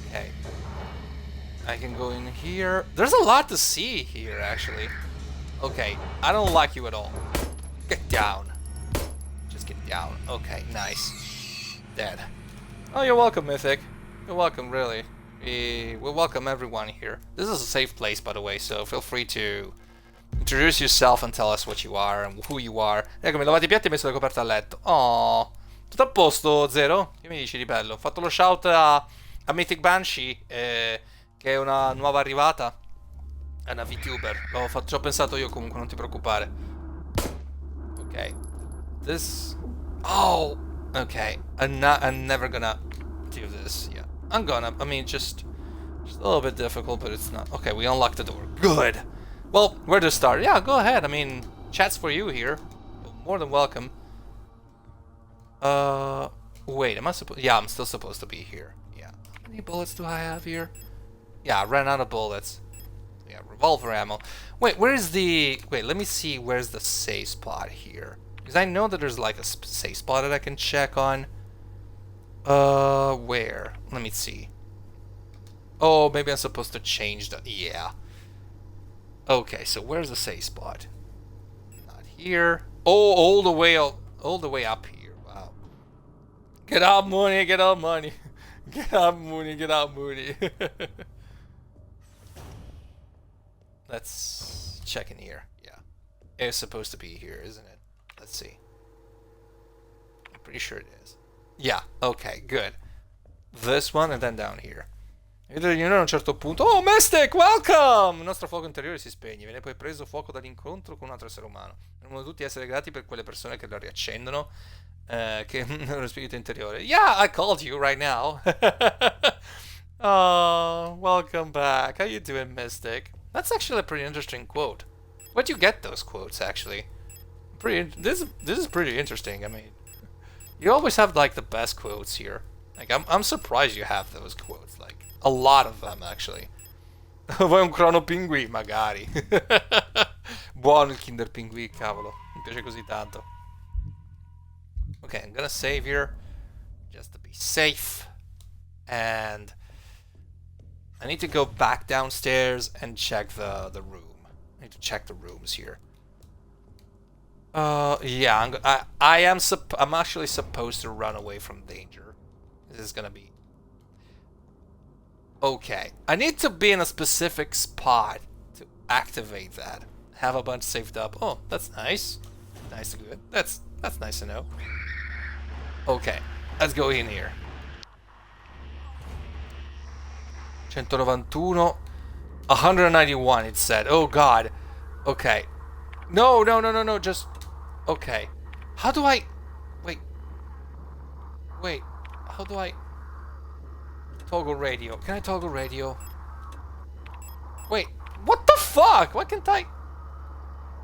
S1: Okay. I can go in here. There's a lot to see here, actually. Okay, I don't like you at all. Get down. Just get down. Okay, nice. Dead. Oh, you're welcome, Mythic. You're welcome, really. We welcome everyone here. This is a safe place, by the way, so feel free to introduce yourself and tell us what you are and who you are. Eccomi, lavate i piatti e messo la coperta a letto. Oh, tutto a posto, Zero? Che mi dici di bello? Ho fatto lo shout a Mythic Banshee, che è una nuova arrivata. È una VTuber. Ci ho pensato io comunque, non ti preoccupare. Ok. This... Oh! Okay. I'm never gonna do this. Yeah. I'm gonna... I mean, just a little bit difficult, but it's not... Okay, we unlocked the door. Good! Well, where to start? Yeah, go ahead. I mean, chat's for you here. You're more than welcome. Wait, am I supposed... Yeah, I'm still supposed to be here. Yeah. How many bullets do I have here? Yeah, I ran out of bullets. Yeah, revolver ammo. Wait, where is the... Wait, let me see where's the save spot here. Because I know that there's like a save spot that I can check on. Where? Let me see. Oh, maybe I'm supposed to change the... Yeah. Okay, so where's the save spot? Not here. Oh, all the way up here. Wow. Get out, Mooney, get out, money. Get out, Mooney, get out, Mooney. Let's check in here. Yeah. It's supposed to be here, isn't it? Let's see. I'm pretty sure it is. Yeah, okay, good. This one and then down here. A un certo punto... Oh, Mystic, welcome! Il nostro fuoco interiore si spegne. Viene poi preso fuoco dall'incontro con un altro essere umano. Dobbiamo tutti essere grati per quelle persone che lo riaccendono. Che lo spirito interiore. Yeah, I called you right now. Oh, welcome back. How you doing, Mystic? That's actually a pretty interesting quote. Where'd you get those quotes, actually? This is pretty interesting. I mean, you always have like the best quotes here. Like, I'm surprised you have those quotes. Like, a lot of them, actually. Vuoi un crono pinguì? Magari. Buono il Kinder Pinguì, cavolo. Mi piace così tanto. Okay, I'm gonna save here. Just to be safe. And... I need to go back downstairs and check the room. I need to check the rooms here. Yeah, I'm actually supposed to run away from danger. This is gonna be... Okay, I need to be in a specific spot to activate that. Have a bunch saved up. Oh, that's nice. Nice and good. That's nice to know. Okay, let's go in here. 191. 191 it said. Oh god. Okay. No, just... Okay. How do I... Wait. How do I... Toggle radio. Can I toggle radio? Wait. What the fuck? Why can't I?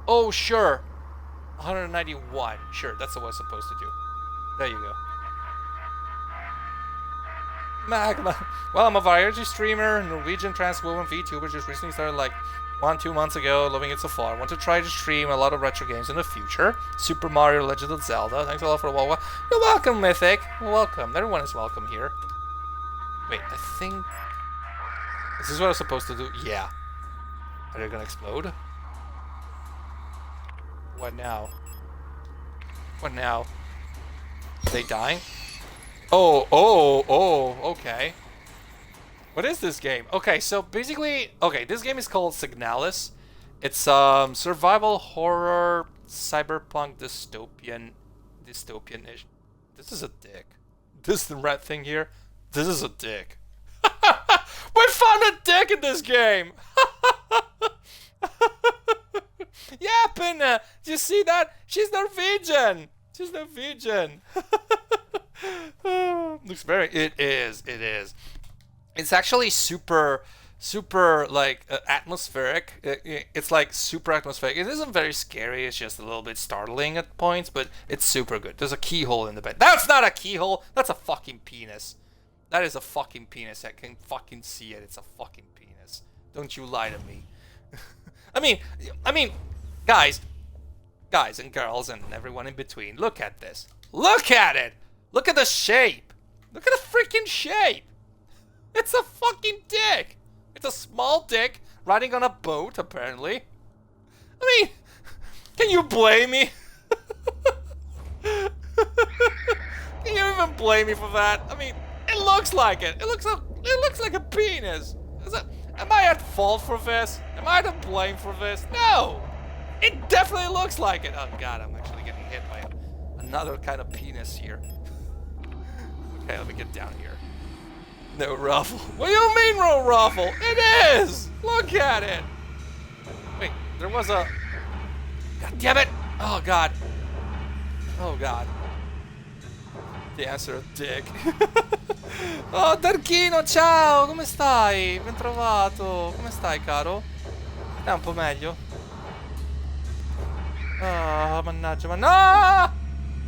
S1: Oh, sure. 191. Sure, that's what I was supposed to do. There you go. Magma. Well, I'm a variety streamer, Norwegian trans woman VTuber, just recently started like 1-2 months ago, loving it so far. Want to try to stream a lot of retro games in the future. Super Mario, Legend of Zelda. Thanks a lot for the Wawa. You're welcome, Mythic. You're welcome. Everyone is welcome here. Wait, I think... Is this what I was supposed to do? Yeah. Are they gonna explode? What now? What now? Are they dying? Oh, okay. What is this game? Okay, so basically, okay, this game is called Signalis. It's survival horror cyberpunk dystopian-ish. This is a dick. This the red thing here. This is a dick. We found a dick in this game. Yeah, Pinna. Do you see that? She's Norwegian. She's Norwegian. Looks very. It is. It's actually super like atmospheric. It's like super atmospheric. It isn't very scary. It's just a little bit startling at points, but it's super good. There's a keyhole in the bed. That's not a keyhole. That's a fucking penis. That is a fucking penis. I can fucking see it. It's a fucking penis. Don't you lie to me. I mean, guys and girls and everyone in between. Look at this. Look at it. Look at the shape. Look at the freaking shape. It's a fucking dick. It's a small dick riding on a boat, apparently. I mean, can you blame me? Can you even blame me for that? I mean, it looks like it. It looks like a penis. Am I at fault for this? Am I to blame for this? No. It definitely looks like it. Oh god, I'm actually getting hit by another kind of penis here. Okay, let me get down here. No ruffle. What do you mean no ruffle? It is! Look at it! Wait, there was a... God damn it! Oh god. Oh god. The answer of dick. Oh, Darchino, ciao! Come stai? Ben trovato. Come stai, caro? È un po' meglio. Ah, mannaggia, no!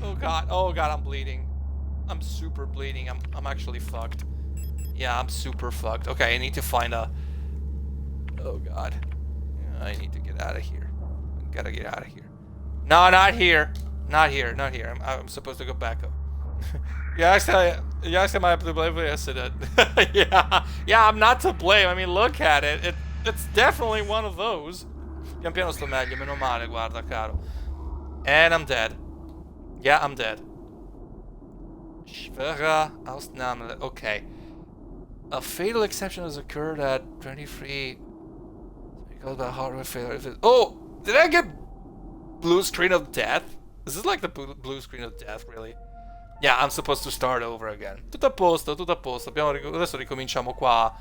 S1: Oh god, I'm bleeding. I'm super bleeding. I'm actually fucked. Yeah, I'm super fucked. Okay, I need to find a... Oh god. I need to get out of here. I gotta get out of here. No, not here. Not here. I'm supposed to go back up. You asked am I to blame for the incident. Yeah, I'm not to blame. I mean, look at it. It's definitely one of those. Pian piano sto meglio, meno male, guarda, caro. And I'm dead. Yeah, I'm dead. Schwere Ausnahme. Okay. A fatal exception has occurred at 23. Because by hardware failure. Oh! Did I get blue screen of death? Is this like the blue screen of death, really? Yeah, I'm supposed to start over again. Tutto a posto, tutto a posto. Adesso ricominciamo qua.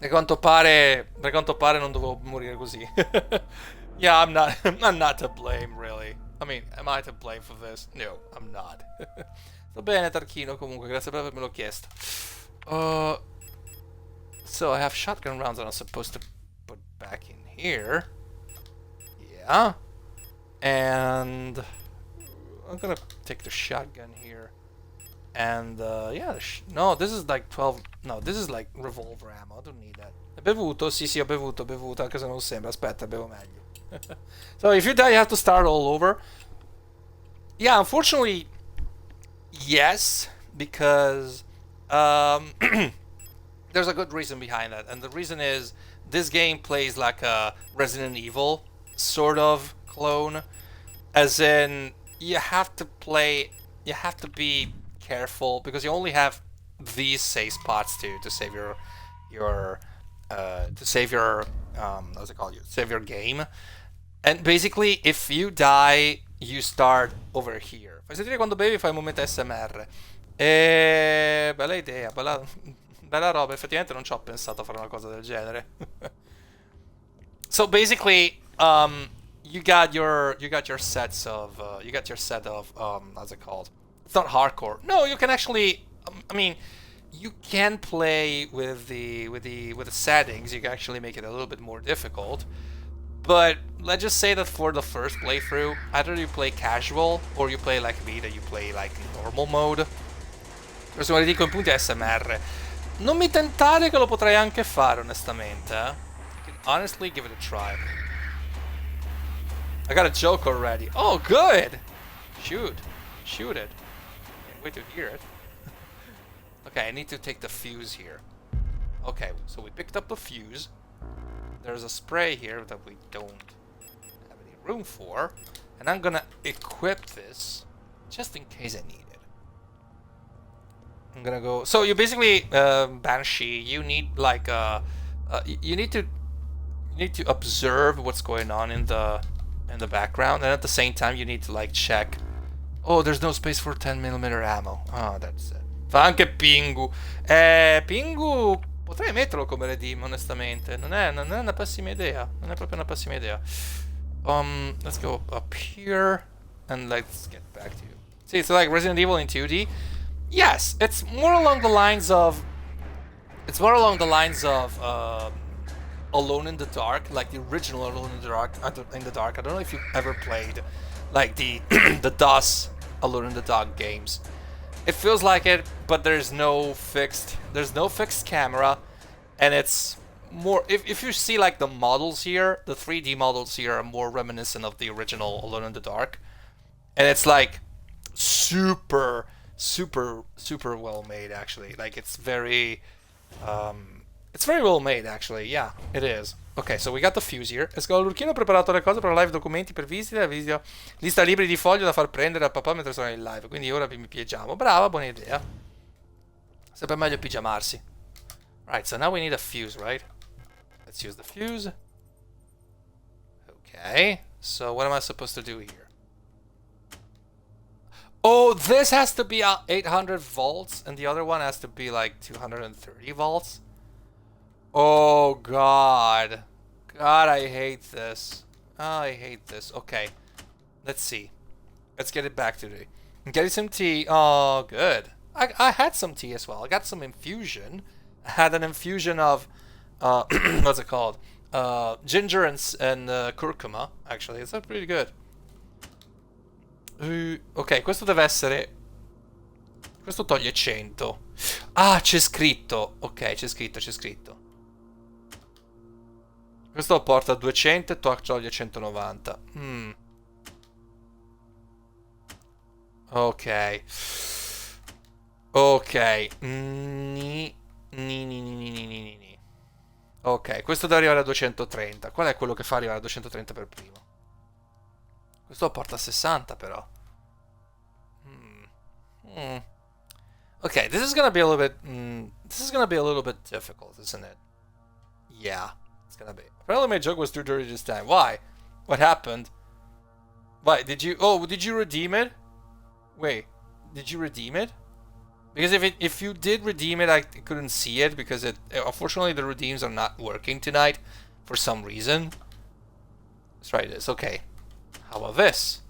S1: Per quanto pare non dovevo morire così. Yeah, I'm not to blame, really. I mean, am I to blame for this? No, I'm not. Sto bene, Tarchino, comunque, grazie per avermelo chiesto. So I have shotgun rounds that I'm supposed to put back in here. Yeah. And I'm gonna take the shotgun here. And yeah, no, this is like 12. No, this is like revolver ammo. I don't need that. Hai bevuto? Sì, ho bevuto, anche se non sembra. Aspetta, bevo meglio. So if you die, you have to start all over. Yeah, unfortunately, yes, because there's a good reason behind that, and the reason is this game plays like a Resident Evil sort of clone, as in you have to be careful because you only have these save spots to save your what's it called? Save your game. And basically, if you die, you start over here. Fai sentire quando bevi, fai un momento ASMR. Bella idea, bella roba. Effettivamente non ci ho pensato a fare una cosa del genere. So basically, you got your set of how's it called? It's not hardcore. No, you can actually. I mean, you can play with the settings. You can actually make it a little bit more difficult. But let's just say that for the first playthrough, either you play casual or you play like me, that you play like normal mode. Questo me lo dico in punti ASMR. Non mi tentare che lo potrei anche fare, onestamente. You can honestly give it a try. I got a joke already. Oh, good! Shoot. Shoot it. Can't wait to hear it. Okay, I need to take the fuse here. Okay, so we picked up the fuse. There's a spray here that we don't have any room for. And I'm gonna equip this just in case I need it. I'm gonna go... So you basically, Banshee, you need like you need to observe what's going on in the background, and at the same time you need to like check. Oh, there's no space for 10mm ammo. Oh, that's it. Fa anche Pingu. Pingu potrei metterlo come redeem, onestamente. Non è una pessima idea. Non è proprio una pessima idea. Let's go up here and let's get back to you. See, it's like Resident Evil in 2D. Yes, it's more along the lines of Alone in the Dark, like the original Alone in the Dark. I don't know if you've ever played like the the DOS Alone in the Dark games. It feels like it, but there's no fixed camera, and it's more, if you see like the models here, the 3D models here are more reminiscent of the original Alone in the Dark, and it's like super well made, actually. Like it's very well made, actually. Yeah, it is. Ok, so we got the fuse here. Escalo Lurchino ha preparato le cose per la live, documenti per visita, lista libri di foglio da far prendere a papà mentre sono in live. Quindi ora mi pigiamo. Brava, buona idea. Sempre meglio pigiamarsi. Right, so now we need a fuse, right? Let's use the fuse. Okay, so what am I supposed to do here? Oh, this has to be 800 volts, and the other one has to be like 230 volts. Oh, God. God, I hate this. Oh, I hate this. Okay. Let's see. Let's get it back today. I'm getting some tea. Oh, good. I had some tea as well. I got some infusion. I had an infusion of... what's it called? Ginger and curcuma, actually. It's pretty good. Ok, questo deve essere... Questo toglie 100. Ah, c'è scritto. Ok, c'è scritto. Questo porta a 200 e toglie 190. Ok. Ok. Ok, questo deve arrivare a 230. Qual è quello che fa arrivare a 230 per primo? Questo porta a 60 però. Okay, this is gonna be a little bit. This is gonna be a little bit difficult, isn't it? Yeah, it's gonna be. Apparently, my joke was too dirty this time. Why? What happened? Why did you? Oh, did you redeem it? Wait, did you redeem it? Because if you did redeem it, I couldn't see it because unfortunately the redeems are not working tonight for some reason. Let's try this. Okay, how about this?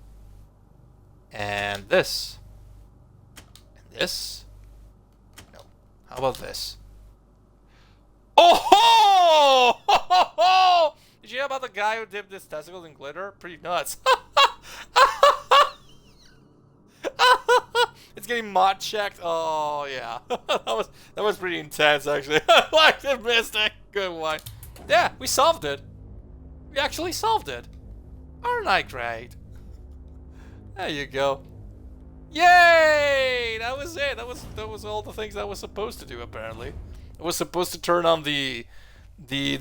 S1: And this. And this. No. How about this? Oh ho! Did you hear about the guy who dipped his testicles in glitter? Pretty nuts. It's getting mod checked. Oh yeah, that was pretty intense actually. I liked it, Mystic. Good one. Yeah, we solved it. We actually solved it. Aren't I great? There you go. Yay! That was it. That was all the things I was supposed to do. Apparently, I was supposed to turn on the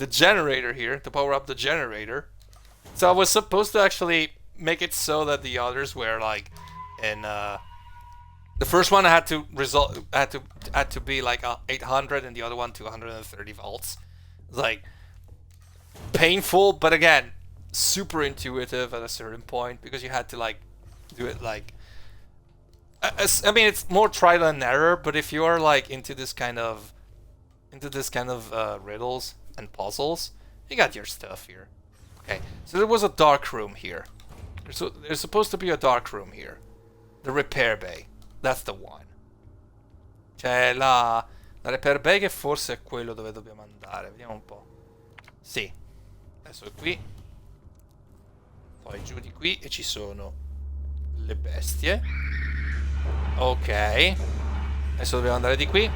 S1: generator here to power up the generator. So I was supposed to actually make it so that the others were like in the first one had to be like 800 and the other one 230 volts. Like painful, but again, super intuitive at a certain point because you had to like do it like I mean it's more trial and error, but if you are like into this kind of riddles and puzzles, you got your stuff here. Okay, so there was a dark room here. There's supposed to be a dark room here. The repair bay. That's the one. C'è la La repair bag forse è quello dove dobbiamo andare. Vediamo un po'. Sì. Adesso è qui. Poi giù di qui e ci sono le bestie. Ok. Adesso dobbiamo andare di qui.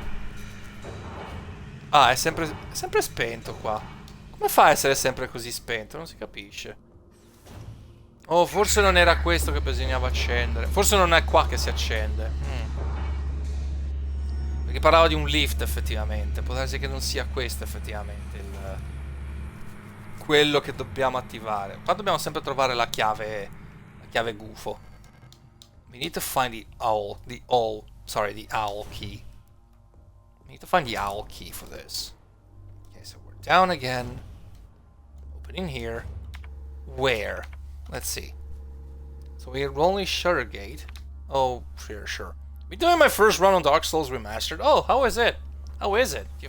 S1: Ah, è sempre spento qua. Come fa a essere sempre così spento? Non si capisce. Oh, forse non era questo che bisognava accendere. Forse non è qua che si accende. Perché parlava di un lift effettivamente. Può darsi che non sia questo effettivamente quello che dobbiamo attivare. Qua dobbiamo sempre trovare la chiave gufo. We need to find the owl key. We need to find the owl key for this. Okay, so we're down again. Opening here. Where? Let's see. So we're only Shutter Gate. Oh, sure. We're doing my first run on Dark Souls Remastered. Oh, how is it? How is it? Do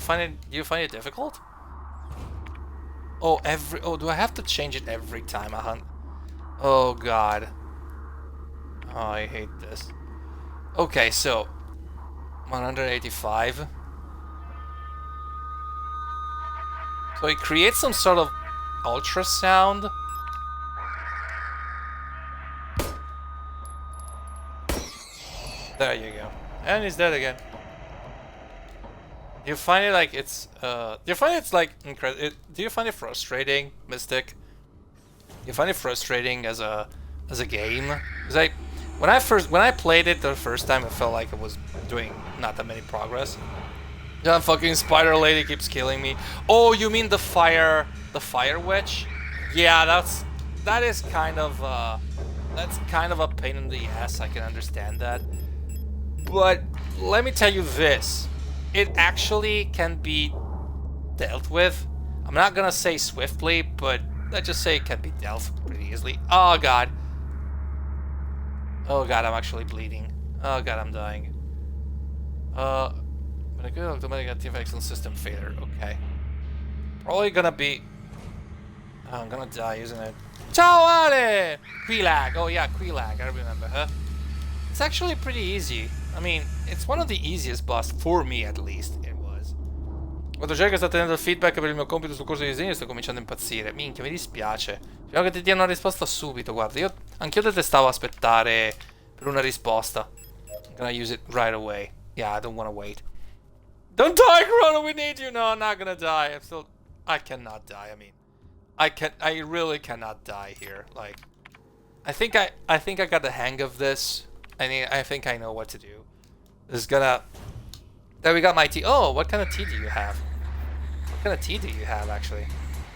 S1: you find it difficult? Oh, do I have to change it every time I hunt? Oh god. Oh, I hate this. Okay, so 185. So it creates some sort of ultrasound. There you go. And he's dead again. Do you find it like it's do you find it's like do you find it frustrating, Mystic? Do you find it frustrating as a game? Cuz when I played it the first time, it felt like it was doing not that many progress. That fucking spider lady keeps killing me. Oh, you mean the fire witch? Yeah, that is kind of that's kind of a pain in the ass. I can understand that. But let me tell you this. It actually can be dealt with. I'm not gonna say swiftly, but let's just say it can be dealt pretty easily. Oh god. Oh god, I'm actually bleeding. Oh god, I'm dying. But a good automatic anti-vaccine system failure. Okay. Probably gonna be... Oh, I'm gonna die, isn't it? Ciao Ale! Quilag. Oh yeah, Quilag. I remember her. It's actually pretty easy. I mean, it's one of the easiest boss, for me at least, it was. Quando Jack sta tenendo il feedback per il mio compito sul corso di disegno, sto cominciando a impazzire. Minchia, mi dispiace. Spero che ti diano una risposta subito, guarda. Anch'io detestavo aspettare per una risposta. I'm gonna use it right away. Yeah, I don't wanna wait. Don't die, Corona, we need you! No, I'm not gonna die. I cannot die, I mean. I really cannot die here. Like, I think I got the hang of this. I think I know what to do. This is gonna... There, we got my tea. Oh, what kind of tea do you have? What kind of tea do you have, actually?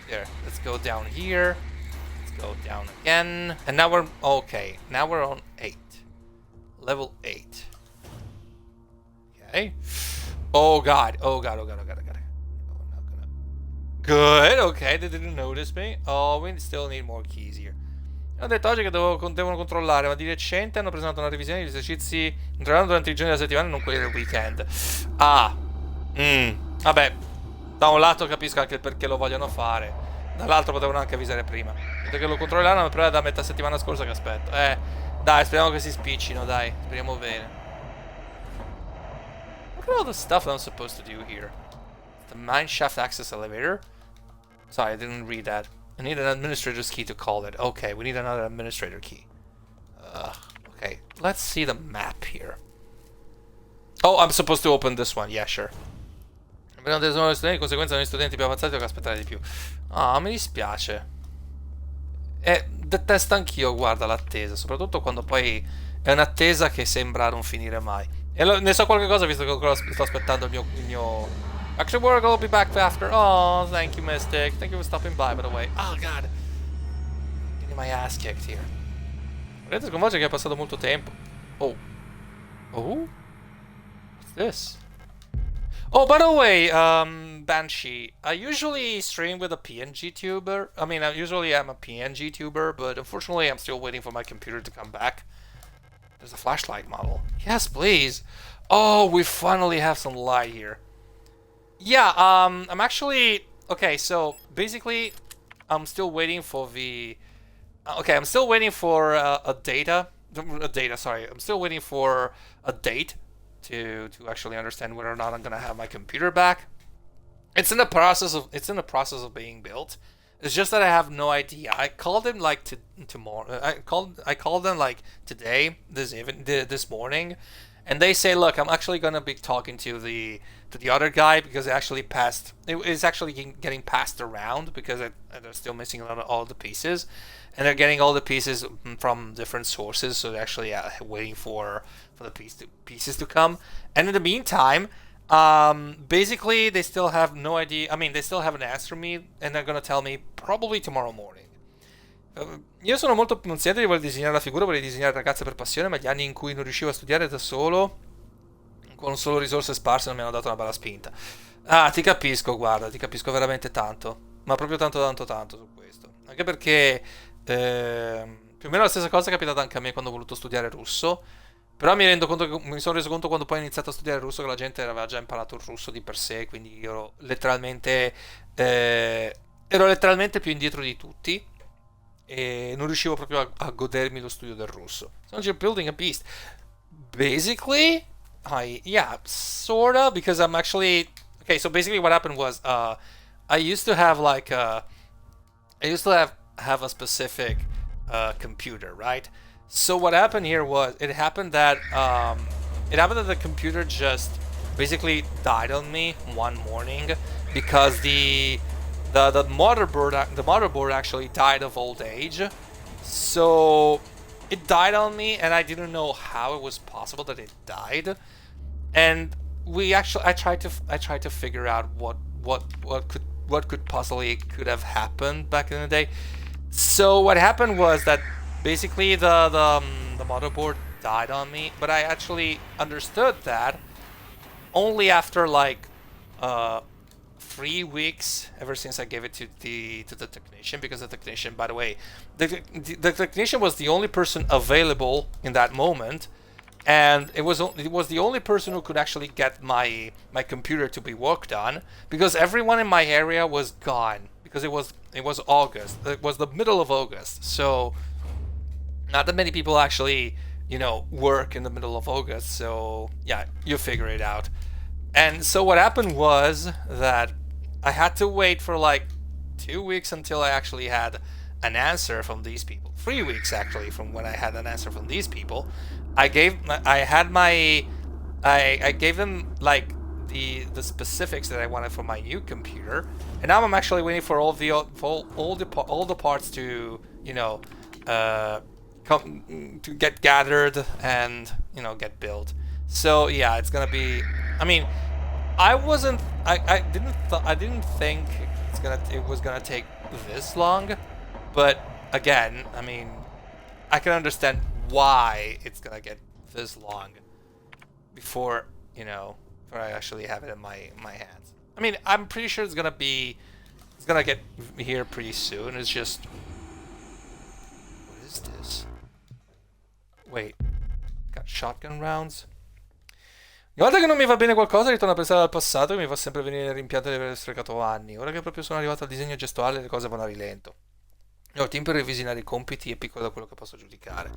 S1: There, let's go down here. Let's go down again. And now we're... Okay, now we're on 8. Level 8. Okay. Oh god. Oh god. Oh, not gonna... Good, okay, they didn't notice me. Oh, we still need more keys here. Ho detto oggi che devono controllare, ma di recente hanno presentato una revisione degli esercizi entrenando durante i giorni della settimana e non quelli del weekend. Ah, vabbè, da un lato capisco anche il perché lo vogliono fare, dall'altro potevano anche avvisare prima. Detto che lo controlleranno, però è da metà settimana scorsa che aspetto. Dai, speriamo che si spiccino, dai, speriamo bene. Look at all the stuff that I'm supposed to do here. The mine shaft access elevator. Sorry, I didn't read that. I need an administrator's key to call it. Okay, we need another administrator key. Okay, let's see the map here. Oh, I'm supposed to open this one. Yeah, sure. Di conseguenza noi studenti più avanzati devono aspettare di più. Ah, mi dispiace. Detesto anch'io, guarda, l'attesa. Soprattutto quando poi è un'attesa che sembra non finire mai. E ne so qualche cosa visto che ancora sto aspettando il mio... Actually, work, I'll be back after. Oh, thank you, Mystic. Thank you for stopping by the way. Oh, God. Getting my ass kicked here. Volete sconvolgere che è passato molto tempo. Oh. Oh? What's this? Oh, by the way, Banshee, I usually stream with a PNG tuber. I mean, usually I'm a PNG tuber, but unfortunately I'm still waiting for my computer to come back. There's a flashlight model. Yes, please. Oh, we finally have some light here. Yeah, I'm actually... Okay, so basically, I'm still waiting for the... Okay, I'm still waiting for I'm still waiting for a date to actually understand whether or not I'm gonna have my computer back. It's in the process of being built. It's just that I have no idea. I called them like tomorrow. I called them like today, this morning, and they say, look, I'm actually gonna be talking to the other guy because it actually passed. It is actually getting passed around because they're still missing a lot of all the pieces, and they're getting all the pieces from different sources. So they're actually waiting for the pieces to come. And in the meantime, basically they still have no idea. I mean, they still haven't asked for me, and they're gonna tell me probably tomorrow morning. Io sono molto consigliato di voler disegnare la figura, volevo disegnare ragazze per passione, ma gli anni in cui non riuscivo a studiare da solo, con solo risorse sparse, non mi hanno dato una bella spinta. Ah, ti capisco, guarda, ti capisco veramente tanto, ma proprio tanto tanto tanto su questo. Anche perché più o meno la stessa cosa è capitata anche a me quando ho voluto studiare russo. Però mi sono reso conto quando poi ho iniziato a studiare russo che la gente aveva già imparato il russo di per sé, quindi ero letteralmente più indietro di tutti e non riuscivo proprio a godermi lo studio del russo. So you're building a beast. Basically, yeah, sorta, because I'm actually okay. So basically, what happened was, I used to have like I used to have a specific computer, right? So what happened here was it happened that the computer just basically died on me one morning because the motherboard actually died of old age. So it died on me, and I didn't know how it was possible that it died. And I tried to figure out what could possibly could have happened back in the day. So what happened was that basically the motherboard died on me, but I actually understood that only after like 3 weeks, ever since I gave it to the technician, because the technician, by the way, the technician was the only person available in that moment, and it was the only person who could actually get my computer to be worked on, because everyone in my area was gone, because it was August. It was the middle of August, so not that many people actually work in the middle of August. So yeah, you figure it out. And so what happened was that I had to wait for like 2 weeks until I actually had an answer from these people. 3 weeks actually from when I had an answer from these people. I gave them like the specifics that I wanted for my new computer, and now I'm actually waiting for all the parts to come to get gathered and get built. So yeah, it's gonna be. I mean, I didn't think it was gonna take this long, but again, I mean, I can understand why it's gonna get this long before I actually have it in my hands. I mean, I'm pretty sure it's gonna get here pretty soon. It's just, what is this? Wait, got shotgun rounds. Ogni volta che non mi va bene qualcosa ritorno a pensare al passato, che mi fa sempre venire il rimpianto di aver sprecato anni. Ora che proprio sono arrivato al disegno gestuale, le cose vanno a rilento. Ho tempo per revisionare i compiti, è piccolo da quello che posso giudicare.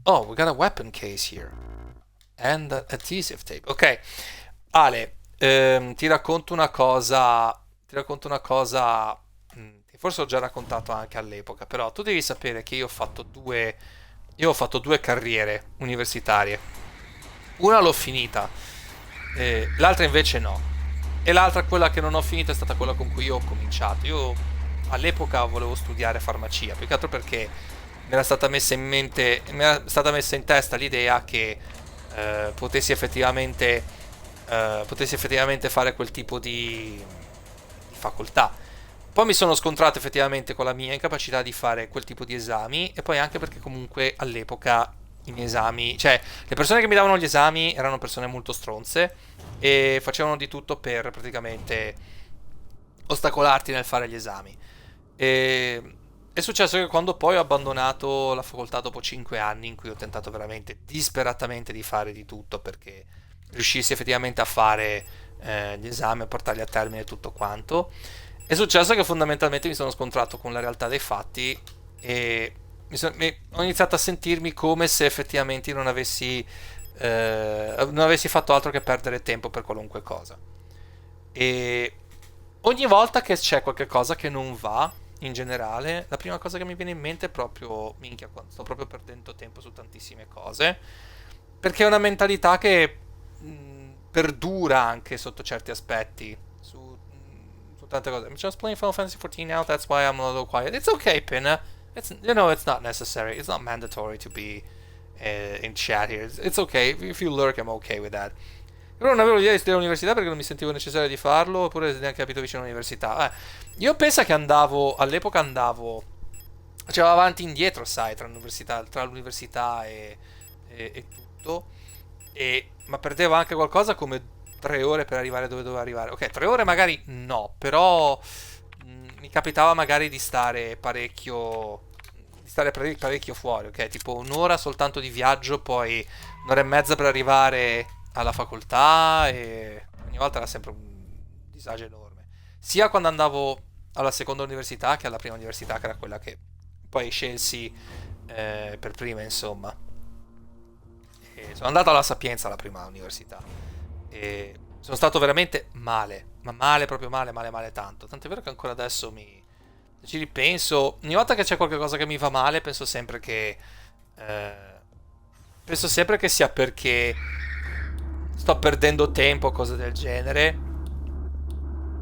S1: Oh, we got a weapon case here. And adhesive tape. Ok, Ale, ti racconto una cosa. Che forse ho già raccontato anche all'epoca, però tu devi sapere che io ho fatto due carriere universitarie. Una l'ho finita, l'altra invece no. E l'altra, quella che non ho finito, è stata quella con cui io ho cominciato. Io all'epoca volevo studiare farmacia, più che altro perché mi era stata messa in testa l'idea che potessi effettivamente fare quel tipo di facoltà. Poi mi sono scontrato effettivamente con la mia incapacità di fare quel tipo di esami, e poi anche perché comunque all'epoca i miei esami, cioè le persone che mi davano gli esami erano persone molto stronze e facevano di tutto per praticamente ostacolarti nel fare gli esami. E è successo che quando poi ho abbandonato la facoltà dopo 5 anni, in cui ho tentato veramente disperatamente di fare di tutto perché riuscissi effettivamente a fare gli esami, a portarli a termine tutto quanto, è successo che fondamentalmente mi sono scontrato con la realtà dei fatti e ho iniziato a sentirmi come se effettivamente non avessi non avessi fatto altro che perdere tempo per qualunque cosa. E ogni volta che c'è qualche cosa che non va, in generale, la prima cosa che mi viene in mente è proprio, minchia, sto proprio perdendo tempo su tantissime cose, perché è una mentalità che perdura anche sotto certi aspetti, su tante cose. I'm just playing Final Fantasy 14 now, that's why I'm a little quiet. It's okay, Pinna. It's not necessary. It's not mandatory to be in chat here. It's okay. If you lurk, I'm okay with that. Però non avevo l'idea di studiare all'università perché non mi sentivo necessario di farlo, oppure neanche abito vicino all'università. Io penso che all'epoca andavo, facevo avanti e indietro, sai, tra l'università e tutto, ma perdevo anche qualcosa come 3 ore per arrivare dove dovevo arrivare. Ok, 3 ore magari no, però mi capitava magari di stare parecchio fuori, ok? Tipo un'ora soltanto di viaggio, poi un'ora e mezza per arrivare alla facoltà e ogni volta era sempre un disagio enorme. Sia quando andavo alla seconda università che alla prima università, che era quella che poi scelsi per prima, insomma. E sono andato alla Sapienza, alla prima università, e sono stato veramente male, ma male, proprio male, male, male tanto. Tant'è vero che ancora adesso ci ripenso. Ogni volta che c'è qualcosa che mi va male, eh, penso sempre che sia perché sto perdendo tempo o cose del genere.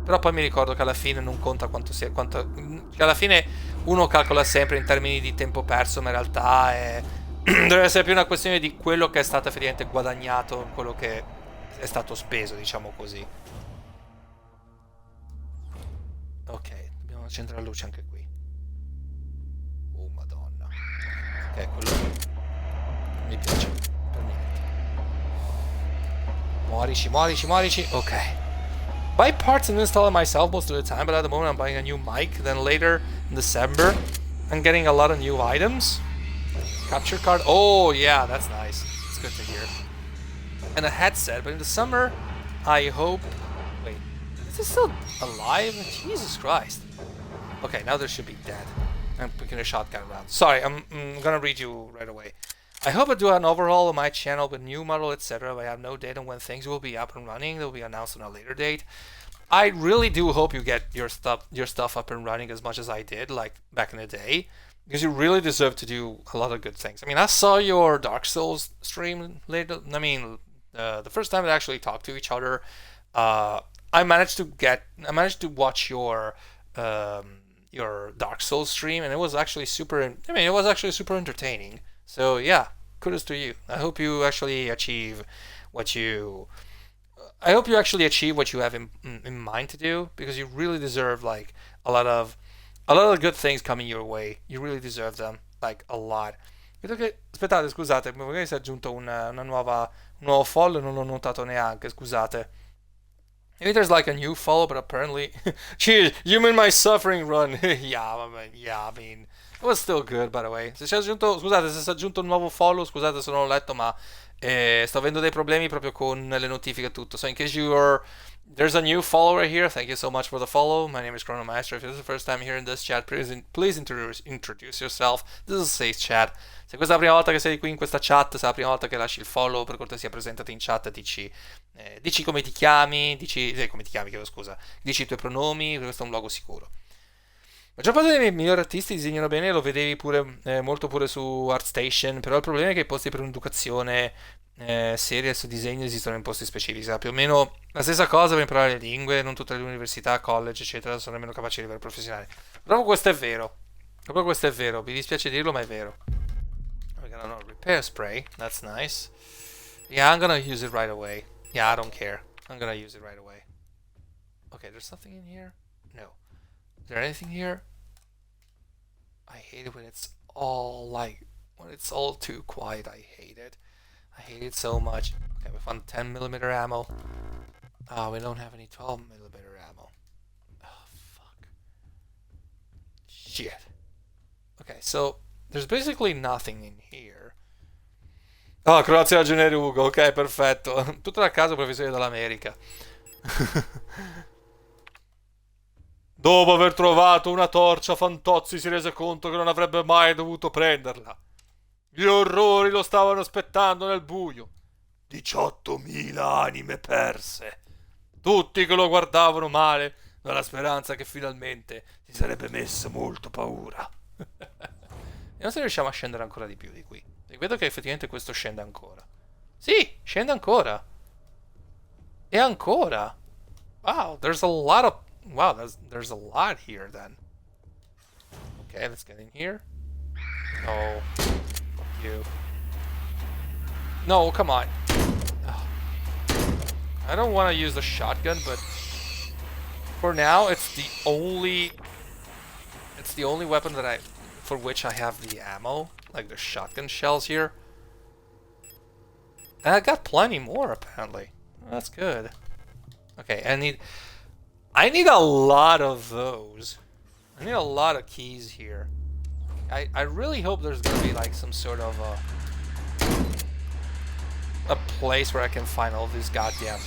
S1: Però poi mi ricordo che alla fine non conta che alla fine uno calcola sempre in termini di tempo perso, ma in realtà deve essere più una questione di quello che è stato effettivamente guadagnato, quello che è stato speso, diciamo così. Ok, dobbiamo accendere la luce anche qui. Oh madonna. Ok, quello non mi piace per niente. Muorici, muorici, muorici. Ok. Buy parts and install it myself most of the time, but at the moment I'm buying a new mic. Then later in December, I'm getting a lot of new items. Capture card. Oh yeah, that's nice. It's good to hear. And a headset. But in the summer, I hope. Wait, is this still alive? Jesus Christ. Okay, now there should be dead. I'm picking a shotgun round. Sorry, I'm gonna read you right away. I hope I do an overhaul of my channel with new model, etc. But I have no date on when things will be up and running. They'll be announced on a later date. I really do hope you get your stuff up and running as much as I did, like back in the day, because you really deserve to do a lot of good things. I mean, I saw your Dark Souls stream later. I mean, the first time we actually talked to each other, I managed to watch your Dark Souls stream, and it was actually super. I mean, it was actually super entertaining. So yeah, kudos to you. I hope you actually achieve what you. I hope you actually achieve what you have in mind to do, because you really deserve like a lot of good things coming your way. You really deserve them, like a lot. Vedo che aspettate, scusate, magari si è aggiunto un nuovo follow e non l'ho notato neanche, scusate. Maybe there's like a new follow, but apparently, cheers, you mean my suffering run? Yeah, I mean, it was still good, by the way. Scusate, se si è aggiunto un nuovo follow, scusate se non l'ho letto, ma sto avendo dei problemi proprio con le notifiche e tutto. So in case there's a new follower here, thank you so much for the follow. My name is Chronomaster. If this is the first time here in this chat, please introduce yourself. This is a safe chat. Se questa è la prima volta che sei qui in questa chat, se è la prima volta che lasci il follow, per cortesia presentati in chat, dici come ti chiami, come ti chiami, chiedo scusa, dici i tuoi pronomi, questo è un luogo sicuro. La maggior parte dei miei migliori artisti disegnano bene, lo vedevi pure molto pure su ArtStation, però il problema è che i posti per un'educazione seria su disegno esistono in posti specifici. Più o meno la stessa cosa per imparare le lingue, non tutte le università, college, eccetera, sono nemmeno capaci a livello professionale. Proprio questo è vero. Proprio questo è vero, mi dispiace dirlo, ma è vero. We're gonna know, repair spray, that's nice. Yeah, I'm gonna use it right away. Yeah, I don't care. I'm gonna use it right away. Okay, there's something in here? No. Is there anything here? I hate it when it's all too quiet. I hate it. I hate it so much. Okay, we found 10mm ammo. We don't have any 12mm ammo. Oh, fuck. Shit. Okay, so there's basically nothing in here. Oh, grazie a Genere Ugo. Ok, perfetto. Tutto a caso professore dall'America. Dopo aver trovato una torcia, Fantozzi si rese conto che non avrebbe mai dovuto prenderla. Gli orrori lo stavano aspettando nel buio. 18.000 anime perse. Tutti che lo guardavano male, nella speranza che finalmente si sarebbe messo molto paura. Vediamo se riusciamo a scendere ancora di più di qui. E vedo che effettivamente questo scende ancora. Sì, scende ancora. E ancora. Wow, there's a lot of... Wow, there's a lot here then. Okay, let's get in here. Oh, fuck you. No, come on. Ugh. I don't want to use the shotgun, but for now, it's the only weapon that for which I have the ammo, like the shotgun shells here. And I got plenty more apparently. That's good. Okay, I need a lot of those. I need a lot of keys here. I really hope there's gonna be like some sort of a place where I can find all these goddamn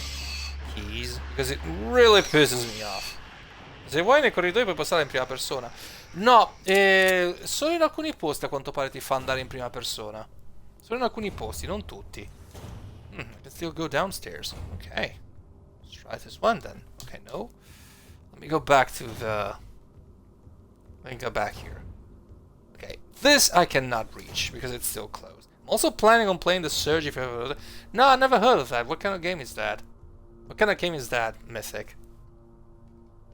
S1: keys, because it really pisses me off. Se vuoi nei corridoi puoi passare in prima persona. No, solo in alcuni posti a quanto pare ti fa andare in prima persona. Solo in alcuni posti, non tutti. I can still go downstairs. Okay. Let's try this one then. Okay, no. Let me go back to the... Let me go back here. Okay, this I cannot reach because it's still closed. I'm also planning on playing the Surge if you ever heard of it. No, I never heard of that. What kind of game is that? What kind of game is that, Mythic?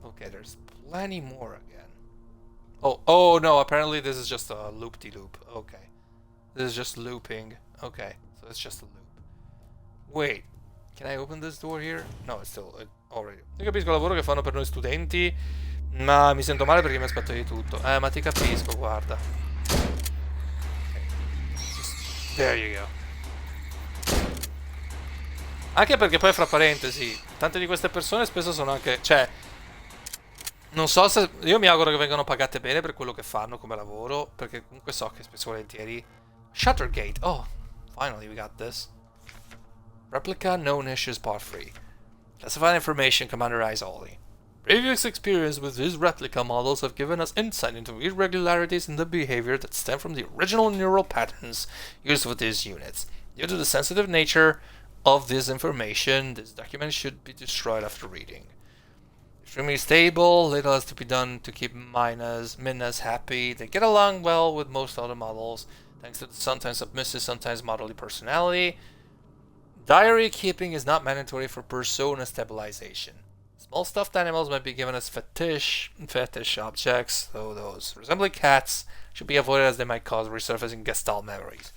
S1: Okay, there's plenty more again. Oh no, apparently this is just a loop-de-loop. Okay. This is just looping. Okay, so it's just a loop. Wait, can I open this door here? No, it's still already. Io capisco il lavoro che fanno per noi studenti, ma mi sento male perché mi aspetto di tutto. Ma ti capisco, guarda. Okay. There you go. Anche perché poi, fra parentesi, tante di queste persone spesso sono anche... Cioè, non so se... Io mi auguro che vengano pagate bene per quello che fanno come lavoro, perché comunque so che spesso e volentieri... Shuttergate. Oh, finally we got this. Replica known issues part 3. Classified information, Commander Isolde. Previous experience with these replica models have given us insight into irregularities in the behavior that stem from the original neural patterns used with these units. Due to the sensitive nature of this information, this document should be destroyed after reading. Extremely stable, little has to be done to keep Minas happy. They get along well with most other models, thanks to the sometimes submissive, sometimes modelly personality. Diary keeping is not mandatory for persona stabilization. Small stuffed animals might be given as fetish objects, though those resembling cats should be avoided as they might cause resurfacing Gestalt memories.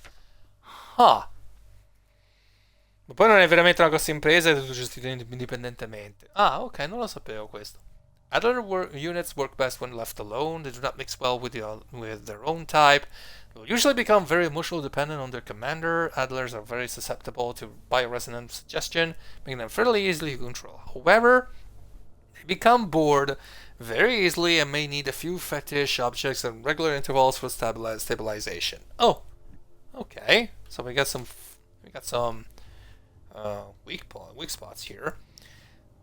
S1: Huh. Ma poi non è veramente una grossa impresa, è tutto gestito indipendentemente. Ah, ok, non lo sapevo questo. Other units work best when left alone. They do not mix well with their own type. They will usually become very emotionally dependent on their commander. Adlers are very susceptible to bioresonant suggestion, making them fairly easily controlled. However, they become bored very easily and may need a few fetish objects at regular intervals for stabilization. Oh, okay. So we got some weak spots here.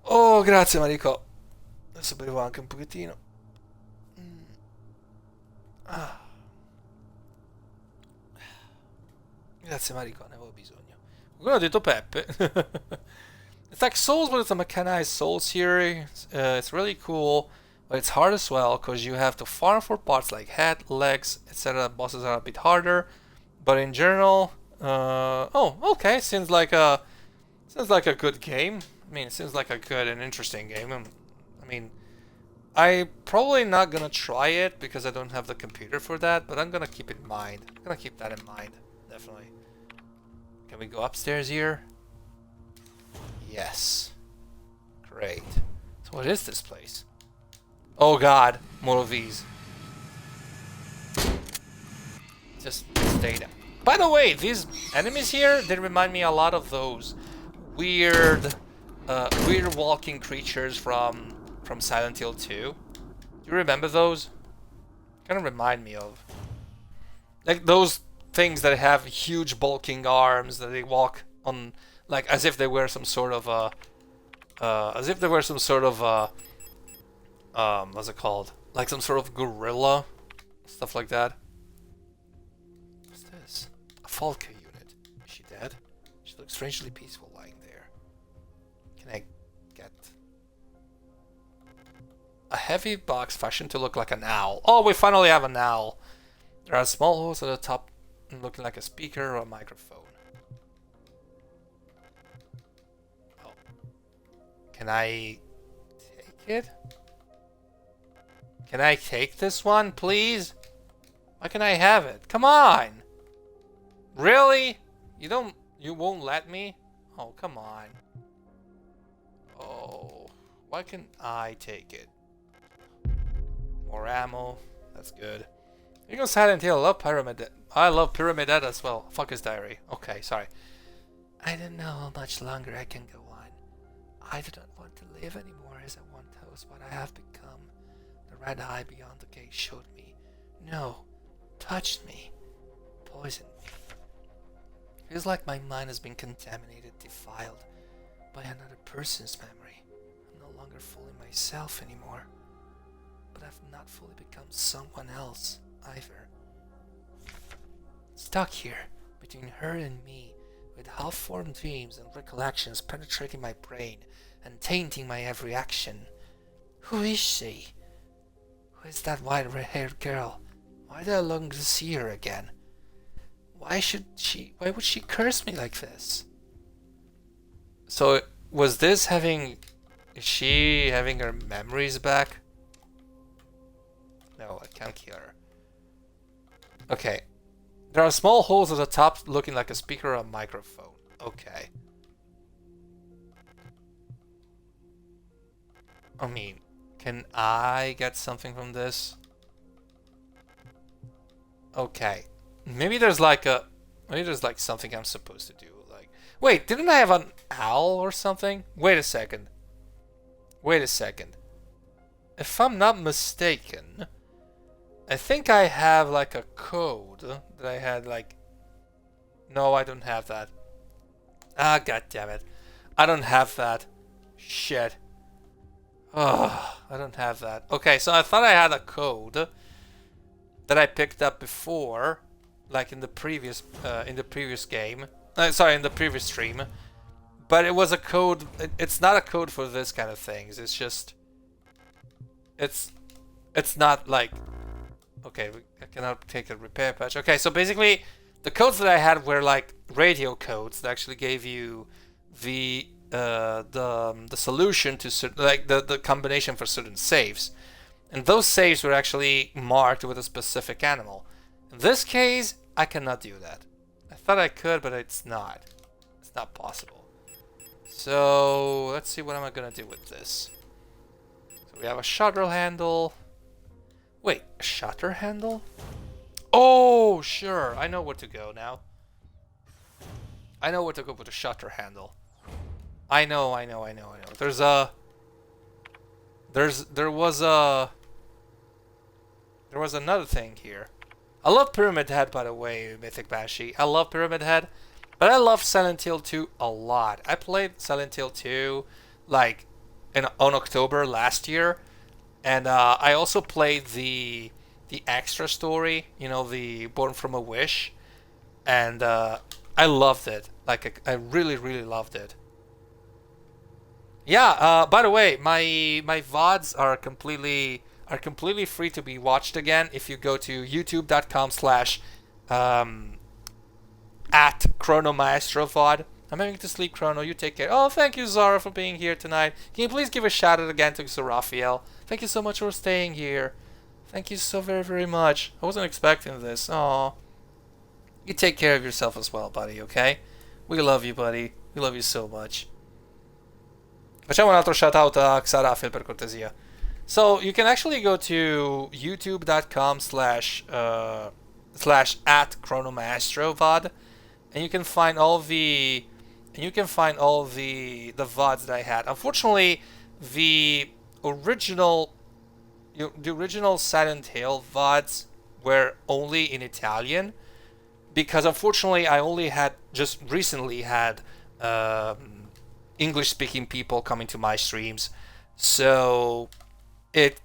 S1: Oh, grazie Mariko. Adesso bevo anche un pochettino. Grazie Mariko, ne avevo bisogno. Qualcuno ha detto Peppe. It's like Souls, but it's a mechanized Souls here. It's really cool, but it's hard as well because you have to farm for parts like head, legs, etc. Bosses are a bit harder, but in general, oh, okay, seems like a good game. I mean, it seems like a good and interesting game. I mean, I'm probably not gonna try it because I don't have the computer for that, but I'm gonna keep it in mind. I'm gonna keep that in mind, definitely. Can we go upstairs here? Yes. Great. So what is this place? Oh god, more of these. Just stay there. By the way, these enemies here, they remind me a lot of those weird walking creatures from Silent Hill 2. Do you remember those? Kind of remind me of like those things that have huge bulking arms that they walk on, like as if they were some sort of what's it called? Like some sort of gorilla, stuff like that. What's this? A Falca unit. Is she dead? She looks strangely peaceful lying there. Can I get a heavy box fashioned to look like an owl? Oh, we finally have an owl. There are small holes at the top looking like a speaker or a microphone. Oh. Can I take it? Can I take this one, please? Why can I have it? Come on! Really? You won't let me? Oh, come on. Oh, why can I take it? More ammo. That's good. You go Silent Hill. I love Pyramid. I love Pyramid Head as well. Fuck his diary. Okay, sorry. I don't know how much longer I can go on. I do not want to live anymore as I once was what I have become. The red eye beyond the gate showed me. No. Touched me. Poisoned me. Feels like my mind has been contaminated, defiled by another person's memory. I'm no longer fully myself anymore. But I've not fully become someone else either. Stuck here, between her and me, with half-formed dreams and recollections penetrating my brain and tainting my every action. Who is she? Who is that white-haired girl? Why do I long to see her again? Why would she curse me like this? So, is she having her memories back? No, I can't kill her. Okay. There are small holes at the top looking like a speaker or a microphone. Okay. I mean, can I get something from this? Okay. Maybe there's like something I'm supposed to do. Like, wait, didn't I have an owl or something? Wait a second. If I'm not mistaken, I think I have like a code that I had like... No, I don't have that. Ah, god damn it. I don't have that. Shit. Oh, I don't have that. Okay, so I thought I had a code that I picked up before, like in the previous game. Sorry, in the previous stream. But it was a code. It's not a code for this kind of things. It's just... It's not like... Okay, I cannot take a repair patch. Okay, so basically, the codes that I had were like radio codes that actually gave you the solution to certain, like the combination for certain saves, and those saves were actually marked with a specific animal. In this case, I cannot do that. I thought I could, but it's not. It's not possible. So let's see what am I gonna do with this. So we have a shutter handle. Wait, a shutter handle? Oh, sure. I know where to go now. I know where to go with the shutter handle. I know. There was another thing here. I love Pyramid Head, by the way, Mythic Banshee. I love Pyramid Head, but I love Silent Hill 2 a lot. I played Silent Hill 2 like on October last year. And I also played the extra story, you know, the Born from a Wish, and I loved it. Like I really loved it. Yeah. By the way, my VODs are completely free to be watched again if you go to youtube.com/@ChronoMaestroVOD. I'm having to sleep, Chrono. You take care. Oh, thank you, Zara, for being here tonight. Can you please give a shout out again to Sir Raphael? Thank you so much for staying here. Thank you so very much. I wasn't expecting this. Aw. You take care of yourself as well, buddy, okay? We love you, buddy. We love you so much. Facciamo un altro shout out a Xarafiel per cortesia. So, you can actually go to youtube.com/@ChronoMaestroVOD, and you can find all the VODs that I had. Unfortunately, the original Silent Hill VODs were only in Italian, because unfortunately I only had just recently had English-speaking people coming to my streams, so it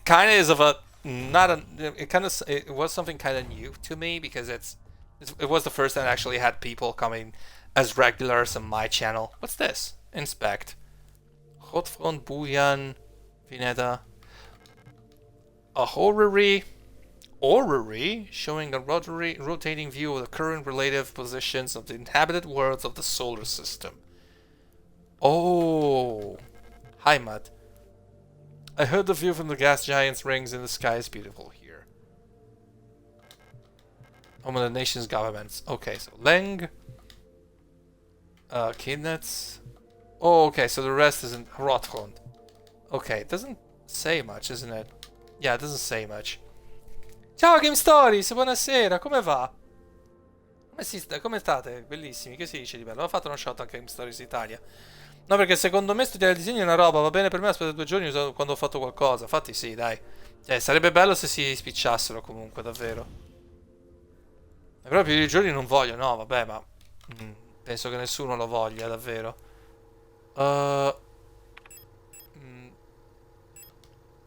S1: kind of is of a it was something kind of new to me, because it was the first time I actually had people coming as regulars on my channel. What's this? Inspect. Hotfront, Booyan, Vineta. A horary showing a rotating view of the current relative positions of the inhabited worlds of the solar system. Oh. Hi, Matt. I heard the view from the gas giant's rings in the sky is beautiful here. Home of the nation's governments. Okay, so Leng. Kidnets. Oh, okay, so the rest is in Rothond. Okay, it doesn't say much, isn't it? Yeah, it doesn't say much. Ciao Game Stories, buonasera, come va? Come state? Bellissimi, che si dice di bello? Ho fatto uno shot anche a Game Stories Italia. No, perché secondo me studiare disegno è una roba, va bene per me, aspetta 2 giorni quando ho fatto qualcosa. Infatti sì, dai. Cioè, sarebbe bello se si spicciassero comunque, davvero. E però più di 2 giorni non voglio, no, vabbè, ma... penso che nessuno lo voglia, davvero.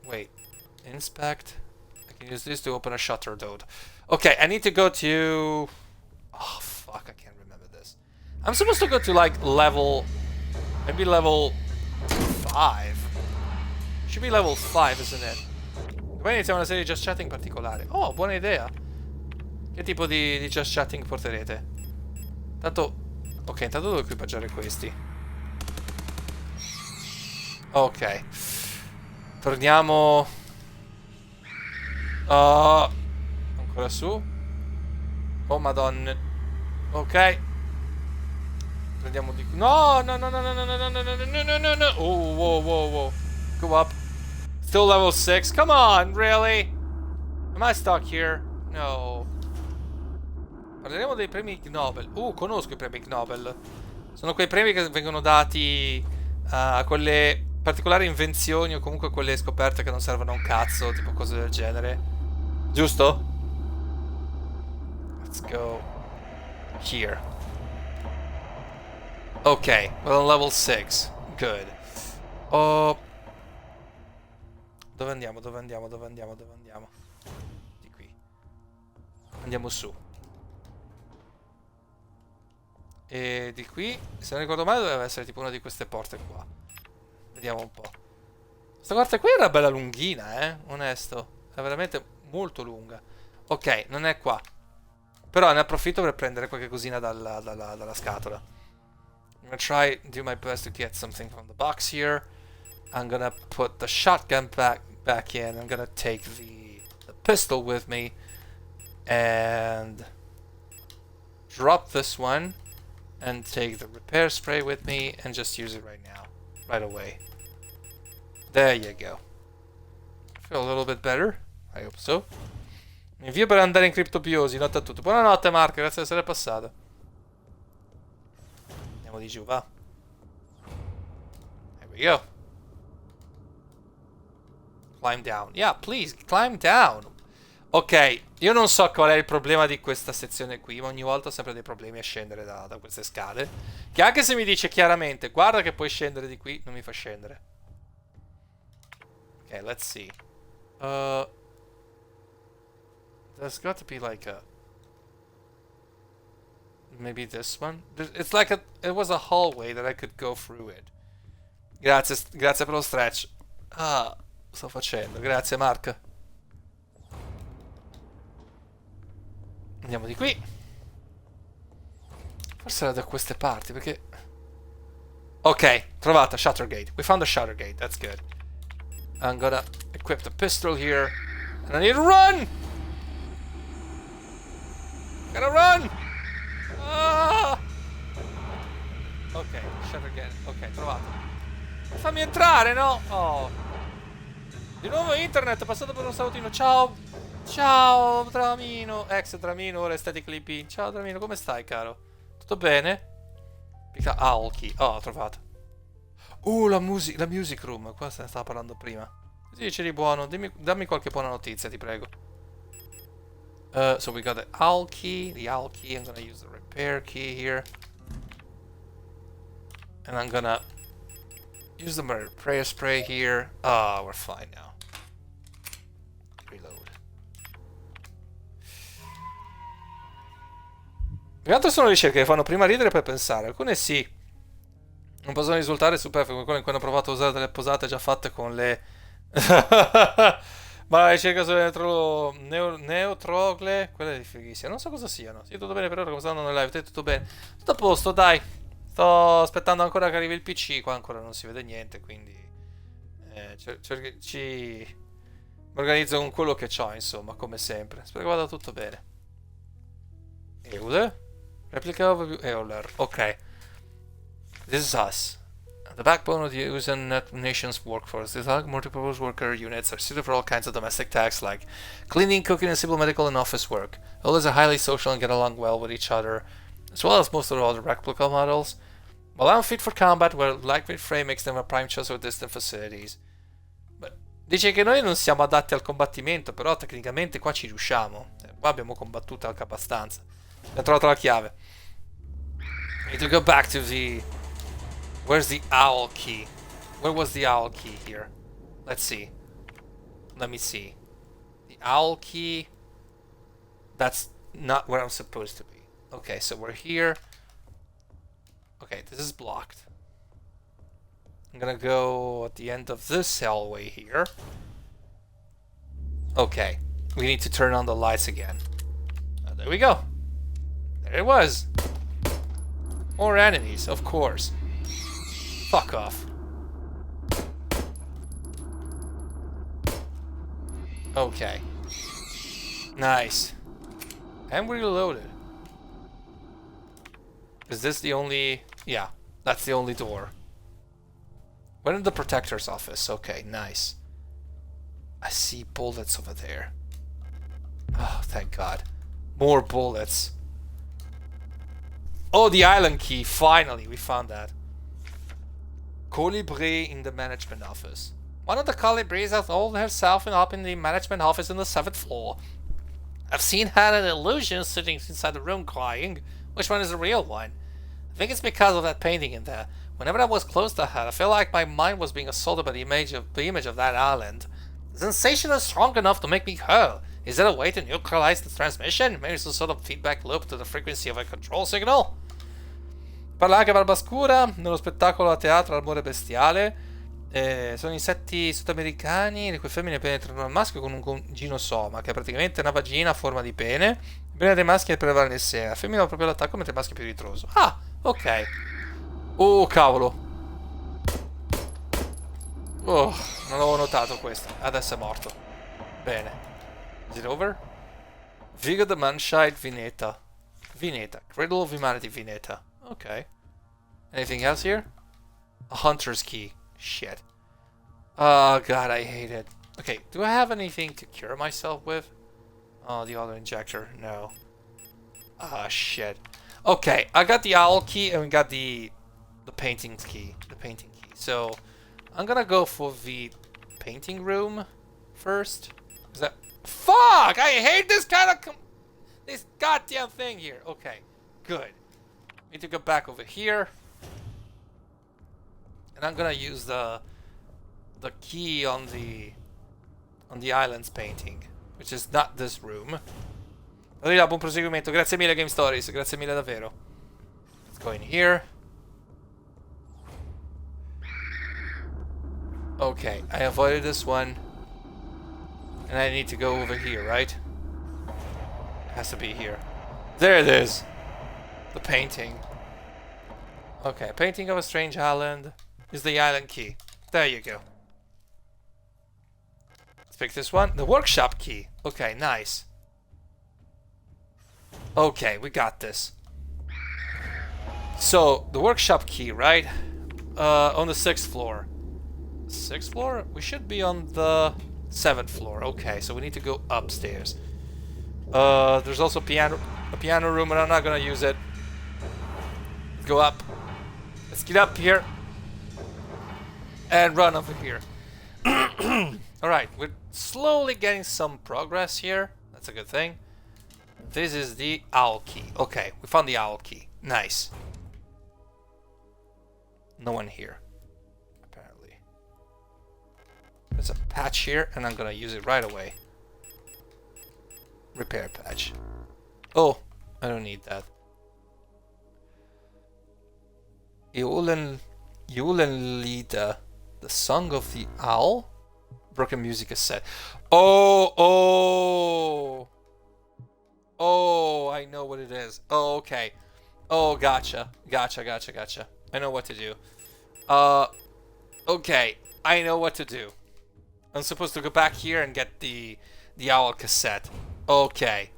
S1: Wait. Inspect. I can use this to open a shutter node. Okay, I need to go to... Oh, fuck, I can't remember this. I'm supposed to go to, like, level... Maybe level 5. Should be level 5, isn't it? Poi iniziamo una serie di just chatting particolare. Oh, buona idea. Che tipo di just chatting porterete? Tanto... Ok, intanto devo equipaggiare questi. Ok. Torniamo... ancora su. Oh, madonna. Ok. Prendiamo di... No, no, no, no, no, no, no, no, no, no, no, no, no. Oh, whoa, whoa, whoa. Go up. Still level 6. Come on, really? Am I stuck here? No. Parleremo dei premi Ig Nobel. Conosco i premi Ig Nobel. Sono quei premi che vengono dati a quelle particolari invenzioni o comunque quelle scoperte che non servono a un cazzo, tipo cose del genere. Giusto? Let's go here. Ok, we're on level 6. Good. Oh. Dove andiamo? Dove andiamo? Dove andiamo? Dove andiamo? Di qui. Andiamo su. E di qui, se non ricordo male, doveva essere tipo una di queste porte qua. Vediamo un po'. Questa porta qui era bella lunghina, onesto. È veramente molto lunga. Ok, non è qua. Però ne approfitto per prendere qualche cosina dalla scatola. I'm gonna try, do my best to get something from the box here. I'm gonna put the shotgun back in. I'm gonna take the pistol with me. And drop this one. And take the repair spray with me and just use it right now. Right away. There you go. Feel a little bit better. I hope so. Mi invio per andare in criptobiosi, notte a tutti. Buonanotte Marco, grazie di essere passato. Andiamo di giù, va. There we go. Climb down. Yeah, please, climb down. Ok, io non so qual è il problema di questa sezione qui, ma ogni volta ho sempre dei problemi a scendere da queste scale. Che anche se mi dice chiaramente, guarda che puoi scendere di qui, non mi fa scendere. Ok, let's see. There's got to be like a... Maybe this one? It's like it was a hallway that I could go through it. Grazie per lo stretch. Ah, sto facendo. Grazie, Mark. Andiamo di qui. Forse era da queste parti, perché... Ok, trovata, shutter gate. We found the shutter gate, that's good. I'm gonna equip the pistol here. And I need to run! Gotta run! Ah! Ok, shutter gate. Ok, trovato. Fammi entrare, no? Oh. Di nuovo internet, è passato per un salutino. Ciao! Ciao Dramino, ex Dramino, ora Aesthetically Bean. Ciao Dramino, come stai caro? Tutto bene? Pica Alki, oh, ho trovato. La music room, qua se ne stava parlando prima. Così dice di buono, dammi qualche buona notizia, ti prego. So we got the Alki, I'm gonna use the repair key here. And I'm gonna use the repair spray here. Oh, we're fine now. Reload. Più che altro sono ricerche che fanno prima ridere e poi pensare. Alcune sì, non possono risultare superflue, come quelle in cui hanno provato a usare delle posate già fatte con le... Ma la ricerca sulle neutrogle, quelle di fighissime. Non so cosa siano. Sì, tutto bene per ora, come sta andando in live? Te tutto bene? Tutto a posto, dai. Sto aspettando ancora che arrivi il PC, qua ancora non si vede niente, quindi... ci... mi organizzo con quello che ho, insomma, come sempre. Spero che vada tutto bene. Euler? Replica overview Euler. Ok. This is us. The backbone of the Usan nation's workforce. These are multi-purpose worker units are suited for all kinds of domestic tasks like cleaning, cooking, and simple medical and office work. All these are highly social and get along well with each other, as well as most of the other replica models. While unfit for combat, where lightweight frame makes them a prime choice for distant facilities. Beh, dice che noi non siamo adatti al combattimento, però tecnicamente qua ci riusciamo. Qua abbiamo combattuto anche abbastanza. Abbiamo trovato la chiave. Need to go back to the... Where's the owl key? Where was the owl key here? Let's see. Let me see. The owl key... That's not where I'm supposed to be. Okay, so we're here. Okay, this is blocked. I'm gonna go at the end of this hallway here. Okay, we need to turn on the lights again. There we go. There it was. More enemies, of course. Fuck off. Okay. Nice. And we reloaded. Is this the only... Yeah, that's the only door. We're in the protector's office. Okay, nice. I see bullets over there. Oh, thank God. More bullets. Oh, the island key. Finally, we found that. Colibri in the management office. One of the Colibris has opened herself up in the management office on the 7th floor. I've seen her an illusion sitting inside the room crying. Which one is the real one? I think it's because of that painting in there. Whenever I was close to her, I felt like my mind was being assaulted by the image of that island. The sensation is strong enough to make me hurl. Is there a way to neutralize the transmission? Maybe some sort of feedback loop to the frequency of a control signal? Parla anche Barbascura nello spettacolo a teatro L'amore bestiale. Sono insetti sudamericani le cui femmine penetrano al maschio con un ginosoma, che è praticamente una vagina a forma di pene. Il pene dei maschi è prevalente in sé, la femmina ha proprio l'attacco mentre il maschio è più ritroso. Ah, ok. Oh, cavolo. Oh, non avevo notato questo. Adesso è morto. Bene. Is it over? Vigo the Manshite Vineta. Vineta. Cradle of Humanity Vineta. Okay. Anything else here? A hunter's key. Shit. Oh god, I hate it. Okay, do I have anything to cure myself with? Oh, the auto injector. No. Ah, shit. Okay, I got the owl key and we got the painting key. The painting key. So, I'm gonna go for the painting room first. Is that... Fuck! I hate this kind of... this goddamn thing here. Okay, good. Need to go back over here. And I'm gonna use the key on the island's painting, which is not this room. Allora, buon proseguimento. Grazie mille Game Stories, grazie mille davvero. Let's go in here. Okay, I avoided this one. And I need to go over here, right? It has to be here. There it is. The painting. Okay, painting of a strange island is the island key. There you go. Let's pick this one. The workshop key. Okay, nice. Okay, we got this. So, the workshop key, right? On the 6th floor. 6th floor? We should be on the 7th floor. Okay, so we need to go upstairs. There's also a piano room, but I'm not gonna use it. Let's go up. Let's get up here. And run over here. Alright, we're slowly getting some progress here. That's a good thing. This is the owl key. Okay, we found the owl key. Nice. No one here, apparently. There's a patch here, and I'm gonna use it right away. Repair patch. Oh, I don't need that. Eulenlieder, the Song of the Owl, Broken Music Cassette. Oh, I know what it is. Oh, okay. Oh, gotcha. I know what to do. Okay. I know what to do. I'm supposed to go back here and get the owl cassette. Okay.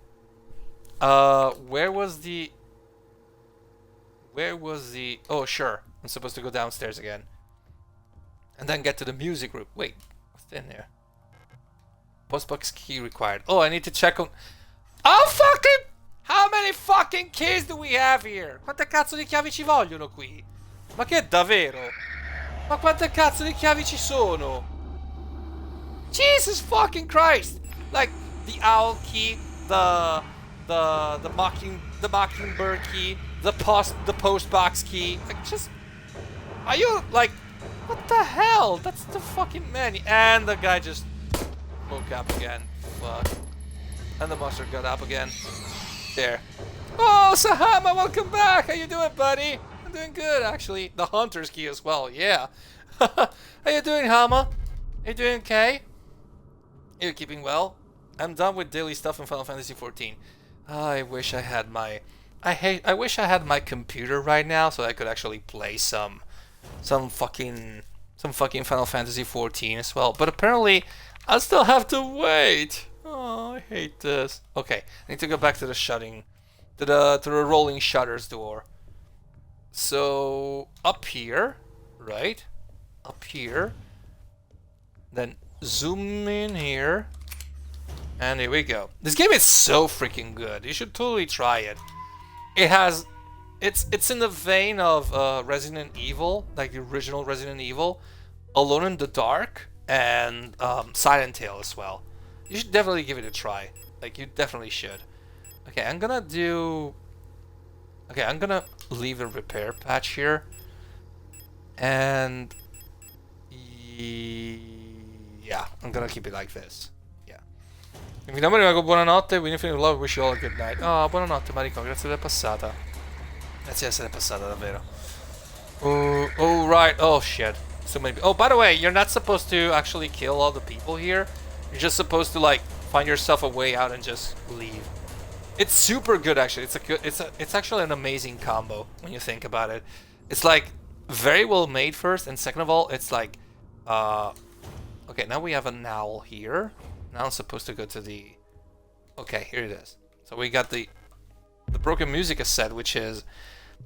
S1: Where was the... Oh, sure. I'm supposed to go downstairs again. And then get to the music room. Wait, what's in there? Postbox key required. Oh, I need to check on... Oh, fucking... How many fucking keys do we have here? Quante cazzo di chiavi ci vogliono qui? Ma che è davvero? Ma quante cazzo di chiavi ci sono? Jesus fucking Christ! Like, the owl key, the mockingbird key, the postbox key. Like, just... Are you, like... What the hell? That's the fucking menu. And the guy just woke up again. Fuck. And the monster got up again. There. Oh, Sahama, welcome back. How you doing, buddy? I'm doing good, actually. The hunter's key as well, yeah. How you doing, Hama? You doing okay? You're keeping well? I'm done with daily stuff in Final Fantasy XIV. I wish I had my... I wish I had my computer right now so I could actually play some fucking Final Fantasy XIV as well. But apparently, I'll still have to wait. Oh, I hate this. Okay, I need to go back to the shutting, to the rolling shutters door. So up here, right? Up here. Then zoom in here, and here we go. This game is so freaking good. You should totally try it. It has, it's in the vein of Resident Evil, like the original Resident Evil, Alone in the Dark, and Silent Hill as well. You should definitely give it a try. Like, you definitely should. Okay, I'm gonna leave a repair patch here. And... yeah, I'm gonna keep it like this. Yeah. Vi rimango buonanotte, we infinite love, wish you all a good night. Oh, buonanotte Mariko, grazie di essere passata. Grazie di essere passata, davvero. Oh, right, oh shit. So many... Oh, by the way, you're not supposed to actually kill all the people here. You're just supposed to, like, find yourself a way out and just leave. It's super good, actually. It's actually an amazing combo when you think about it. It's like very well made first, and second of all, it's like, okay, now we have an owl here. Now I'm supposed to go to the... Okay, here it is. So we got the Broken Music Cassette, which is...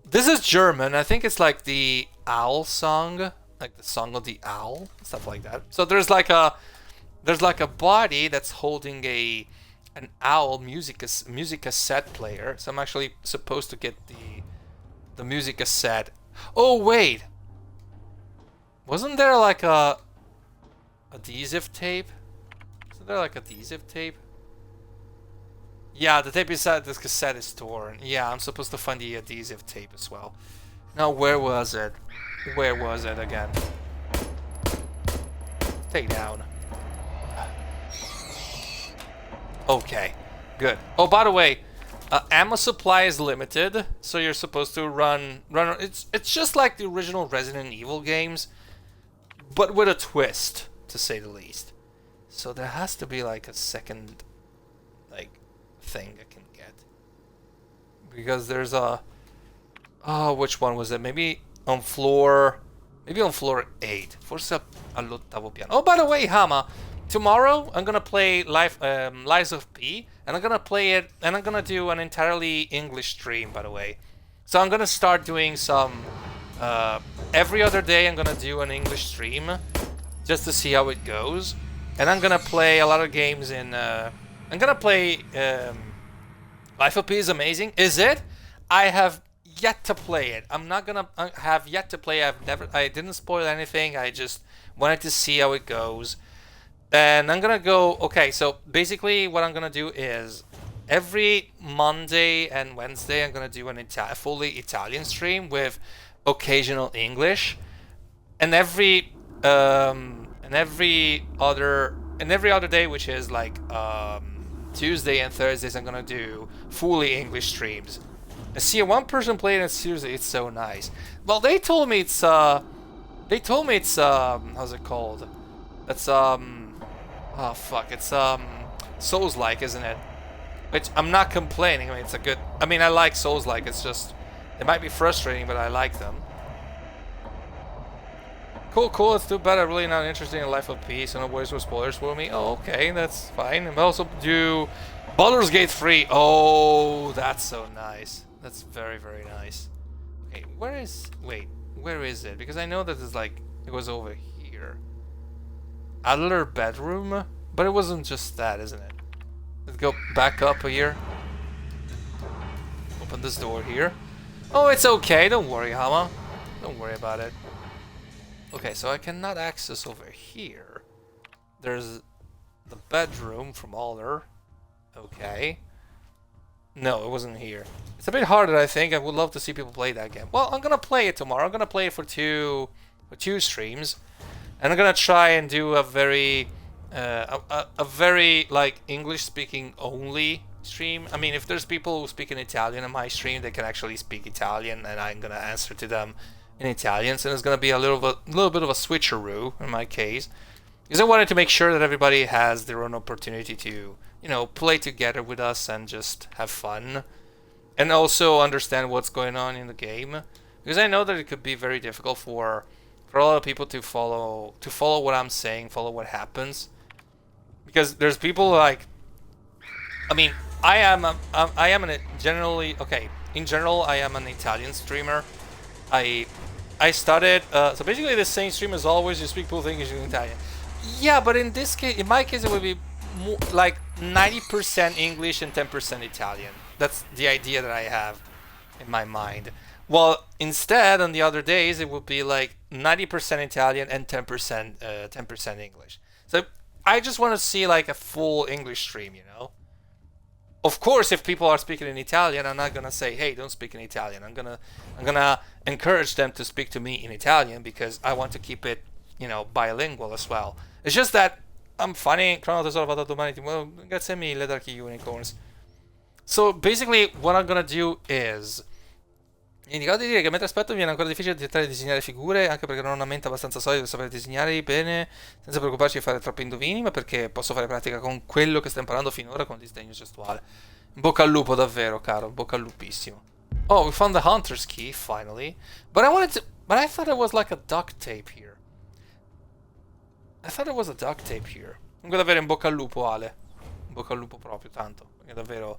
S1: This is German. I think it's like the owl song, like the song of the owl, stuff like that. So there's like a body that's holding an owl music cassette player. So I'm actually supposed to get the music cassette. Oh wait, wasn't there like a adhesive tape? Isn't there like adhesive tape? Yeah, the tape inside this cassette is torn. Yeah, I'm supposed to find the adhesive tape as well. Now where was it? Where was it again? Take down. Okay, good. Oh, by the way, ammo supply is limited, so you're supposed to run. It's just like the original Resident Evil games, but with a twist, to say the least. So there has to be like a second, like, thing I can get, because there's a. Oh, which one was it? Maybe on floor 8. Forse all'ottavo piano. Oh, by the way, Hama. Tomorrow, I'm gonna play Lies of P, and I'm gonna play it, and I'm gonna do an entirely English stream, by the way. So I'm gonna start doing some, every other day I'm gonna do an English stream, just to see how it goes. And I'm gonna play a lot of games in, I'm gonna play, Life of P is amazing. Is it? I have yet to play it. I'm not gonna have yet to play. I didn't spoil anything. I just wanted to see how it goes. And I'm gonna go, okay, so basically what I'm gonna do is every Monday and Wednesday I'm gonna do a fully Italian stream with occasional English, and every other day, which is like Tuesday and Thursdays, I'm gonna do fully English streams. I see one person playing it seriously. It's so nice. Well, they told me it's how's it called? It's oh fuck, it's Souls-like, isn't it? Which I'm not complaining. I mean, it's a good. I mean, I like Souls-like. It's just it might be frustrating, but I like them. Cool, cool. Let's do better. Really not interested in Life of Peace. And no worries with spoilers for me. Oh, okay, that's fine. And also do Baldur's Gate 3. Oh, that's so nice. That's very, very nice. Okay, where is... Wait, where is it? Because I know that it's like... It was over here. Adler bedroom? But it wasn't just that, isn't it? Let's go back up here. Open this door here. Oh, it's okay. Don't worry, Hama. Don't worry about it. Okay, so I cannot access over here. There's the bedroom from Alder. Okay. No, it wasn't here. It's a bit harder, I think. I would love to see people play that game. Well, I'm gonna play it tomorrow. I'm gonna play it for two streams, and I'm gonna try and do a very, a very like English-speaking only stream. I mean, if there's people who speak in Italian on my stream, they can actually speak Italian, and I'm gonna answer to them in Italian, so it's gonna be a little bit of a switcheroo in my case, because I wanted to make sure that everybody has their own opportunity to, you know, play together with us and just have fun, and also understand what's going on in the game, because I know that it could be very difficult for a lot of people to follow what I'm saying, follow what happens, because there's people like, I mean, I am generally okay. In general, I am an Italian streamer. I started, so basically the same stream as always, you speak both English and Italian. Yeah, but in this case, in my case, it would be more, like 90% English and 10% Italian. That's the idea that I have in my mind. Well, instead, on the other days, it would be like 90% Italian and 10% English. So I just want to see like a full English stream, you know? Of course, if people are speaking in Italian, I'm not gonna say, "Hey, don't speak in Italian." I'm gonna encourage them to speak to me in Italian because I want to keep it, you know, bilingual as well. It's just that I'm funny. Crono tesoro vado domani. Well, grazie mille, Darky Unicorns. So basically, what I'm gonna do is. Indicato di dire che mentre aspetto viene ancora difficile tentare di disegnare figure, anche perché non ho una mente abbastanza solida per sapere disegnare bene, senza preoccuparci di fare troppi indovini, ma perché posso fare pratica con quello che sto imparando finora con il disegno gestuale. In bocca al lupo davvero, caro, in bocca al lupissimo. Oh, we found the hunter's key, finally. But I thought it was like a duct tape here. I thought it was a duct tape here. Comunque davvero in bocca al lupo, Ale. In bocca al lupo proprio, tanto. Perché davvero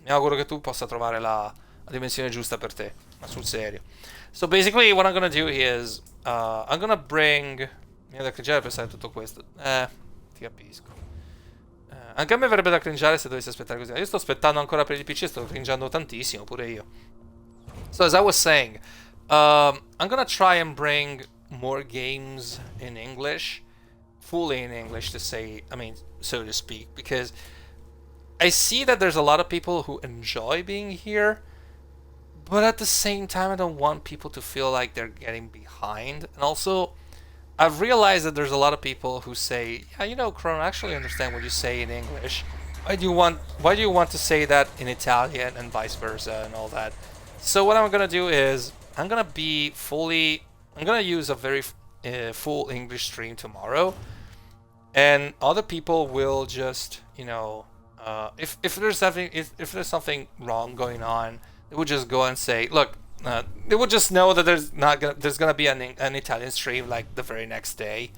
S1: mi auguro che tu possa trovare la dimensione giusta per te, ma sul serio. So basically what I'm gonna do is I'm gonna bring... Mi viene da cringiare pensare a tutto questo. Ti capisco. Anche a me verrebbe da cringiare se dovessi aspettare così. Io sto aspettando ancora per il PC, sto cringiando tantissimo, pure io. So as I was saying, I'm gonna try and bring more games in English, fully in English to say, I mean, so to speak, because I see that there's a lot of people who enjoy being here, but at the same time, I don't want people to feel like they're getting behind. And also, I've realized that there's a lot of people who say, yeah, you know, Chrono, I actually understand what you say in English. Why do you want to say that in Italian and vice versa and all that? So what I'm gonna do is I'm gonna use a very full English stream tomorrow, and other people will just, you know, if there's something wrong going on, they would just go and say, look, they would just know that there's gonna be an Italian stream like the very next day.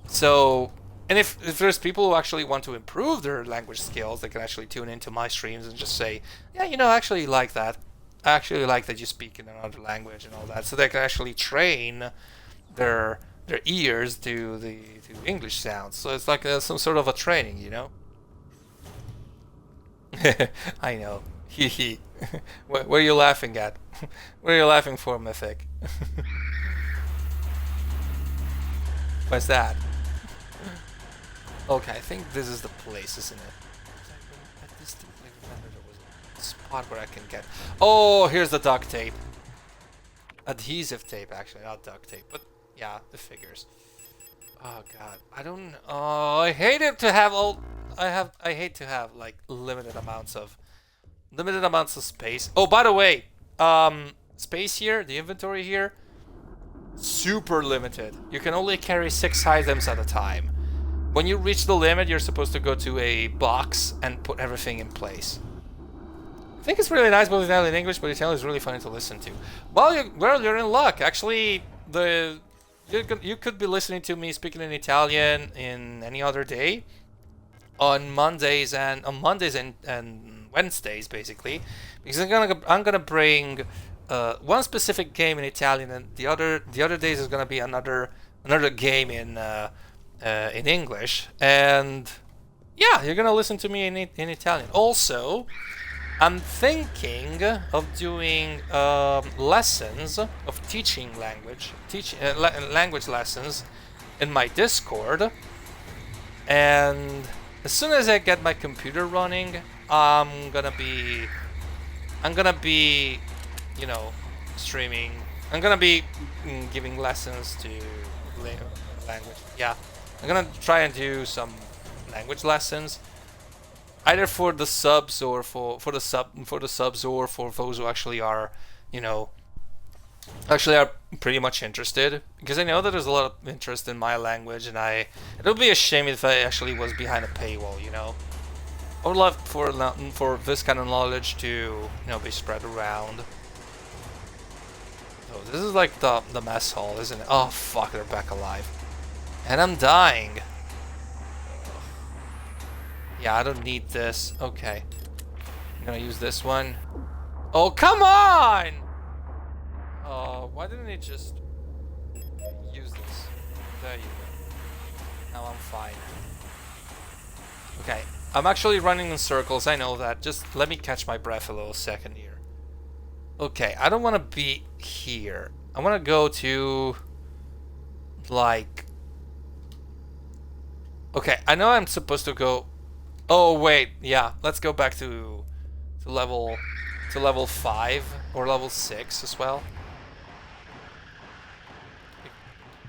S1: So, and if there's people who actually want to improve their language skills, they can actually tune into my streams and just say, yeah, you know, I actually like that. I actually like that you speak in another language and all that. So they can actually train their ears to English sounds. So it's like some sort of a training, you know. I know. Hee. What are you laughing at? What are you laughing for, Mythic? What's that? Okay, I think this is the place, isn't it? I distinctly remember there was a spot where I can get... Oh, here's the duct tape. Adhesive tape, actually, not duct tape, but yeah, the figures. Oh god, I don't... Oh, I hate it to have all... I hate to have like limited amounts of Limited amounts of space. Oh, by the way, space here, the inventory here, super limited. You can only carry 6 items at a time. When you reach the limit, you're supposed to go to a box and put everything in place. I think it's really nice both Italian and English, but Italian is really funny to listen to. Well, you're in luck. Actually, you could be listening to me speaking in Italian in any other day, on Mondays and Wednesdays, basically, because I'm gonna bring one specific game in Italian, and the other days is gonna be another game in English, and yeah, you're gonna listen to me in Italian. Also, I'm thinking of doing lessons of teaching language, language lessons in my Discord, and as soon as I get my computer running, I'm gonna be, you know, streaming. I'm gonna be giving lessons to language. Yeah, I'm gonna try and do some language lessons, either for the subs or for the subs or for those who actually are, you know, actually are pretty much interested, because I know that there's a lot of interest in my language, and it would be a shame if I actually was behind a paywall, you know. I would love for this kind of knowledge to, you know, be spread around. So this is like the mess hall, isn't it? Oh fuck, they're back alive. And I'm dying. Yeah, I don't need this. Okay. I'm gonna use this one. Oh, come on! Why didn't it just use this? There you go. Now I'm fine. Okay. I'm actually running in circles, I know that. Just let me catch my breath a little second here. Okay, I don't want to be here. I want to go to, like... Okay, I know I'm supposed to go... Oh, wait, yeah. Let's go back to level 5 or level 6 as well.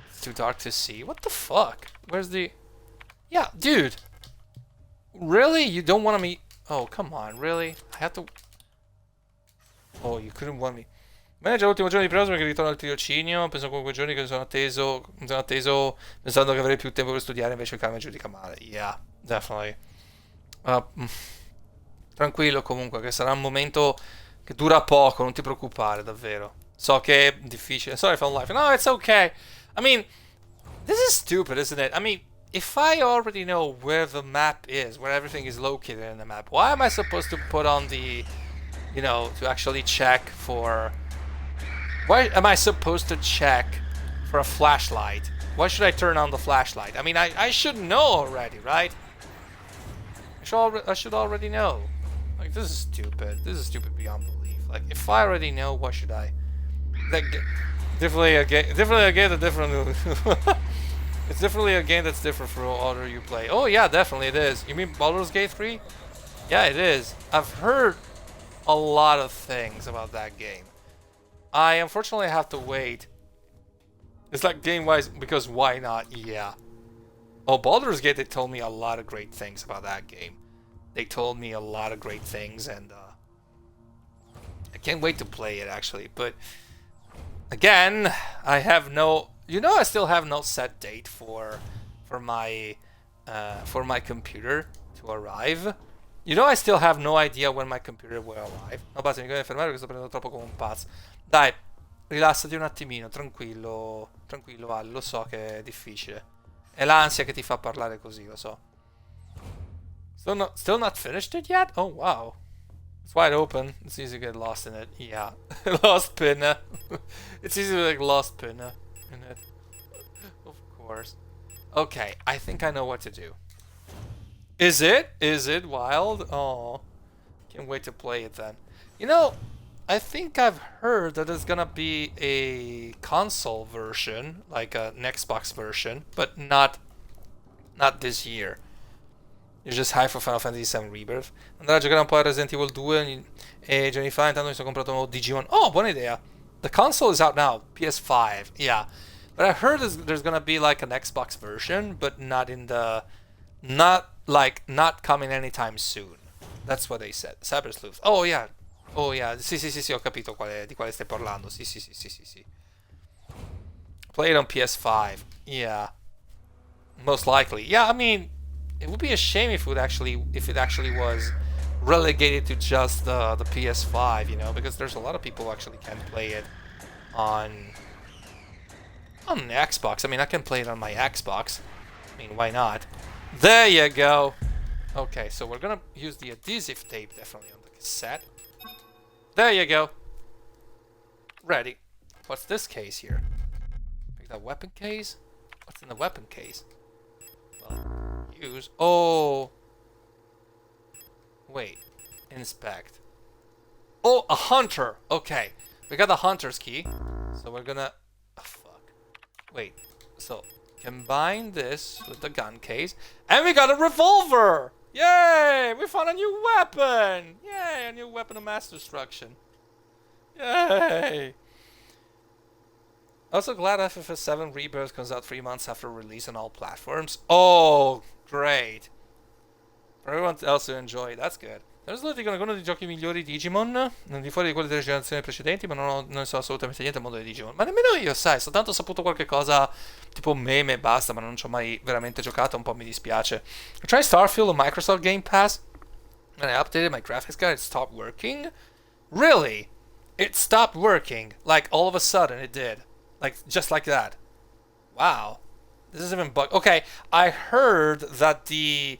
S1: It's too dark to see. What the fuck? Where's the... Yeah, dude. Really? You don't want me... Oh, come on, really? I have to... Oh, you couldn't want me. Bene, già l'ultimo giorno di pranzo perché ritorno al tirocinio. Penso con quei giorni che mi sono atteso pensando che avrei più tempo per studiare, invece il karma giudica male. Yeah, definitely. Tranquillo comunque, che sarà un momento che dura poco, non ti preoccupare, davvero. So che è difficile. Sorry if I'm laughing. No, it's okay. I mean, this is stupid, isn't it? I mean, if I already know where the map is, where everything is located in the map, why am I supposed to put on the, you know, to actually check for... Why am I supposed to check for a flashlight? Why should I turn on the flashlight? I mean, I should know already, right? I should already know. Like, this is stupid. This is stupid beyond belief. Like, if I already know, why should I? Like, definitely a game that's different. It's definitely a game that's different from all other you play. Oh yeah, definitely it is. You mean Baldur's Gate 3? Yeah, it is. I've heard a lot of things about that game. I unfortunately have to wait. It's like game-wise, because why not? Yeah. Oh, Baldur's Gate, they told me a lot of great things about that game. They told me a lot of great things, and I can't wait to play it, actually. But again, I have no... You know, I still have no set date for my computer to arrive. You know, I still have no idea when my computer will arrive. No, basta, mi devo fermare perché sto prendendo troppo come un pazzo. Dai, rilassati un attimino, tranquillo, tranquillo, Ale, lo so che è difficile. È l'ansia che ti fa parlare così, lo so. Still not finished it yet? Oh, wow. It's wide open. It's easy to get lost in it. Yeah. Lost pin. It's easy to get lost pin in it. Of course. Okay, I think I know what to do. Is it? Is it wild? Oh. Can't wait to play it then. You know, I think I've heard that there's gonna be a console version, like an Xbox version, but not this year. You're just hype for Final Fantasy VII Rebirth. Andrò a giocare un po' a Resident Evil 2 e giorni fa intanto mi sono comprato un nuovo Digimon. Oh, buona idea. The console is out now, PS5. Yeah. But I heard there's gonna be like an Xbox version, but not coming anytime soon. That's what they said. Cyber Sleuth. Oh yeah. Oh yeah. Sì, sì, sì, sì, ho capito di quale stai parlando. Sì, sì, sì, sì, sì, sì. Play it on PS5. Yeah. Most likely. Yeah, I mean, it would be a shame if it actually was relegated to just the PS5, you know, because there's a lot of people who actually can play it on on the Xbox. I mean, I can play it on my Xbox. I mean, why not? There you go. Okay, so we're gonna use the adhesive tape definitely on the cassette. There you go. Ready. What's this case here? Pick that weapon case? What's in the weapon case? Well, use. Oh. Wait. Inspect. Oh, a hunter. Okay. We got the hunter's key. So we're gonna... Oh, fuck. Wait. So, combine this with the gun case. And we got a revolver! Yay! We found a new weapon! Yay! A new weapon of mass destruction. Yay! Also glad FFS 7 Rebirth comes out 3 months after release on all platforms. Oh, great. For everyone else to enjoy, that's good. Adesso dicono che uno dei giochi migliori di Digimon, non di fuori di quelli delle generazioni precedenti, ma non ne so assolutamente niente del mondo di Digimon. Ma nemmeno io, sai, soltanto ho saputo qualche cosa tipo meme e basta, ma non ci ho mai veramente giocato, un po' mi dispiace. I tried Starfield on Microsoft Game Pass, and I updated my graphics card, it stopped working. Really? It stopped working. Like, all of a sudden, it did. Like, just like that. Wow. This is even bug. Okay, I heard that the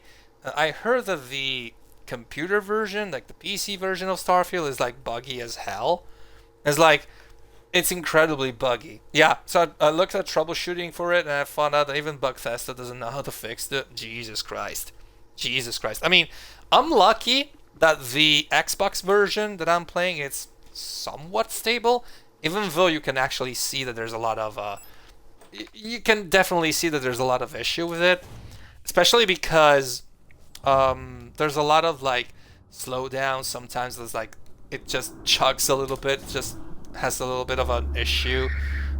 S1: computer version, like the PC version of Starfield, is like buggy as hell. It's like, it's incredibly buggy. Yeah, so I looked at troubleshooting for it and I found out that even Bugfesta doesn't know how to fix it. Jesus Christ. Jesus Christ. I mean, I'm lucky that the Xbox version that I'm playing, it's somewhat stable, even though you can actually see that there's a lot of, you can definitely see that there's a lot of issue with it, especially because there's a lot of like slowdown. Sometimes there's like it just chugs a little bit, just has a little bit of an issue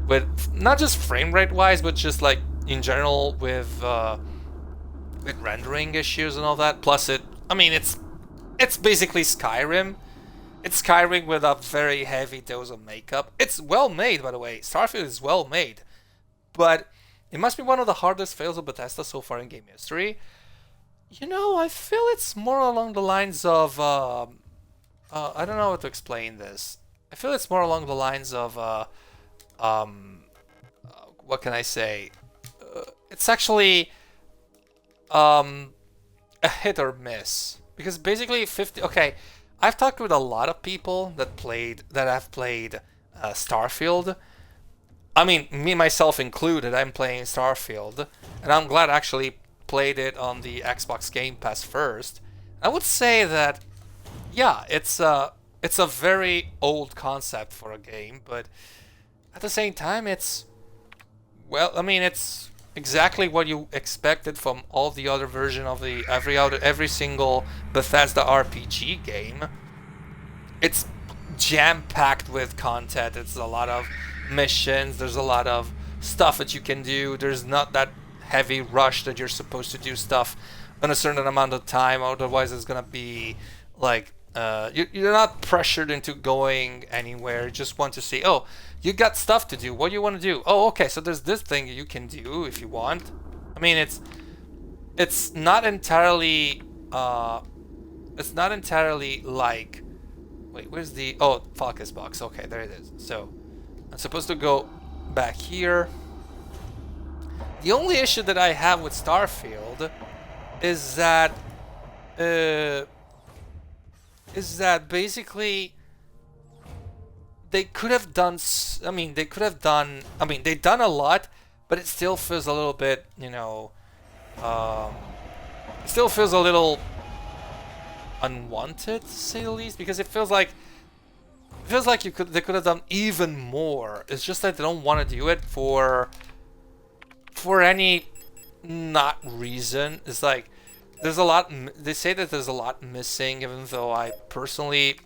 S1: with not just frame rate wise, but just like in general with rendering issues and all that. Plus it, I mean, it's basically Skyrim. It's Skyrim with a very heavy dose of makeup. It's well made, by the way. Starfield is well made, but it must be one of the hardest fails of Bethesda so far in game history. You know, I feel it's more along the lines of, I don't know how to explain this. I feel it's more along the lines of, what can I say? It's actually, a hit or miss. Because basically 50, okay, I've talked with a lot of people that have played Starfield. I mean, me myself included, I'm playing Starfield, and I'm glad I actually played it on the Xbox Game Pass first. I would say that, yeah, it's a very old concept for a game, but at the same time, it's, well, I mean, it's exactly what you expected from all the other version of the every single Bethesda RPG game. It's jam-packed with content. It's a lot of missions. There's a lot of stuff that you can do. There's not that heavy rush that you're supposed to do stuff in a certain amount of time. Otherwise, it's gonna be like you're not pressured into going anywhere. You just want to see, oh, you got stuff to do. What do you want to do? Oh, okay. So there's this thing you can do if you want. I mean, it's not entirely like. Wait, where's the... Oh, focus box. Okay, there it is. So, I'm supposed to go back here. The only issue that I have with Starfield is that... basically... They could have done... they've done a lot, but it still feels a little bit, you know... it still feels a little... unwanted, to say the least, because it feels like they could have done even more. It's just that they don't want to do it for any not reason. It's like there's a lot. They say that there's a lot missing, even though I personally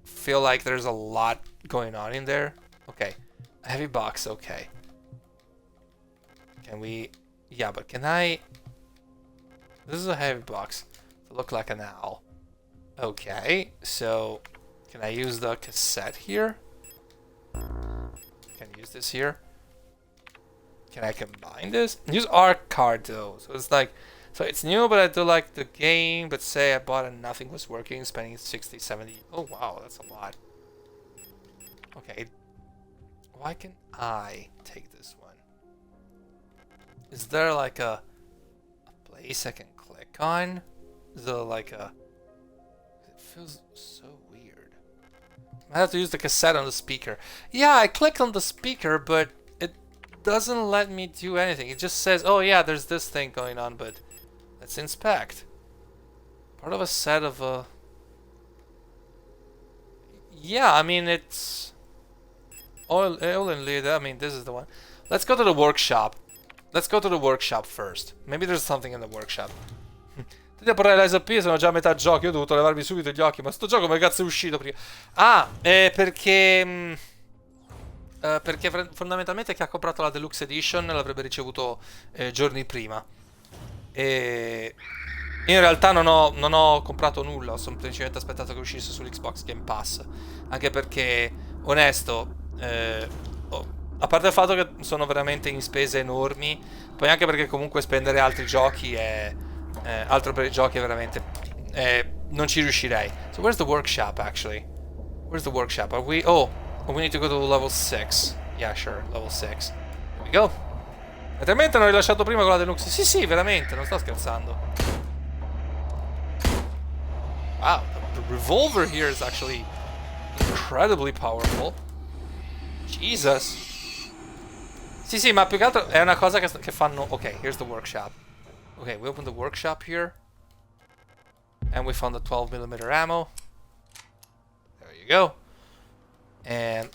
S1: feel like there's a lot going on in there. Okay, a heavy box. Okay, can we? Yeah, but can I? This is a heavy box to look like an owl. Okay, so can I use the cassette here? Can I use this here? Can I combine this? Use ARC card though. So it's like, so it's new, but I do like the game. But say I bought and nothing was working, spending 60, 70. Oh wow, that's a lot. Okay. Why can I take this one? Is there like a place I can click on? Is there like a... It feels so weird. I have to use the cassette on the speaker. Yeah, I clicked on the speaker, but it doesn't let me do anything. It just says, oh yeah, there's this thing going on, but let's inspect. Part of a set of a... Yeah, I mean, it's... Oil and lead, I mean, this is the one. Let's go to the workshop. Let's go to the workshop first. Maybe there's something in the workshop. Ti porrei l'SP, sono già a metà gioco. Io ho dovuto levarmi subito gli occhi. Ma sto gioco come cazzo è uscito prima? Ah, perché... perché fondamentalmente chi ha comprato la Deluxe Edition l'avrebbe ricevuto giorni prima. E... In realtà non ho comprato nulla, ho semplicemente aspettato che uscisse sull'Xbox Game Pass. Anche perché, onesto, a parte il fatto che sono veramente in spese enormi, poi anche perché comunque spendere altri giochi è... altro per i giochi è veramente... non ci riuscirei. So where's the workshop actually? Where's the workshop? Are we... Oh, we need to go to level 6. Yeah, sure, level 6. Here we go. Letteralmente l'ho rilasciato prima con la Deluxe. Sì, sì, veramente, non sto scherzando. Wow, the revolver here is actually incredibly powerful. Jesus. Sì, sì, ma più che altro è una cosa che fanno... Ok, here's the workshop. Okay, we open the workshop here. And we found the 12mm ammo. There you go. And...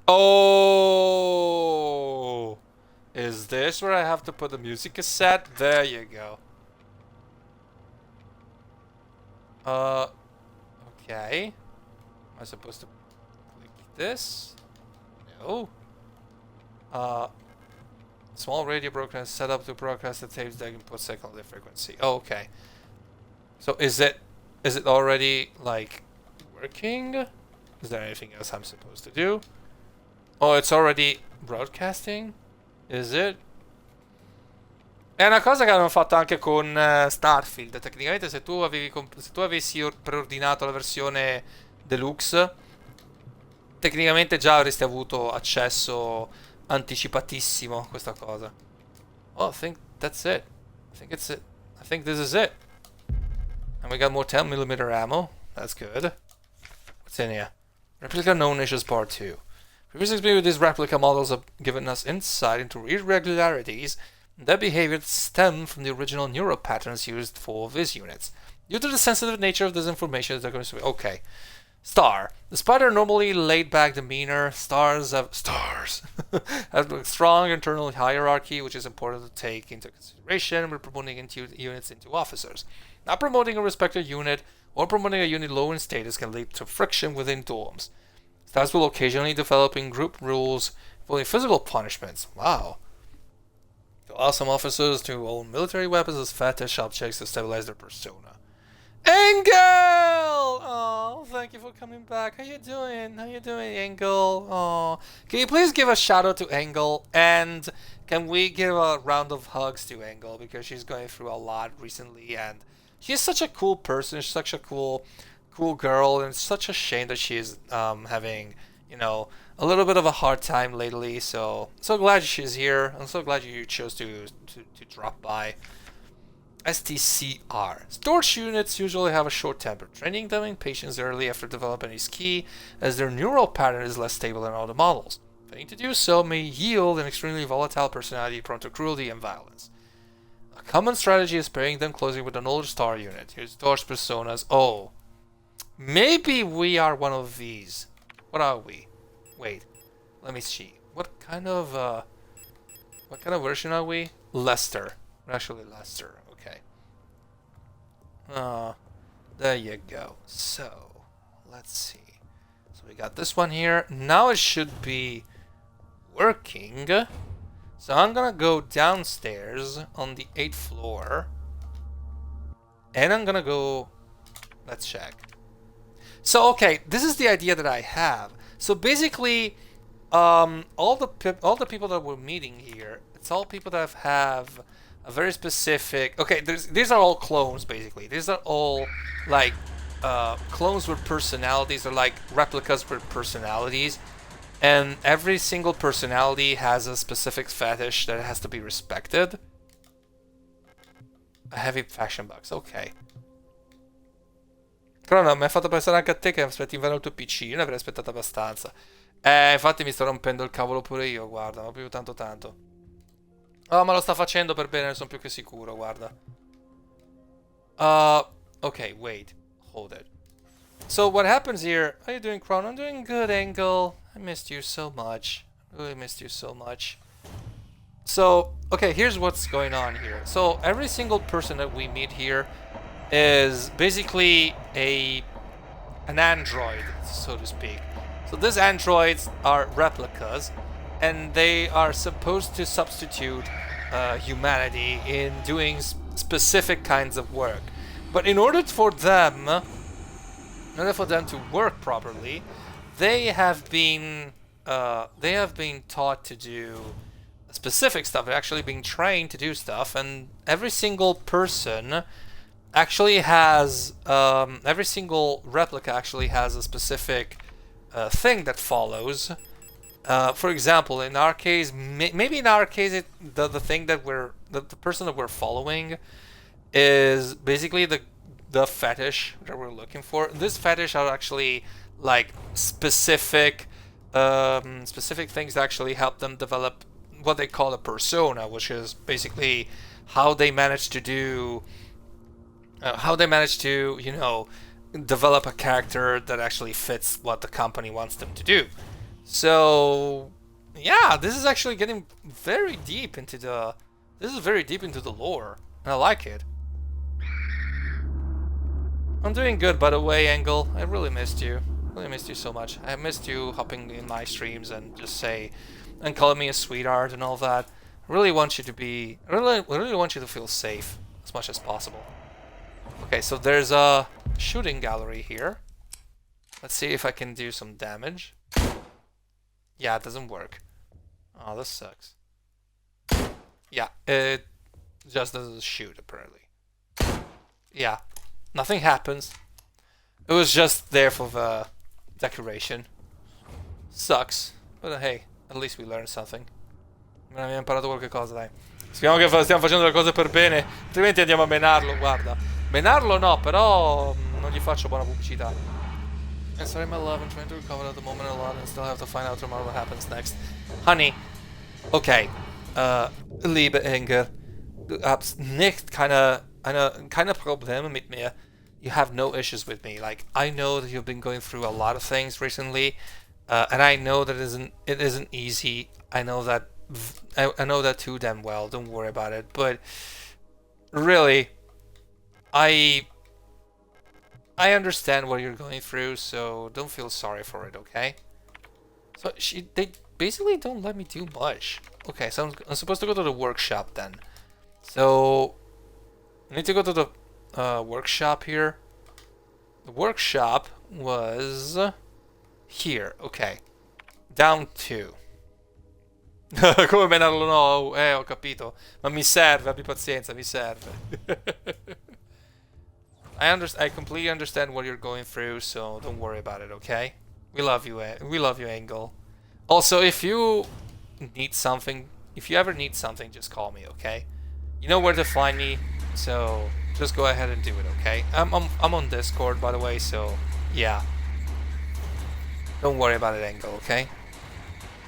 S1: Oh! Is this where I have to put the music cassette? There you go. Okay. Am I supposed to click this? No. Small radio broadcast set up to broadcast the tapes that input secondary frequency. Oh, okay. So is it already like working? Is there anything else I'm supposed to do? Oh, it's already broadcasting? Is it? È una cosa che hanno fatto anche con Starfield. Tecnicamente se tu avessi preordinato la versione deluxe, tecnicamente già avresti avuto accesso anticipatissimo a questa cosa. Oh, I think that's it. I think it's it. I think this is it. And we got more 10mm ammo. That's good. What's in here? Replica known as Part 2. Previous experience with these replica models have given us insight into irregularities and their behavior that stem from the original neural patterns used for these units. Due to the sensitive nature of this information, they're going to be... Okay. Star. Despite their normally laid-back demeanor, stars have a strong internal hierarchy, which is important to take into consideration when promoting units into officers. Not promoting a respected unit or promoting a unit low in status can lead to friction within dorms. Stars will occasionally develop in group rules involving physical punishments. Wow. To allow some officers to own military weapons as fetish objects to stabilize their persona. Engel! Oh, thank you for coming back. How you doing? How you doing, Engel? Oh, can you please give a shout out to Engel? And can we give a round of hugs to Engel because she's going through a lot recently, and she's such a cool person. She's such a cool girl, and it's such a shame that she's having, you know, a little bit of a hard time lately. So glad she's here. I'm so glad you chose to drop by. STCR. Storage units usually have a short temper. Training them in patience early after development is key, as their neural pattern is less stable than other models. Failing to do so may yield an extremely volatile personality prone to cruelty and violence. A common strategy is pairing them closely with an older star unit. Here's Storage personas. Oh. Maybe we are one of these. What are we? Wait. Let me see. What kind of version are we? Lester. We're actually Lester. Okay. There you go. So, let's see. So we got this one here. Now it should be working. So I'm gonna go downstairs on the 8th floor. And I'm gonna go Let's check. So, okay, this is the idea that I have. So basically, all the people that we're meeting here, it's all people that have a very specific. Okay, these are all clones basically. These are all like clones with personalities, or like replicas with personalities, and every single personality has a specific fetish that has to be respected. A heavy fashion box, ok. Però no, mi ha fatto pensare anche a te che aspetti inverno il tuo PC. Io ne avrei aspettato abbastanza. Infatti mi sto rompendo il cavolo pure io, guarda, ma più tanto tanto. Oh, ma lo sta facendo per bene, ne sono più che sicuro, guarda. Okay, wait. Hold it. So what happens here? How are you doing, Crown? I'm doing good, Engel. I missed you so much. I really missed you so much. So, okay, here's what's going on here. So every single person that we meet here is basically an android, so to speak. So these androids are replicas, and they are supposed to substitute humanity in doing specific kinds of work. But in order for them to work properly, they have been taught to do specific stuff. They're actually being trained to do stuff, and every single person actually has every single replica actually has a specific thing that follows. For example, in our case, maybe in our case, the thing that the person that we're following is basically the fetish that we're looking for. This fetish are actually like specific things that actually help them develop what they call a persona, which is basically how they manage to do, you know, develop a character that actually fits what the company wants them to do. So yeah, this is actually getting very deep into the lore, and I like it. I'm doing good, by the way, Engel. I really missed you. Really missed you so much. I missed you hopping in my streams and and calling me a sweetheart and all that. I really want you to feel safe as much as possible. Okay, so there's a shooting gallery here. Let's see if I can do some damage. Yeah, it doesn't work. Oh, this sucks. Yeah, it just doesn't shoot, apparently. Yeah, nothing happens. It was just there for the decoration. Sucks, but hey, at least we learned something. Abbiamo imparato qualche cosa, dai. Speriamo che stiamo facendo le cose per bene, altrimenti andiamo a menarlo, guarda. Menarlo no, però non gli faccio buona pubblicità. And sorry, my love, I'm trying to recover at the moment a lot and still have to find out tomorrow what happens next. Honey, okay, liebe Engel, du hast nicht keine Probleme mit mir. You have no issues with me. Like, I know that you've been going through a lot of things recently, and I know that it isn't easy. I know that too damn well. Don't worry about it. But really, I understand what you're going through, so don't feel sorry for it, okay? So they basically don't let me do much. Okay, so I'm supposed to go to the workshop then. So I need to go to the workshop here. The workshop was here. Okay, down 2. Come menarlo? No, ho capito. Ma mi serve, abbi pazienza, mi serve. I completely understand what you're going through, so don't worry about it, okay? We love you, Engel. Also, if you ever need something, just call me, okay? You know where to find me, so just go ahead and do it, okay? I'm on Discord, by the way, so yeah. Don't worry about it, Engel, okay?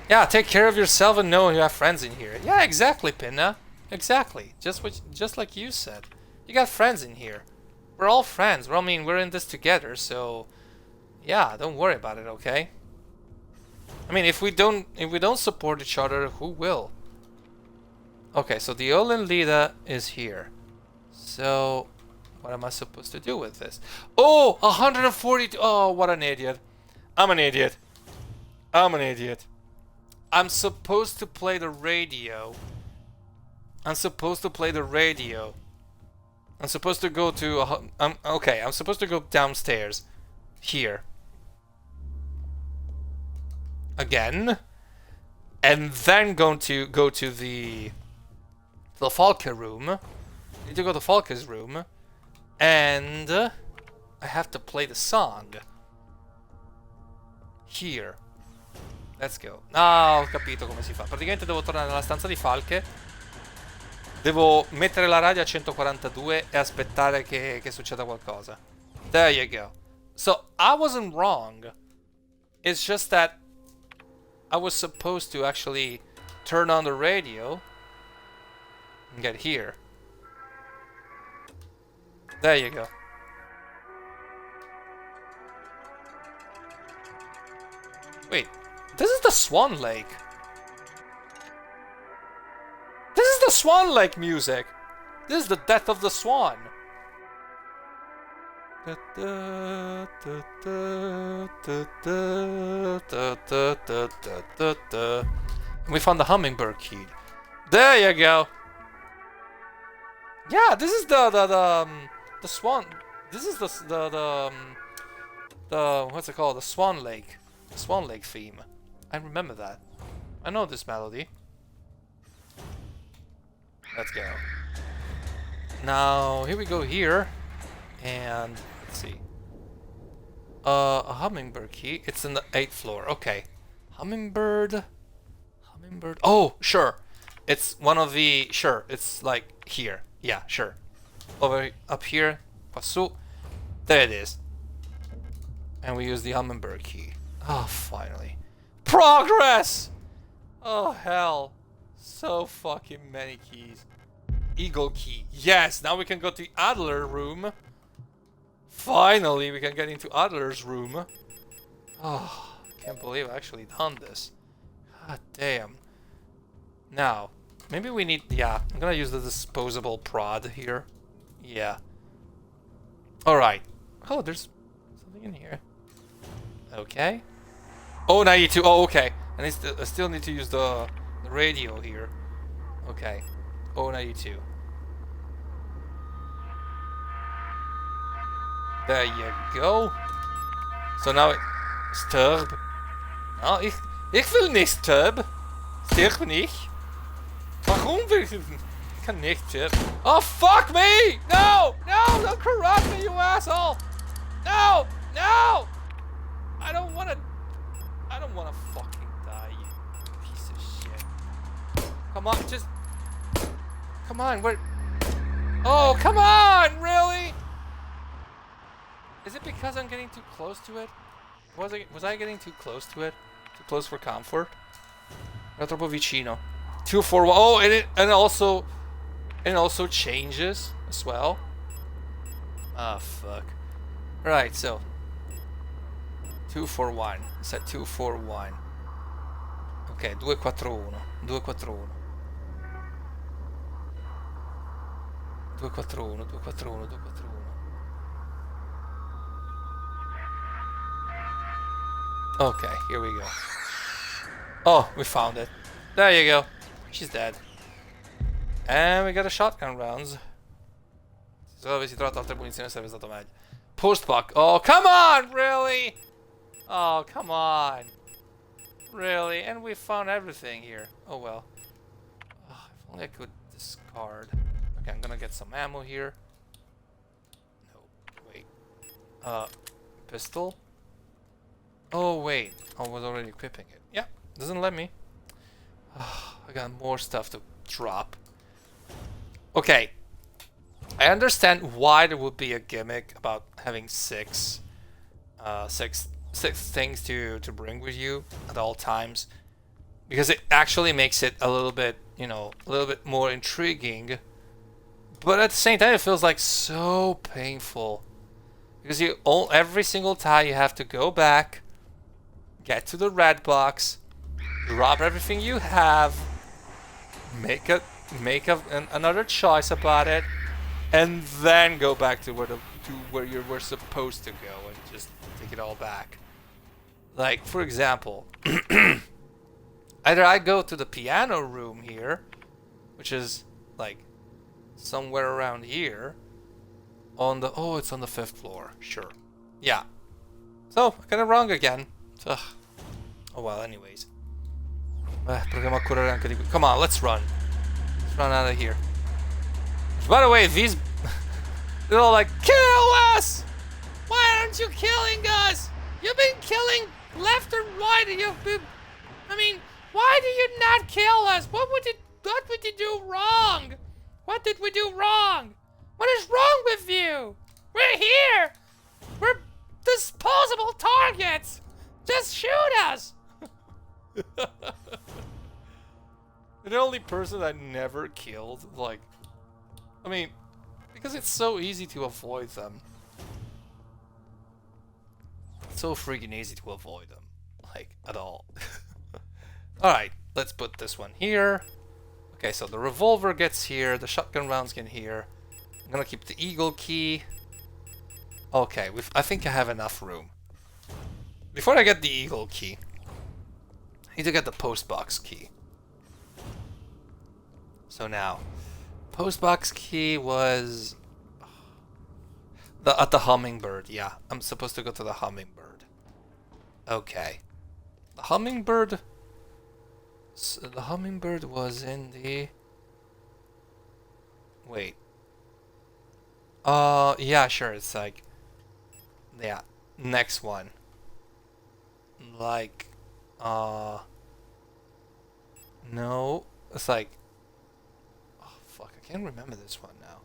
S1: Yeah, take care of yourself and know you have friends in here. Yeah, exactly, Pinna. Exactly. Just like you said. You got friends in here. We're all friends. We're in this together, so yeah, don't worry about it, okay? I mean, if we don't support each other, who will? Okay, so the Olin Lida is here. So what am I supposed to do with this? Oh, 142. Oh, what an idiot. I'm an idiot. I'm supposed to play the radio. I'm supposed to go to... okay, I'm supposed to go downstairs. Here. Again. And then go to the Falke room. I need to go to Falke's room. And I have to play the song. Here. Let's go. Ah, ho capito come si fa. Praticamente devo tornare nella stanza di Falke. Devo mettere la radio a 142 e aspettare che succeda qualcosa. There you go. So, I wasn't wrong. It's just that I was supposed to actually turn on the radio and get here. There you go. Wait, this is the Swan Lake. This is the Swan Lake music. This is the death of the swan. And we found the hummingbird key. There you go. Yeah, this is the swan. This is the what's it called? The Swan Lake. The Swan Lake theme. I remember that. I know this melody. Let's go. Now, here we go here. And, let's see. A hummingbird key. It's in the 8th floor. Okay. Hummingbird. Hummingbird. Oh, sure. It's one of the... Sure, it's like here. Yeah, sure. Over up here. Quassù. There it is. And we use the hummingbird key. Oh, finally. Progress! Oh, hell. So fucking many keys. Eagle key. Yes, now we can go to Adler room. Finally, we can get into Adler's room. Oh, I can't believe I actually done this. God damn. Now, maybe we need... Yeah, I'm gonna use the disposable prod here. Yeah. Alright. Oh, there's something in here. Okay. Oh, 92. Oh, okay. And I still need to use the radio here. Okay. Oh, 92. There you go. So now it... Stirb. No, ich will nicht stirb. Stirb nicht. Warum will ich... Ich kann nicht stirben. Oh, fuck me! No! No! Don't corrupt me, you asshole! No! No! I don't wanna fucking die, you piece of shit. Come on, just... Come on, where... Oh, come on! Really? Is it because I'm getting too close to it? Was I getting too close to it? Too close for comfort? Era troppo vicino. 241. Oh, and it also changes as well. Ah, fuck. Right, so 241. Set 241. Ok, 241. 241. 241, 241, 241. Okay, here we go. Oh, we found it. There you go. She's dead. And we got a shotgun rounds. Se avessi trovato altre munizioni sarebbe stato meglio. Postbox. Oh, come on! Really? Oh, come on. Really? And we found everything here. Oh, well. Oh, if only I could discard. Okay, I'm gonna get some ammo here. No, wait. Pistol? Oh, wait. I was already equipping it. Yeah, doesn't let me. Oh, I got more stuff to drop. Okay. I understand why there would be a gimmick about having six things to bring with you at all times. Because it actually makes it a little bit, you know, a little bit more intriguing. But at the same time, it feels like so painful. Because every single time you have to go back, get to the red box, drop everything you have, make another choice about it, and then go back to where you were supposed to go and just take it all back. Like, for example, either I go to the piano room here, which is like somewhere around here, On the... Oh, it's on the 5th floor. Sure. Yeah. So, I got it wrong again. Ugh. Oh well, anyways. Proviamo a curare anche di qui. Come on, let's run. Let's run out of here. By the way, these... They're all like, kill us! Why aren't you killing us? You've been killing left and right. You've been... I mean, why do you not kill us? What would you do wrong? What did we do wrong? What is wrong with you? We're here! We're disposable targets! Just shoot us! The only person I never killed, like... I mean, because it's so easy to avoid them. It's so freaking easy to avoid them. Like, at all. Alright, let's put this one here. Okay, so the revolver gets here, the shotgun rounds get here. I'm gonna keep the eagle key. Okay, I think I have enough room. Before I get the eagle key, I need to get the postbox key. So now, postbox key was at the hummingbird. Yeah, I'm supposed to go to the hummingbird. Okay, the hummingbird. So the hummingbird was in the... Wait. Yeah, sure, it's like... Yeah, next one. Like... No, it's like... Oh, fuck, I can't remember this one now.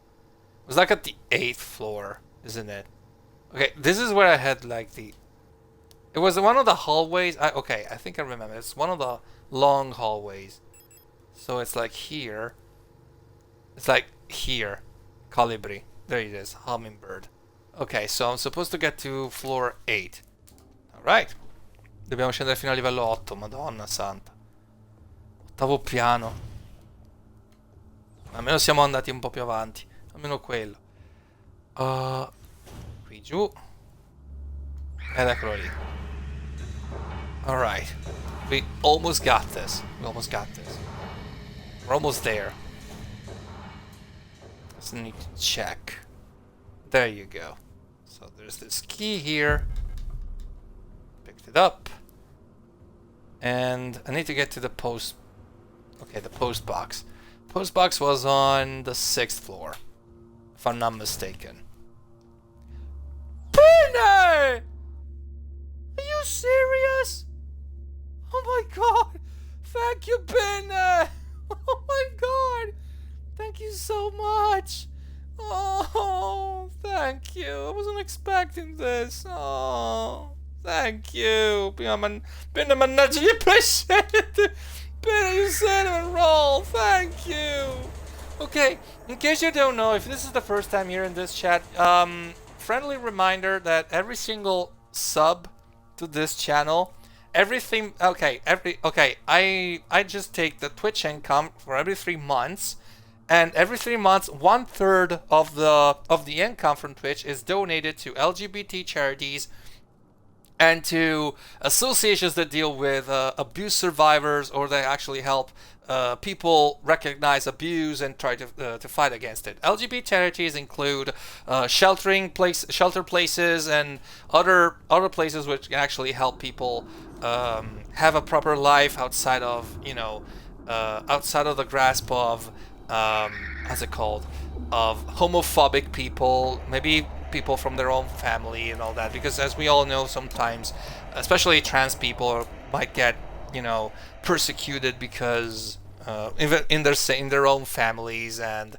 S1: It was like at the 8th floor, isn't it? Okay, this is where I had like the... It was one of the hallways. Okay, I think I remember. It's one of the long hallways. So it's like here. It's like here. Colibri. There it is. Hummingbird. Ok, so I'm supposed to get to floor 8. Alright. Dobbiamo scendere fino a livello 8. Madonna santa. 8º piano. Almeno siamo andati un po' più avanti. Almeno quello. Qui giù. Ed eccolo lì. Alright. We almost got this. We almost got this. We're almost there. Just need to check. There you go. So there's this key here. Picked it up. And I need to get to the post... Okay, the post box. Post box was on the 6th floor. If I'm not mistaken. Penny! Are you serious? Oh my god! Thank you, Penny! Oh my god! Thank you so much! Oh, thank you. I wasn't expecting this. Oh, thank you. Penny, mannaggia, gli presente! Penny, you cinnamon roll! Thank you! Okay, in case you don't know, if this is the first time here in this chat, friendly reminder that every single sub to this channel, everything, I just take the Twitch income for every 3 months, and every 3 months 1/3 of the income from Twitch is donated to LGBT charities and to associations that deal with abuse survivors, or they actually help people recognize abuse and try to fight against it. LGBT charities include shelter places and other other places which can actually help people have a proper life outside of, you know, outside of the grasp of how's it called, of homophobic people, maybe people from their own family and all that, because as we all know, sometimes especially trans people might get, you know, persecuted because in their own families. And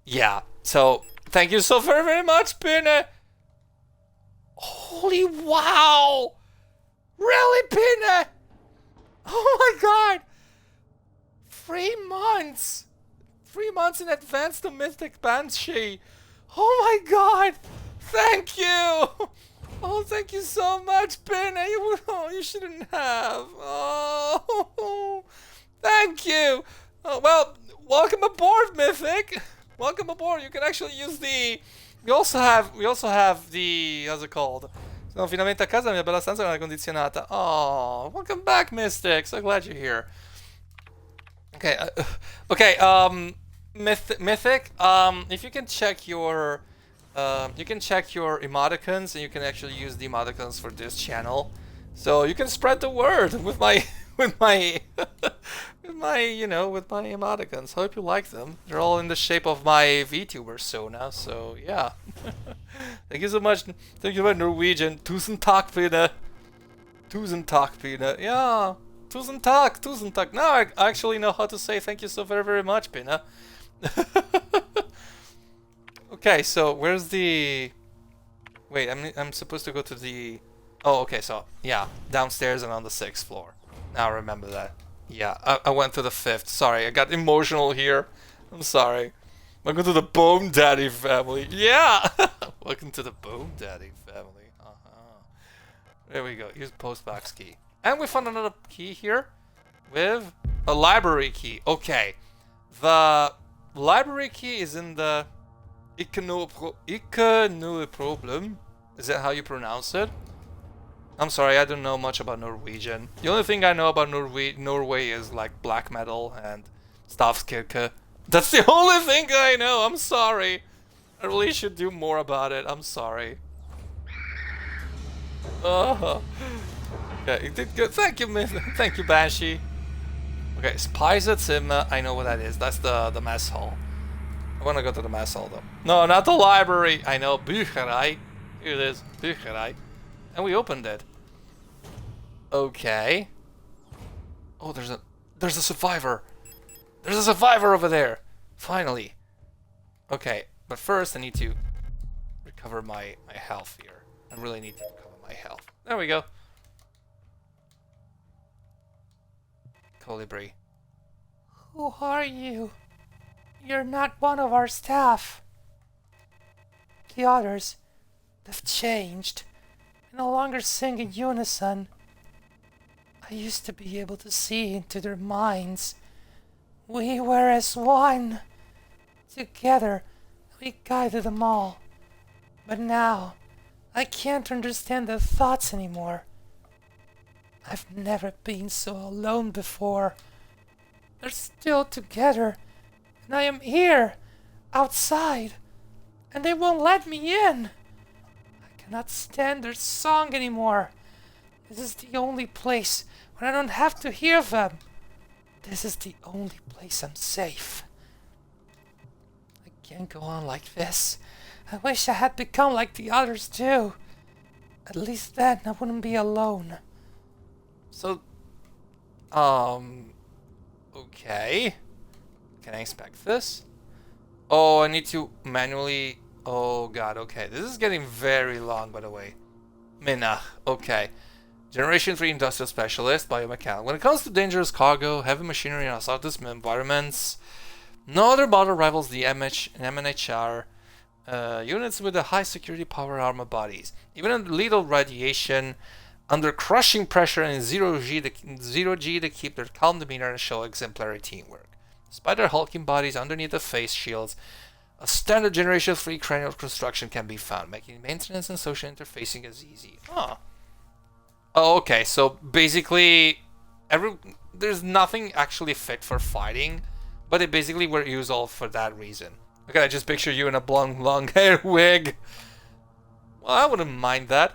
S1: yeah, so thank you so very, very much, Penny. Holy wow, really, Penny? Oh my god, 3 months, 3 months in advance to Mythic Banshee. Oh my god, thank you. Oh, thank you so much, Penny. You shouldn't have. Oh, thank you. Well, welcome aboard, Mythic. Welcome aboard. You can actually use the... We also have the... How's it called? Sono finalmente a casa, la mia bella stanza non è condizionata. Oh, welcome back, Mystic. So glad you're here. Okay, Mythic, if you can check your You can check your emoticons, and you can actually use the emoticons for this channel. So you can spread the word with my with my with my emoticons. Hope you like them. They're all in the shape of my VTuber persona. So yeah. Thank you so much. Thank you for Norwegian. Tusen takk, Pina. Tusen takk, Pina. Yeah. Tusen takk, tusen takk. Now I actually know how to say thank you so very, very much, Pina. Okay, so where's the... Wait, I'm supposed to go to the... Oh, okay, so, yeah, downstairs and on the 6th floor. Now I remember that. Yeah, I went to the 5th. Sorry, I got emotional here. I'm sorry. Welcome to the Bone Daddy family. Yeah! Welcome to the Bone Daddy family. Uh-huh. There we go. Use postbox key. And we found another key here with a library key. Okay. The library key is in the... Ikke problem. Is that how you pronounce it? I'm sorry, I don't know much about Norwegian. The only thing I know about Norway is like black metal and stavskirke. That's the only thing I know. I'm sorry. I really should do more about it. I'm sorry. Oh. Okay, you did good. Thank you, Miss. Thank you, Banshee. Okay, Speiserzimmer. I know what that is. That's the mess hall. I want to go to the mess hall though. No, not the library. I know, Bücherei. Here it is, Bücherei. And we opened it. Okay. Oh, there's a survivor. There's a survivor over there. Finally. Okay, but first I need to recover my health here. I really need to recover my health. There we go. Colibri. Who are you? You're not one of our staff. The others, they've changed. They no longer sing in unison. I used to be able to see into their minds. We were as one. Together, we guided them all. But now, I can't understand their thoughts anymore. I've never been so alone before. They're still together. And I am here, outside, and they won't let me in. I cannot stand their song anymore. This is the only place where I don't have to hear them. This is the only place I'm safe. I can't go on like this. I wish I had become like the others too. At least then I wouldn't be alone. So, okay. Can I inspect this? Oh, I need to manually... Oh god, okay. This is getting very long, by the way. Minna, okay. Generation 3 Industrial Specialist, Biomechanical. When it comes to dangerous cargo, heavy machinery, and hazardous environments, no other model rivals the MNHR units with the high security power armor bodies. Even under lethal radiation, under crushing pressure and zero G to keep their calm demeanor and show exemplary teamwork. Despite their hulking bodies underneath the face shields, a standard Generation 3 cranial construction can be found, making maintenance and social interfacing as easy. Huh. Oh, okay, so basically, there's nothing actually fit for fighting, but it basically were used all for that reason. Okay, I just picture you in a blonde, long hair wig. Well, I wouldn't mind that.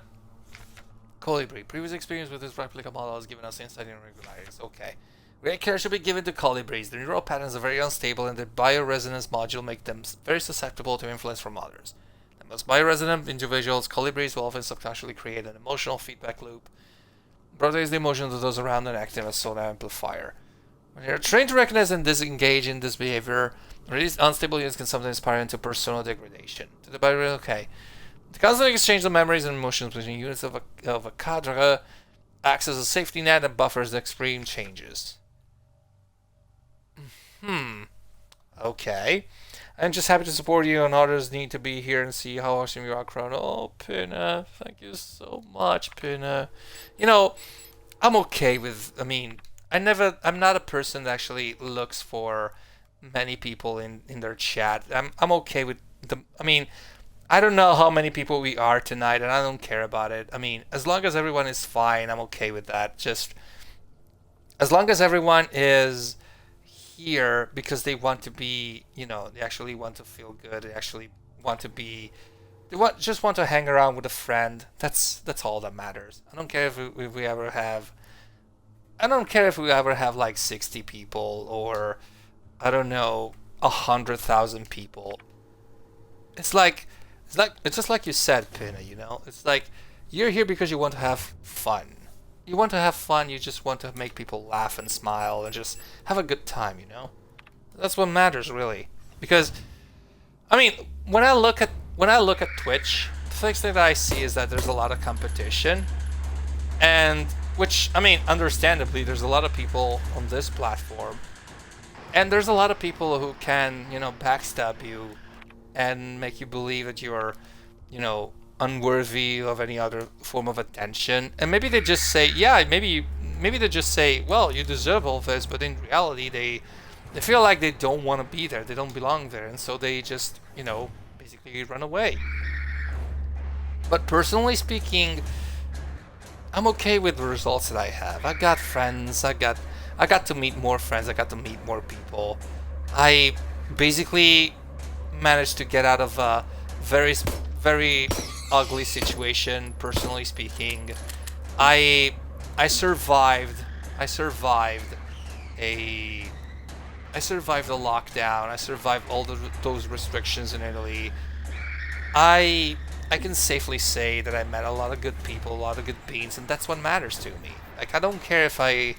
S1: Colibri. Previous experience with this replica model has given us insight into irregularities. Okay. Great care should be given to colibris. Their neural patterns are very unstable and their bioresonance module make them very susceptible to influence from others. The most bioresonant individuals, colibris, will often subconsciously create an emotional feedback loop. Broadways the emotions of those around and acting as a sonar amplifier. When they are trained to recognize and disengage in this behavior, these unstable units can sometimes spiral into personal degradation. To the bio, okay. The constant exchange of memories and emotions between units of a cadre acts as a safety net and buffers the extreme changes. Okay. I'm just happy to support you and others need to be here and see how awesome you are, Chrono. Oh, Pina. Thank you so much, Pina. You know, I'm okay with, I'm not a person that actually looks for many people in their chat. I'm okay with them. I don't know how many people we are tonight and I don't care about it. As long as everyone is fine, I'm okay with that. Just as long as everyone is here because they want to be, they actually want to feel good. They actually want to be just want to hang around with a friend. That's all that matters. I don't care if we ever have. I don't care if we ever have like 60 people or I don't know 100,000 people. It's like it's just like you said, Pina. It's like you're here because you want to have fun. You want to have fun. You just want to make people laugh and smile and just have a good time. That's what matters really. Because I mean, when I look at Twitch, the first thing that I see is that there's a lot of competition, and which I mean, understandably, there's a lot of people on this platform, and there's a lot of people who can, backstab you and make you believe that you're, unworthy of any other form of attention. And maybe they just say, yeah, maybe they just say, well, you deserve all this, but in reality, they feel like they don't want to be there, they don't belong there, and so they just, basically run away. But personally speaking, I'm okay with the results that I have. I got friends. I got to meet more friends. I got to meet more people. I basically managed to get out of a very ugly situation. Personally speaking, I I survived. I survived a. I survived the lockdown. I survived all those restrictions in Italy. I can safely say that I met a lot of good people, a lot of good beings, and that's what matters to me. Like I don't care if I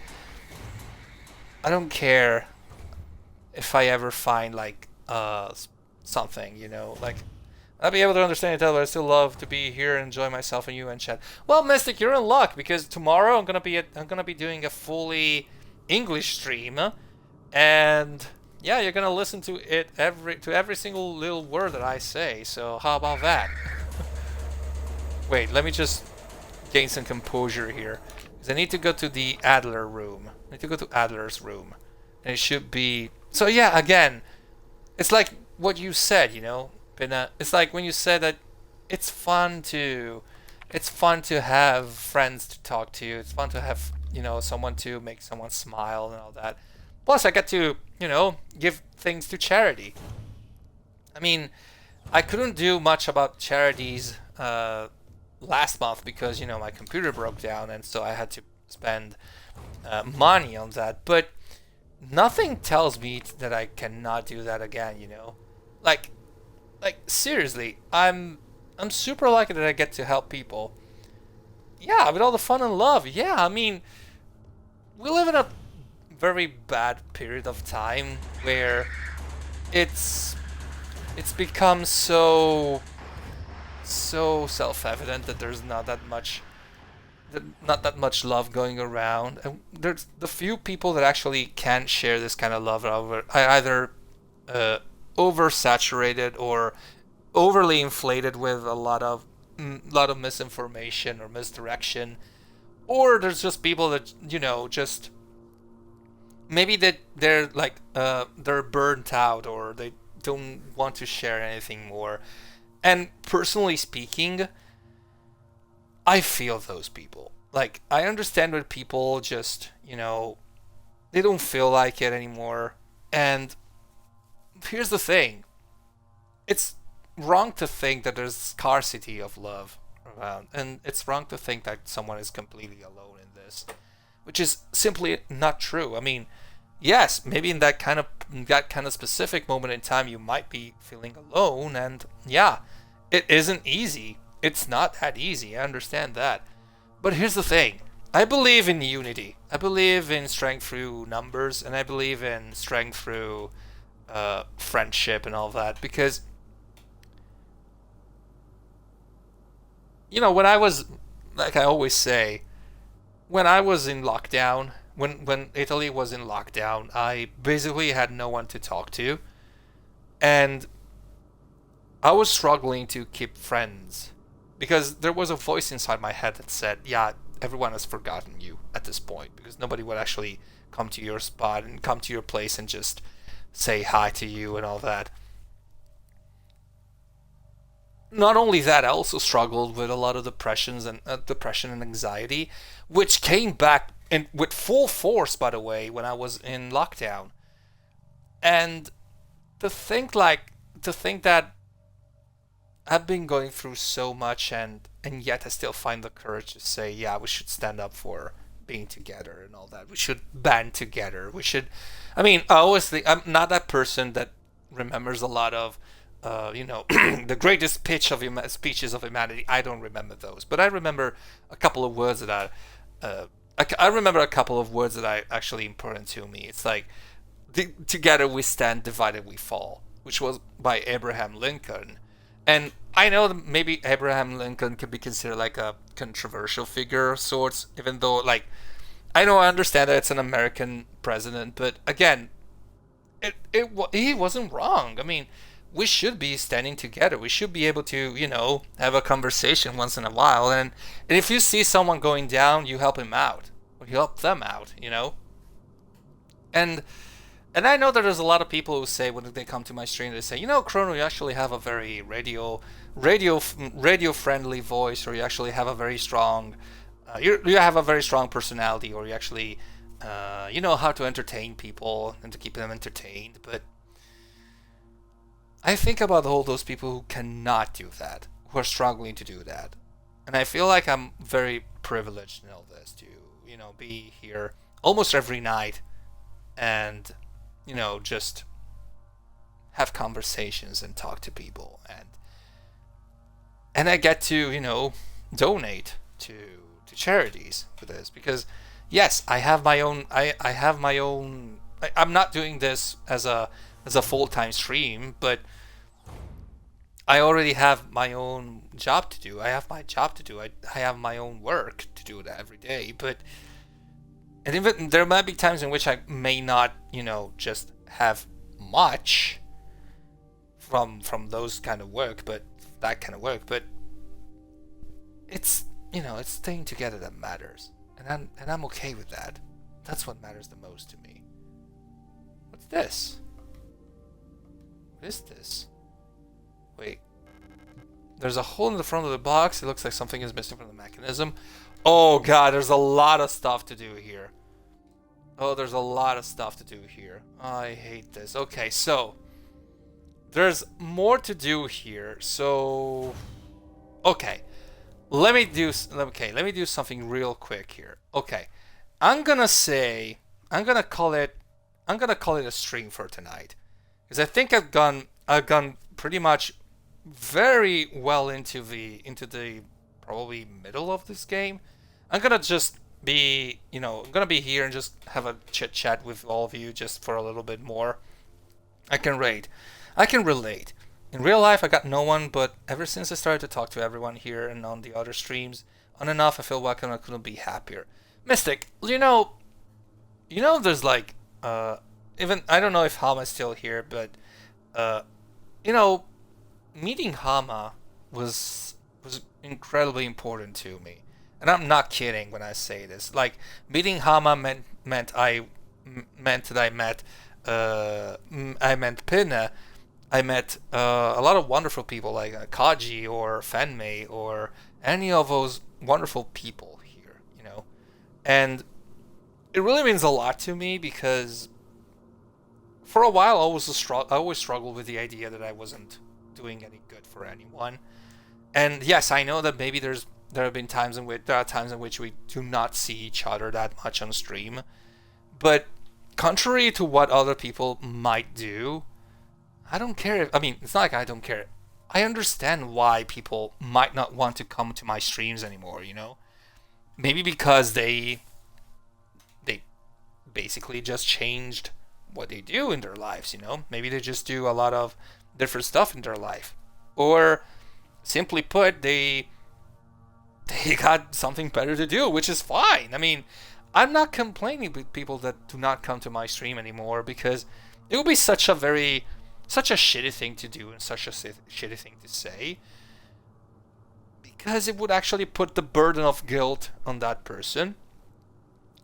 S1: ever find like something, like I'll be able to understand it, but I still love to be here and enjoy myself and you and chat. Well, Mystic, you're in luck because tomorrow I'm gonna be doing a fully English stream, and yeah, you're gonna listen to every single little word that I say. So how about that? Wait, let me just gain some composure here. 'Cause I need to go to the Adler room. I need to go to Adler's room. And it should be... So yeah, again, it's like what you said, Pinna. It's like when you said that it's fun to... It's fun to have friends to talk to. It's fun to have, someone to make someone smile and all that. Plus, I get to, give things to charity. I mean, I couldn't do much about charities last month because my computer broke down, and so I had to spend money on that. But nothing tells me that I cannot do that again. Like seriously, I'm super lucky that I get to help people. Yeah, with all the fun and love. Yeah, I mean, we live in a very bad period of time where it's become so self-evident that there's not that much love going around, and there's the few people that actually can share this kind of love are either oversaturated or overly inflated with a lot of misinformation or misdirection, or there's just people that just maybe that they're like they're burnt out or they don't want to share anything more. And personally speaking, I feel those people. Like, I understand when people just, they don't feel like it anymore. And here's the thing. It's wrong to think that there's scarcity of love around. And it's wrong to think that someone is completely alone in this. Which is simply not true. I mean, yes, maybe in that kind of specific moment in time, you might be feeling alone, and yeah, it isn't easy. It's not that easy. I understand that, but here's the thing: I believe in unity. I believe in strength through numbers, and I believe in strength through friendship and all that. Because when I was, like I always say, when I was in lockdown. When Italy was in lockdown, I basically had no one to talk to, and I was struggling to keep friends because there was a voice inside my head that said, yeah, everyone has forgotten you at this point, because nobody would actually come to your spot and come to your place and just say hi to you and all that. Not only that, I also struggled with a lot of depression and anxiety, which came back and with full force, by the way, when I was in lockdown. And to think that I've been going through so much, and yet I still find the courage to say, yeah, we should stand up for being together and all that. We should band together. We should. I mean, I always think I'm not that person that remembers a lot of, the greatest speeches of humanity. I don't remember those, but I remember a couple of words that I remember a couple of words that are actually important to me. It's like, together we stand, divided we fall, which was by Abraham Lincoln. And I know that maybe Abraham Lincoln could be considered like a controversial figure of sorts, even though, like, I understand that it's an American president, but again, he wasn't wrong. I mean, we should be standing together. We should be able to, have a conversation once in a while. And if you see someone going down, you help him out, or you help them out. And and I know that there's a lot of people who say when they come to my stream, they say, Chrono, you actually have a very radio friendly voice, or you actually have a very strong, you have a very strong personality, or you actually, you know how to entertain people and to keep them entertained. But I think about all those people who cannot do that, who are struggling to do that, and I feel like I'm very privileged in all this to, be here almost every night and just have conversations and talk to people, and I get to donate to charities for this, because yes, I have my own I have my own I'm not doing this as a full-time stream, but I already have my own job to do. I have my job to do. I have my own work to do that every day, but and even there might be times in which I may not, just have much from those kind of work, but that kind of work. But it's it's staying together that matters, and I'm okay with that. That's what matters the most to me. What's this? What is this? Wait. There's a hole in the front of the box. It looks like something is missing from the mechanism. Oh god, there's a lot of stuff to do here. Oh, there's a lot of stuff to do here. I hate this. Okay, so there's more to do here. So okay. Let me do something real quick here. Okay. I'm gonna call it a stream for tonight. Because I think I've gone pretty much very well into the probably middle of this game. I'm gonna just be, I'm gonna be here and just have a chit chat with all of you just for a little bit more. I can rate. I can relate. In real life, I got no one, but ever since I started to talk to everyone here and on the other streams, on and off, I feel like I couldn't be happier. Mystic, there's like, even, I don't know if Hama's still here, but, uh, you know, meeting Hama was incredibly important to me, and I'm not kidding when I say this. Like, meeting Hama meant that I met Pinna. I met a lot of wonderful people like Kaji or Fenmei or any of those wonderful people here. And it really means a lot to me because for a while I always struggled with the idea that I wasn't doing any good for anyone. And yes, I know that maybe there are times in which we do not see each other that much on stream, but contrary to what other people might do, I don't care. I mean, it's not like I don't care. I understand why people might not want to come to my streams anymore. Maybe because they basically just changed what they do in their lives. Maybe they just do a lot of different stuff in their life. Or simply put, they got something better to do, which is fine. I mean, I'm not complaining with people that do not come to my stream anymore, because it would be such a shitty thing to do and such a shitty thing to say, because it would actually put the burden of guilt on that person.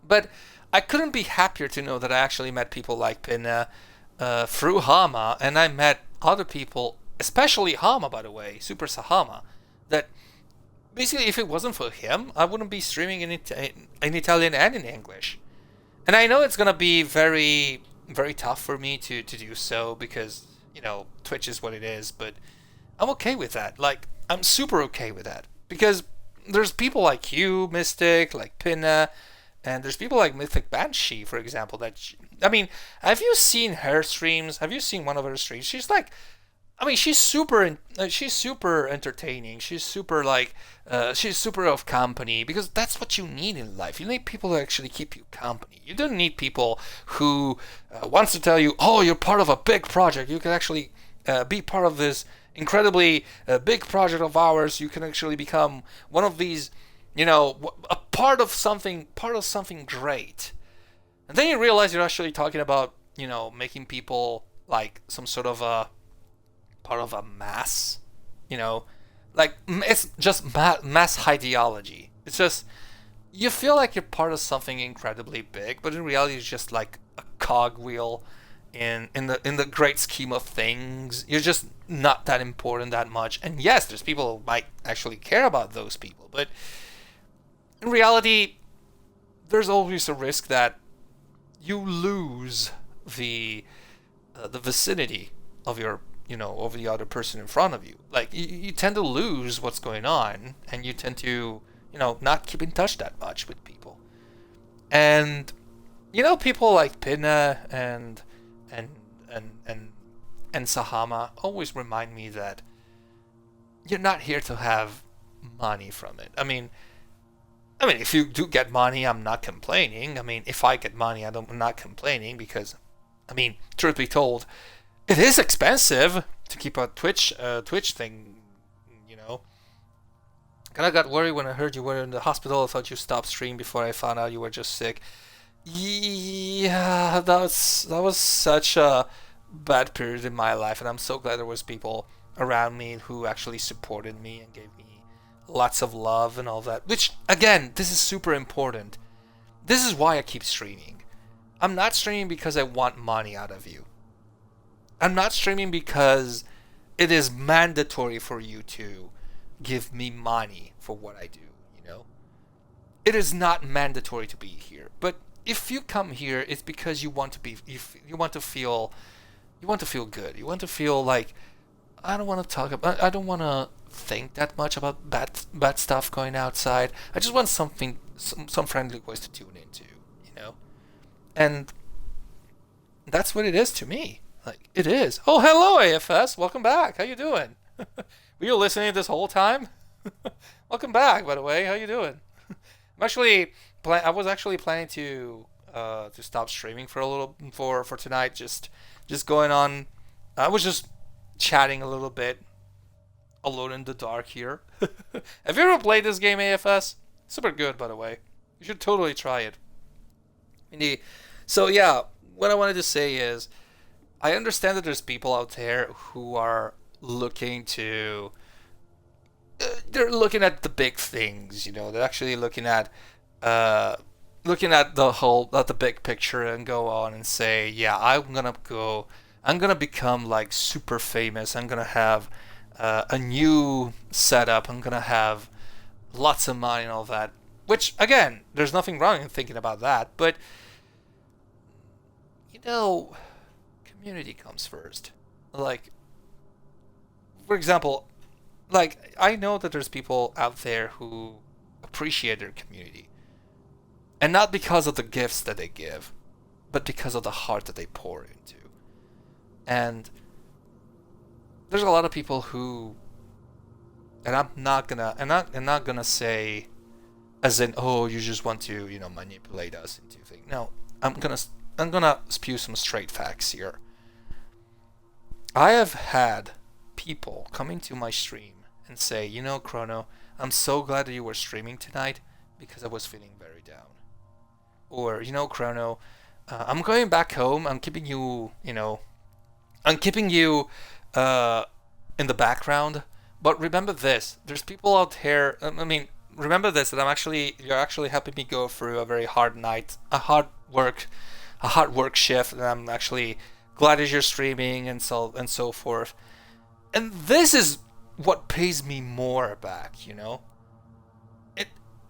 S1: But I couldn't be happier to know that I actually met people like Pinna through Hama, and I met other people, especially Hama, by the way, Super Sahama, that basically, if it wasn't for him, I wouldn't be streaming in Italian and in English. And I know it's gonna be very, very tough for me to do so, because Twitch is what it is. But I'm okay with that. Like, I'm super okay with that. Because there's people like you, Mystic, like Pinna, and there's people like Mythic Banshee, for example, I mean, have you seen her streams? Have you seen one of her streams? She's like, I mean, she's super entertaining. She's super of company because that's what you need in life. You need people who actually keep you company. You don't need people who wants to tell you, "Oh, you're part of a big project. You can actually be part of this incredibly big project of ours. You can actually become one of these, a part of something great." And then you realize you're actually talking about, making people like some sort of a part of a mass, you know, like it's just mass ideology. It's just you feel like you're part of something incredibly big, but in reality, it's just like a cogwheel in the great scheme of things. You're just not that important that much. And yes, there's people who might actually care about those people, but in reality, there's always a risk that you lose the vicinity of your of the other person in front of you. Like you tend to lose what's going on, and you tend to not keep in touch that much with people. And people like Pinna and and and and Sahama always remind me that you're not here to have money from it. I mean, if you do get money, I'm not complaining. I mean, if I get money, I'm not complaining because, truth be told, it is expensive to keep a Twitch thing. You know, kind of got worried when I heard you were in the hospital. I thought you stopped streaming before I found out you were just sick. Yeah, that was such a bad period in my life, and I'm so glad there was people around me who actually supported me and gave me lots of love and all that. Which again, this is super important. This is why I keep streaming. I'm not streaming because I want money out of you. I'm not streaming because it is mandatory for you to give me money for what I do, It is not mandatory to be here. But if you come here, it's because you want to be you want to feel good. You want to feel like I don't want to talk about I don't want to think that much about bad stuff going outside. I just want some friendly voice to tune into. And that's what it is to me. Like it is. Oh, hello AFS. Welcome back. How you doing? Were you listening this whole time? Welcome back, by the way. How you doing? I was actually planning to stop streaming for a little for tonight. Just going on. I was just chatting a little bit alone in the dark here. Have you ever played this game, AFS? Super good, by the way. You should totally try it. Indeed. So yeah, what I wanted to say is, I understand that there's people out there who are looking to. They're looking at the big things, They're actually looking at the big picture and go on and say, yeah, I'm gonna become like super famous. I'm gonna have a new setup. I'm gonna have lots of money and all that. Which again, there's nothing wrong in thinking about that, but community comes first. Like, for example, like I know that there's people out there who appreciate their community, and not because of the gifts that they give, but because of the heart that they pour into. And there's a lot of people who, and I'm not gonna say, as in, oh, you just want to, manipulate us into things. No, I'm gonna spew some straight facts here. I have had people come into my stream and say, Chrono, I'm so glad that you were streaming tonight because I was feeling very down. Or, Chrono, I'm going back home. I'm keeping you, in the background. But remember this: there's people out here. Remember this, that you're actually helping me go through a very hard night, a hard work shift, and I'm actually glad that you're streaming and so forth. And this is what pays me more back,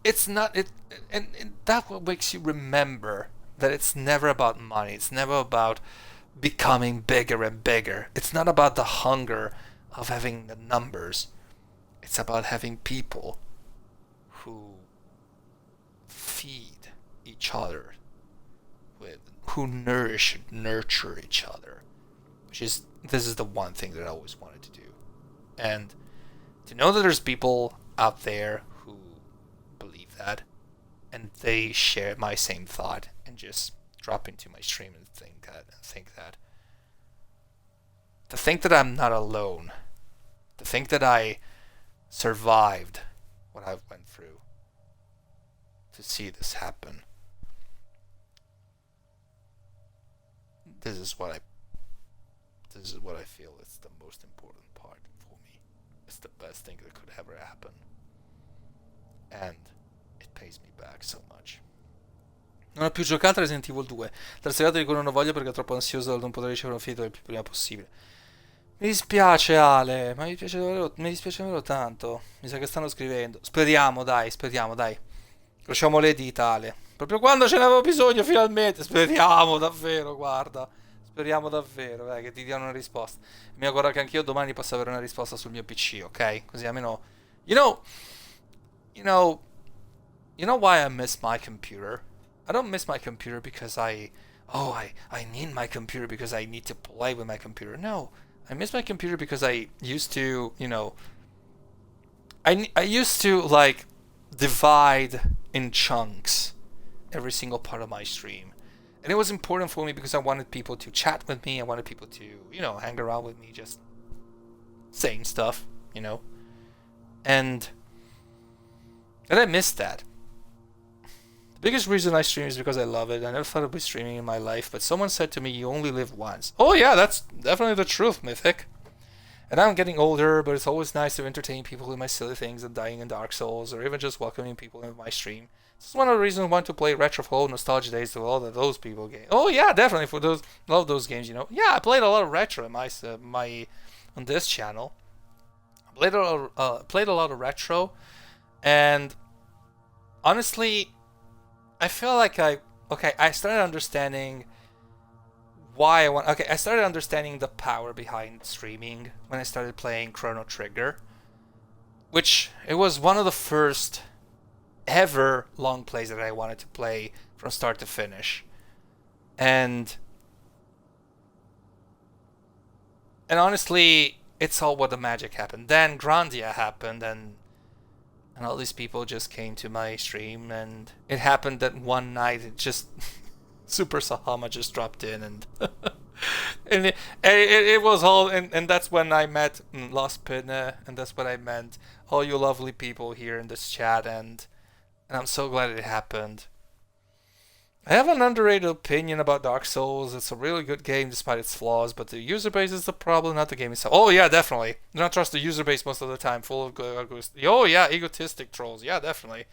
S1: It's not it, and that what makes you remember that it's never about money. It's never about becoming bigger and bigger. It's not about the hunger of having the numbers. It's about having people who feed each other with, who nurture each other, this is the one thing that I always wanted to do. And to know that there's people out there who believe that, and they share my same thought, and just drop into my stream and think that to think that I'm not alone, to think that I survived what I went through to see this happen. This is what I feel is the most important part for me. It's the best thing that could ever happen. And it pays me back so much. Non ho più giocato a Resident Evil 2. Trasferato di cui non ho voglia perché è troppo ansioso da non poter ricevere un feedback il più prima possibile. Mi dispiace Ale, ma mi dispiace davvero tanto. Mi sa che stanno scrivendo. Speriamo dai. Crociamo le dita Ale. Proprio quando ce n'avevo bisogno finalmente. Speriamo davvero, guarda. Speriamo davvero, che ti diano una risposta. Mi auguro che anch'io domani possa avere una risposta sul mio PC, ok? Così almeno... You know why I miss my computer? I don't miss my computer because I need my computer because I need to play with my computer. No, I miss my computer because I used to, I used to like divide in chunks every single part of my stream. And it was important for me because I wanted people to chat with me. I wanted people to, hang around with me, just saying stuff, And I missed that. The biggest reason I stream is because I love it. I never thought I'd be streaming in my life, but someone said to me, you only live once. Oh yeah, that's definitely the truth, Mythic. And I'm getting older, but it's always nice to entertain people with my silly things and dying in Dark Souls, or even just welcoming people into my stream. This is one of the reasons I want to play Retro for old nostalgia days to all of those people games. Oh yeah, definitely for those, love those games, Yeah, I played a lot of retro in on this channel. Played a lot of retro, and honestly, I feel like I started understanding why I started understanding the power behind streaming when I started playing Chrono Trigger, which it was one of the first ever long plays that I wanted to play from start to finish. And honestly, it's all what the magic happened. Then Grandia happened, and all these people just came to my stream, and it happened that one night it just Super Sahama just dropped in, and it was all, and that's when I met Lost Pinna, and that's what I meant, all you lovely people here in this chat, and I'm so glad it happened. I have an underrated opinion about Dark Souls. It's a really good game despite its flaws, but the user base is the problem, not the game itself. Oh yeah, definitely. Do not trust the user base most of the time, full of egotistic trolls. Yeah, definitely.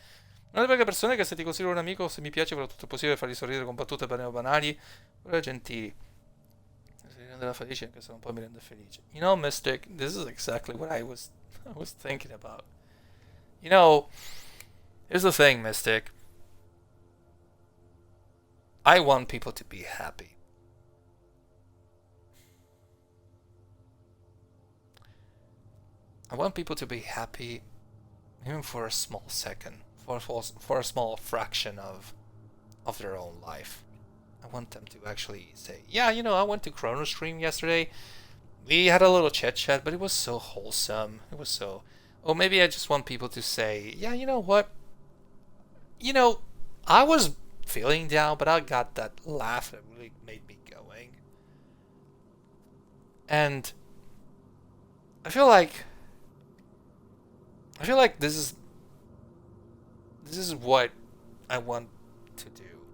S1: Non è perché persone che se ti considero un amico, se mi piace farò tutto il possibile farli sorridere con battute banali, però gentili. Se mi renderà felice anche se un po' mi rende felice. Mystic, this is exactly what I was thinking about. Here's the thing, Mystic. I want people to be happy. I want people to be happy even for a small second, for a small fraction of their own life. I want them to actually say, yeah, I went to Chrono Stream yesterday. We had a little chit-chat, but it was so wholesome. It was so... Or maybe I just want people to say, yeah, you know what? I was feeling down, but I got that laugh that really made me going. And I feel like this is what I want to do.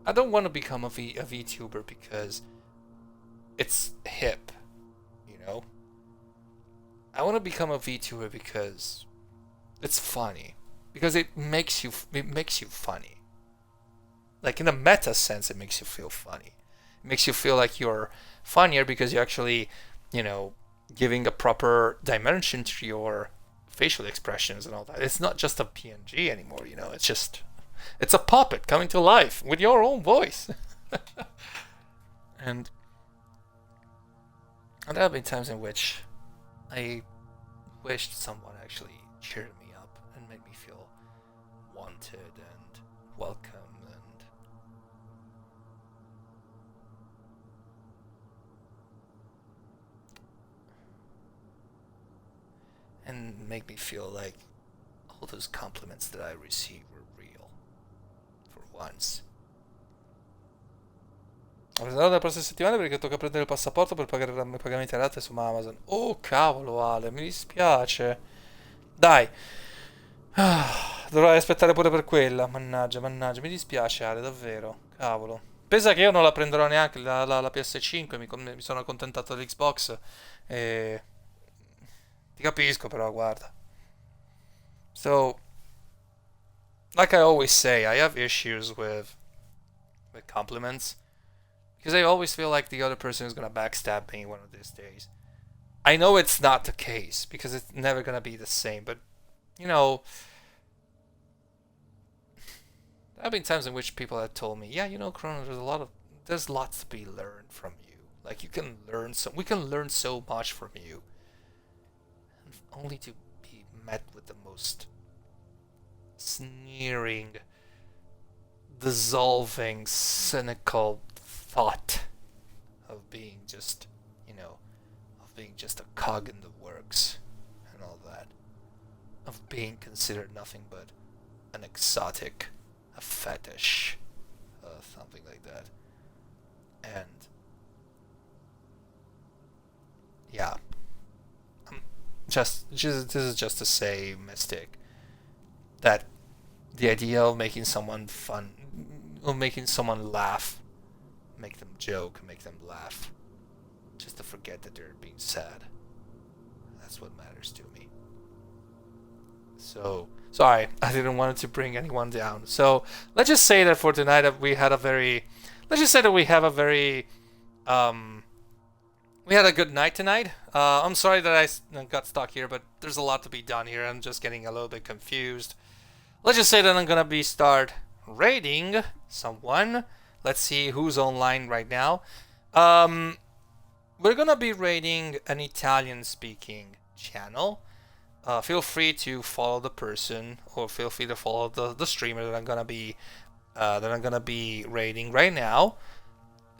S1: I don't want to become a VTuber because it's hip, I want to become a VTuber because it's funny. Because it makes you funny. Like in a meta sense, it makes you feel funny. It makes you feel like you're funnier because you're actually, giving a proper dimension to your facial expressions and all that. It's not just a PNG anymore, it's a puppet coming to life with your own voice. And And there have been times in which I wished someone actually cheered me up and made me feel wanted and welcome and make me feel like all those compliments that I received were real for once. Ho reservato la prossima settimana perché tocca prendere il passaporto per pagare i pagamenti a rate su Amazon. Oh cavolo Ale, mi dispiace. Dai. Dovrai aspettare pure per quella. Mannaggia, mannaggia, mi dispiace Ale, davvero. Cavolo. Pensa che io non la prenderò neanche la PS5, mi sono accontentato dell'Xbox. E... Ti capisco però, guarda. So, like I always say, I have issues with compliments. Because I always feel like the other person is gonna backstab me one of these days. I know it's not the case, because it's never gonna be the same, but, you know... There have been times in which people have told me, yeah, you know, Chrono, there's lots to be learned from you. Like, we can learn so much from you. And only to be met with the most sneering, dissolving, cynical thought of being just, you know, of being just a cog in the works and all that. Of being considered nothing but an exotic, a fetish, something like that. And yeah, this is just to say, Mystic, that the idea of making someone laugh, make them joke, make them laugh, just to forget that they're being sad. That's what matters to me. So, sorry, I didn't want to bring anyone down. So, let's just say that for tonight we had a very... Let's just say that we have a very... we had a good night tonight. I'm sorry that I got stuck here, but there's a lot to be done here. I'm just getting a little bit confused. Let's just say that I'm gonna start raiding someone. Let's see who's online right now. We're gonna be raiding an Italian-speaking channel. Feel free to follow the person, or feel free to follow the streamer that I'm gonna be raiding right now.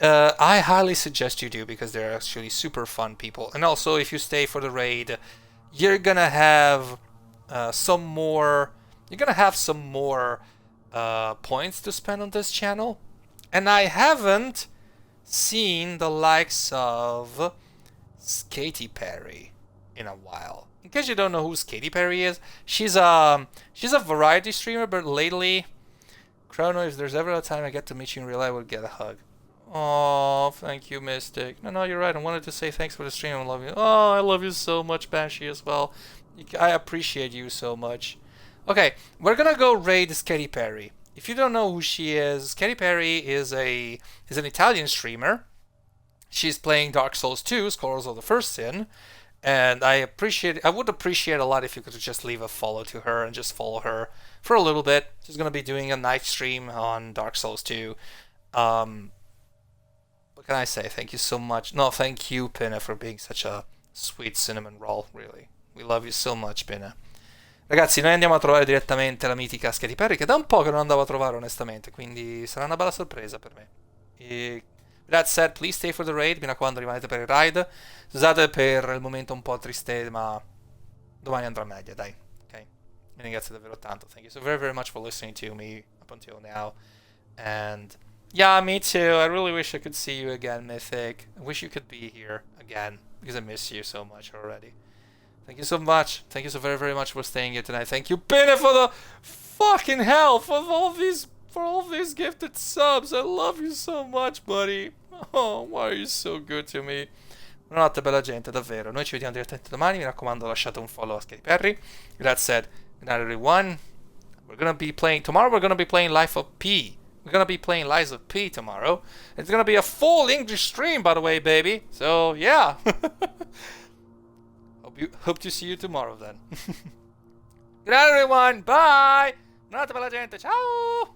S1: I highly suggest you do, because they're actually super fun people. And also, if you stay for the raid, you're gonna have some more. You're gonna have some more points to spend on this channel. And I haven't seen the likes of Katy Perry in a while. In case you don't know who Katy Perry is, she's a variety streamer, but lately, Chrono, if there's ever a time I get to meet you in real life, I would get a hug. Oh, thank you, Mystic. No, you're right. I wanted to say thanks for the stream. I love you. Oh, I love you so much, Banshee, as well. I appreciate you so much. Okay, we're gonna go raid Katy Perry. If you don't know who she is, Katy Perry is an Italian streamer. She's playing Dark Souls 2, Scrolls of the First Sin, and I would appreciate a lot if you could just leave a follow to her and just follow her for a little bit. She's gonna be doing a night stream on Dark Souls 2. What can I say? Thank you so much. No, thank you, Pinna, for being such a sweet cinnamon roll, really. We love you so much, Pinna. Ragazzi, noi andiamo a trovare direttamente la mitica Katy Perry, che da un po' che non andavo a trovare, onestamente, quindi sarà una bella sorpresa per me. With that said, please stay for the raid, mi raccomando, rimanete per il raid. Scusate per il momento un po' triste, ma domani andrà meglio, dai. Ok? Vi ringrazio davvero tanto. Thank you so very, very much for listening to me up until now. And yeah, me too. I really wish I could see you again, Mythic. I wish you could be here again, because I miss you so much already. Thank you so much. Thank you so very, very much for staying here tonight. Thank you, Pinna, for the fucking help for all these gifted subs. I love you so much, buddy. Oh, why are you so good to me? Buonanotte, bella gente, davvero. Noi ci vediamo direttamente domani. Mi raccomando, lasciate un follow a Katy Perry. With that said, good night, everyone. Tomorrow we're gonna be playing Life of P. We're gonna be playing Lies of P tomorrow. It's gonna be a full English stream, by the way, baby. So, yeah. Hope to see you tomorrow then. Good night, everyone. Bye. Buonanotte, bella gente. Ciao.